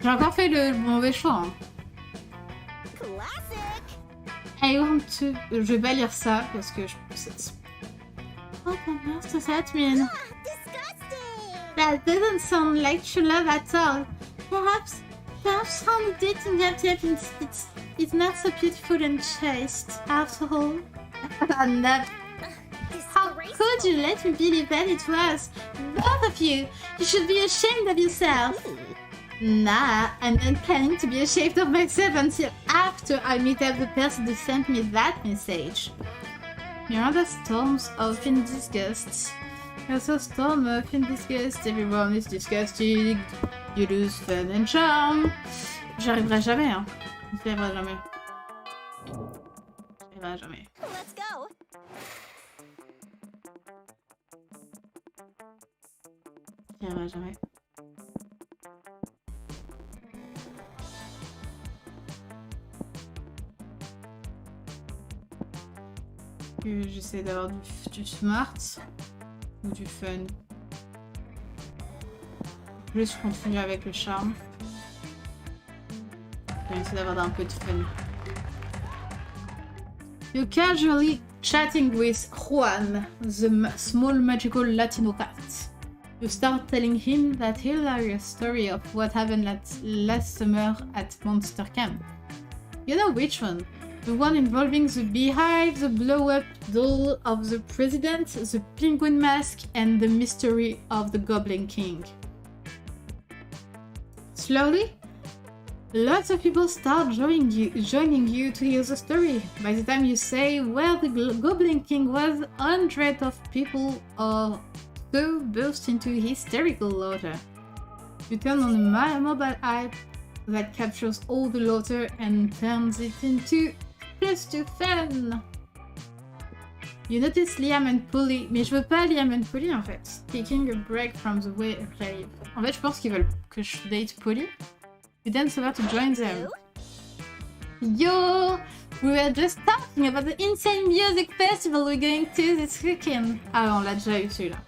J'ai encore fait le mauvais choix. Hein. Classic. I want to... Je vais pas lire ça parce que je... What on earth does that mean? Disgusting. That doesn't sound like true love at all. Perhaps on the dating app it's not so beautiful and chaste after all. No. How could you let me believe that it was? Both of you! You should be ashamed of yourself! Nah, I'm not planning to be ashamed of myself until after I meet up the person who sent me that message. Miranda storms off in disgust. Also storm off in disgust. Everyone is disgusted. You lose fun and charm. J'y arriverai jamais, hein. J'y arriverai jamais. J'y arriverai jamais. Let's go. J'y arriverai jamais. J'essaie d'avoir du smart ou du fun. Plus je continue avec le charme. Je vais essayer d'avoir un peu de fun. You're casually chatting with Juan, the small magical Latino cat. You start telling him that hilarious story of what happened last summer at Monster Camp. You know which one? The one involving the beehive, the blow-up doll of the president, the penguin mask, and the mystery of the Goblin King. Slowly, lots of people start joining you to hear the story. By the time you say where the Goblin King was, hundreds of people or so burst into hysterical laughter. You turn on a mobile app that captures all the laughter and turns it into plus to fun. You notice Liam and Polly, mais je veux pas Liam and Polly en fait. Taking a break from the way they live. En fait, je pense qu'ils veulent que je date Polly. You dance over to join them. Yo! We were just talking about the insane music festival we're going to this weekend. Ah, on l'a déjà eu celui-là.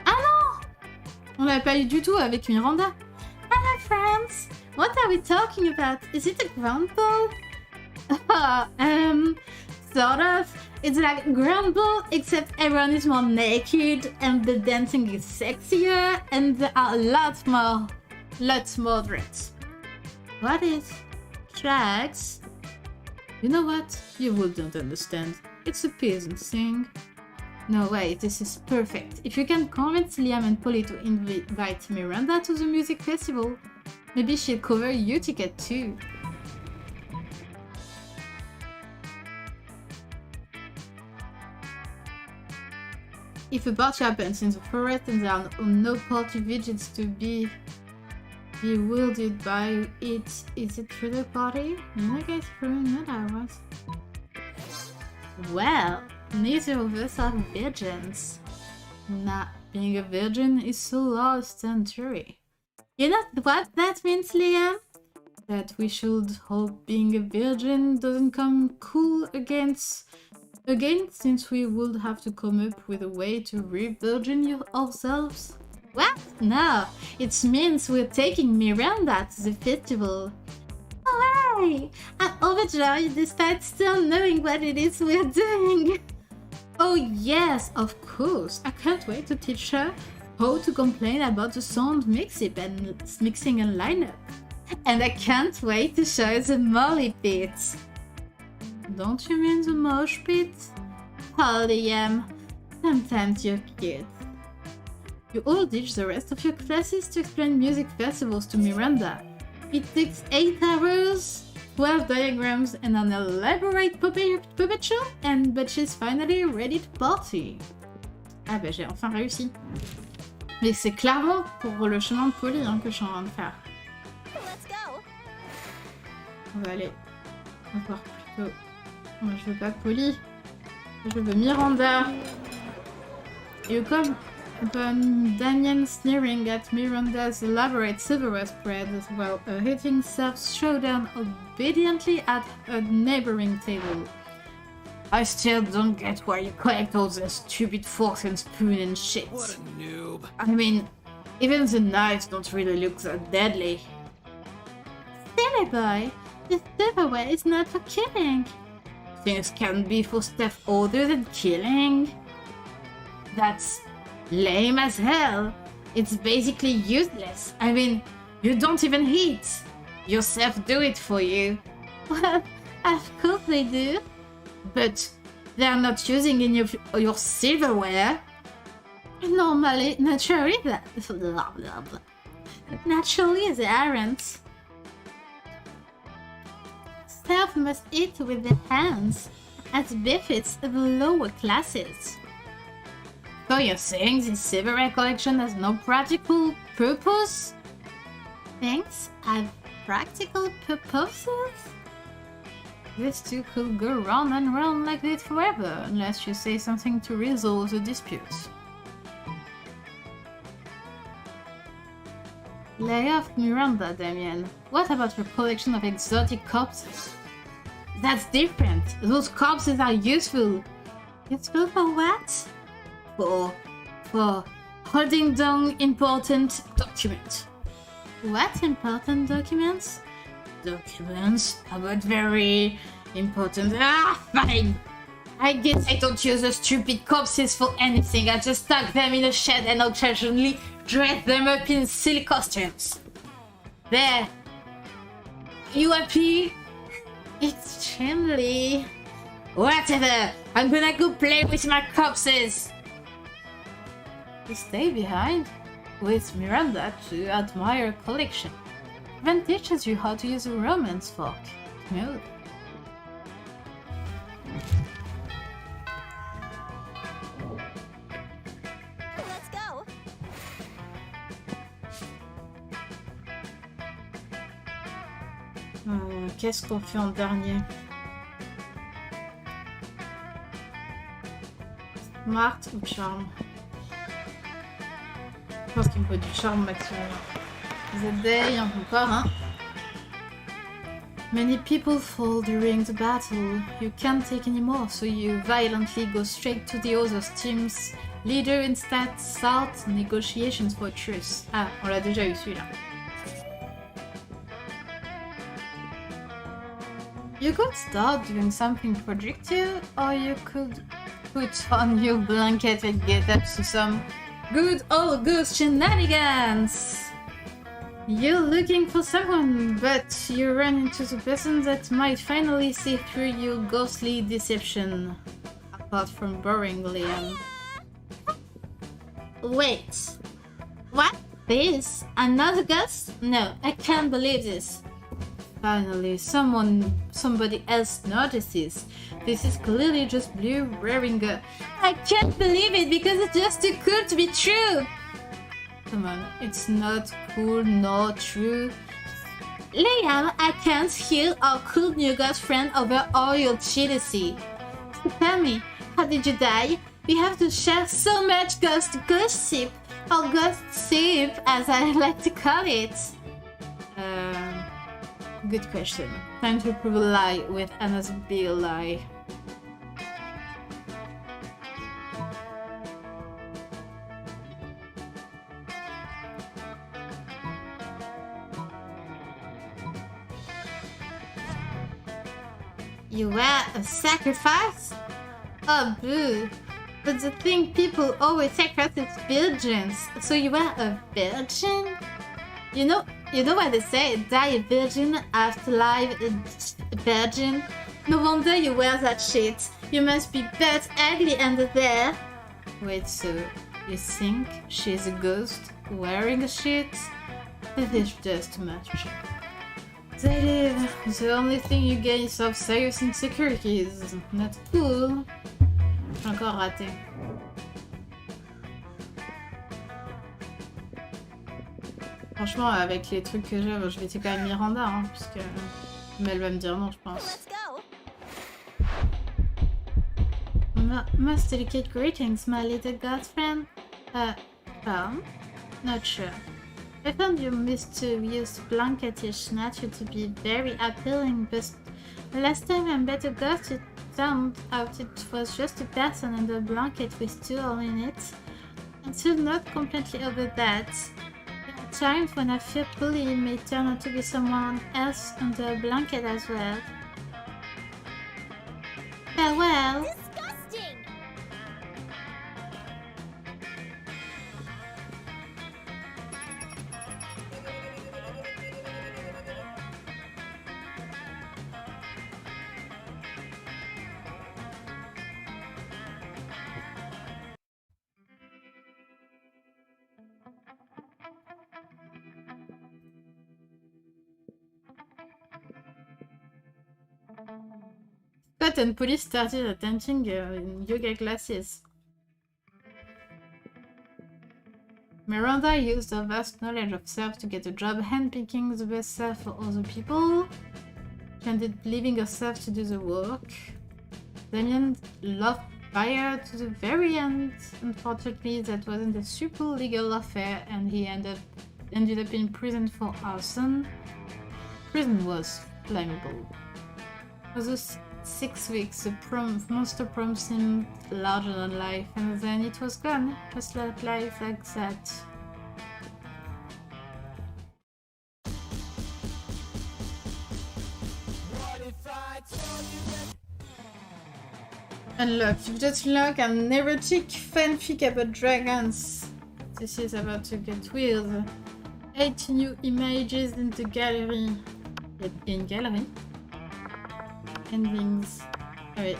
Ah non! On l'avait pas eu du tout avec Miranda. Hello friends! What are we talking about? Is it a ground ball? Sort of. It's like a ground ball, except everyone is more naked and the dancing is sexier and there are lots more dress. What is drags? You know what? You wouldn't understand. It's a peasant thing. No way, this is perfect. If you can convince Liam and Polly to invite Miranda to the music festival, maybe she'll cover your ticket too. If a party happens in the forest and there are no party vigils to be bewildered by it, is it really a party? I guess for not ours. Well, neither of us are virgins. Nah, being a virgin is so lost and dreary. You know what that means, Liam? That we should hope being a virgin doesn't come cool again, since we would have to come up with a way to re-virgin ourselves. What? No, it means we're taking Miranda to the festival. Oh hey! I'm overjoyed despite still knowing what it is we're doing. Oh yes, of course. I can't wait to teach her how to complain about the sound mixing and lineup. And I can't wait to show her the molly pit. Don't you mean the mosh pit? Oh, Liam. Sometimes you're cute. You all ditch the rest of your classes to explain music festivals to Miranda. It takes 8 hours, 12 diagrams, and an elaborate puppet show, but she's finally ready to party. Ah bah j'ai enfin réussi. Mais c'est clairement pour le chemin de Polly hein, que je suis en train de faire. On va aller voir plutôt... Moi je veux pas Polly. Je veux Miranda. You come upon Damien sneering at Miranda's elaborate silverware spread while a hitting self showdown obediently at a neighboring table. I still don't get why you collect all the stupid forks and spoon and shit. What a noob. I mean, even the knives don't really look that deadly. Silly boy, this silverware is not for killing. Things can be for stuff other than killing. That's lame as hell. It's basically useless. I mean, you don't even hit. Yourself do it for you. Well, of course they do. But they're not using any of your silverware. Naturally they aren't. Stuff must eat with their hands, as befits the lower classes. So you're saying this silverware collection has no practical purpose? Things have practical purposes? These two could go round and round like this forever, unless you say something to resolve the dispute. Lay off Miranda, Damien. What about your collection of exotic corpses? That's different. Those corpses are useful. Useful for what? For holding down important documents. What important documents? Documents about very important. Fine! I guess I don't use the stupid corpses for anything. I just tuck them in a shed and occasionally dress them up in silly costumes. There. You happy? Extremely. Whatever. I'm gonna go play with my corpses. You stay behind with Miranda to admire collection. Even teaches you how to use a romance fork. Smooth. Let's go. Qu'est-ce qu'on fait en dernier? Smart ou charme? Je pense qu'il me faut du charme maximum. The day encore, hein? Many people fall during the battle. You can't take any more, so you violently go straight to the other team's leader instead. Start negotiations for truce. Ah, on l'a déjà eu celui-là. You could start doing something productive, or you could put on your blanket and get up to some good old goose shenanigans. You're looking for someone, but you run into the person that might finally see through your ghostly deception. Apart from boring Liam. Wait. What? This? Another ghost? No, I can't believe this. Finally, somebody else notices. This is clearly just Blue wearing a... I can't believe it because it's just too cool to be true. Come on, it's not cool nor true. Liam, I can't heal our cool new ghost friend over all your jealousy. So tell me, how did you die? We have to share so much ghost gossip, or ghost sip as I like to call it. Good question. Time to prove a lie with another big lie. You were a sacrifice? Oh boo. But the thing people always sacrifice is virgins. So you were a virgin? You know what they say, die a virgin, afterlife a virgin? No wonder you wear that shit. You must be butt ugly under there. Wait, so you think she's a ghost wearing a shit? This is just too much. They live. The only thing you get is of serious insecurities. Not cool. J'ai encore raté. Franchement, avec les trucs que j'ai, je vais essayer quand même Miranda, hein, puisque... Mais elle va me dire non, je pense. Most delicate greetings, my little ghost friend. Prom? Not sure. I found your mysterious blanketish nature to be very appealing, but the last time I met a ghost, it turned out it was just a person under a blanket with two holes in it. I'm still not completely over that. There are times when I fear bullying may turn out to be someone else under a blanket as well. Farewell! Disgusting! Scott and police started attending yoga classes. Miranda used her vast knowledge of self to get a job handpicking the best self for other people. She ended up leaving herself to do the work. Damien loved fire to the very end. Unfortunately, that wasn't a super legal affair and he ended up in prison for arson. Prison was flammable. For those 6 weeks, the monster prom seemed larger than life, and then it was gone, just like life like that. Unlocked. You've just unlocked an erotic fanfic about dragons. This is about to get weird. 8 new images in the gallery. In gallery? Endings. Ah oui.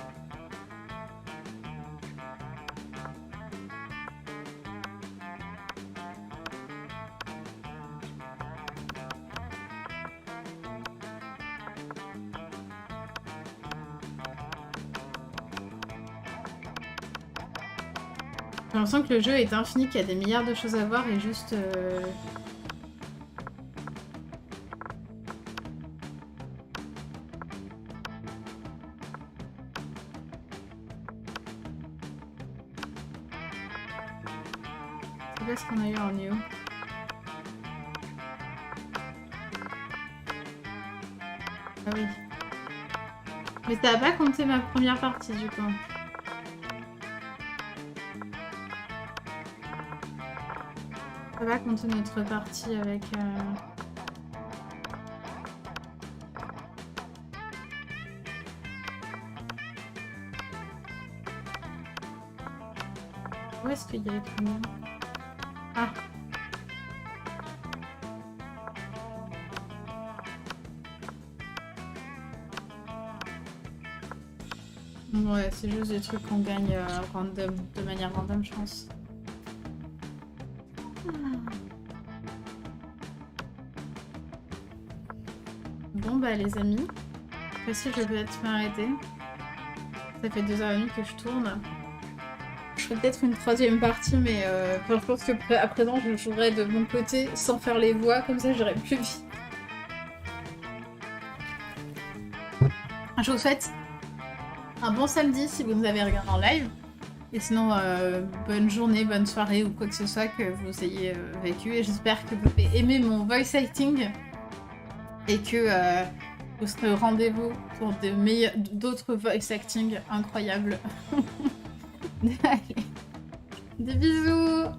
J'ai l'impression que le jeu est infini, qu'il y a des milliards de choses à voir et juste... C'est ce qu'on a eu en new. Ah oui. Mais ça a pas compté ma première partie du coup. Ça va compter notre partie avec... Où est-ce qu'il y a écrit new? Ah. Ouais, c'est juste des trucs qu'on gagne random, de manière random, je pense. Bon bah les amis, voici je vais peut-être m'arrêter. Ça fait 2h30 que je tourne. Je ferai peut-être une troisième partie, mais je pense que à présent je jouerai de mon côté sans faire les voix, comme ça j'irai plus vite. Je vous souhaite un bon samedi si vous nous avez regardé en live. Et sinon, bonne journée, bonne soirée ou quoi que ce soit que vous ayez vécu. Et j'espère que vous avez aimé mon voice acting et que vous serez au rendez-vous pour d'autres voice acting incroyables. Allez, des bisous!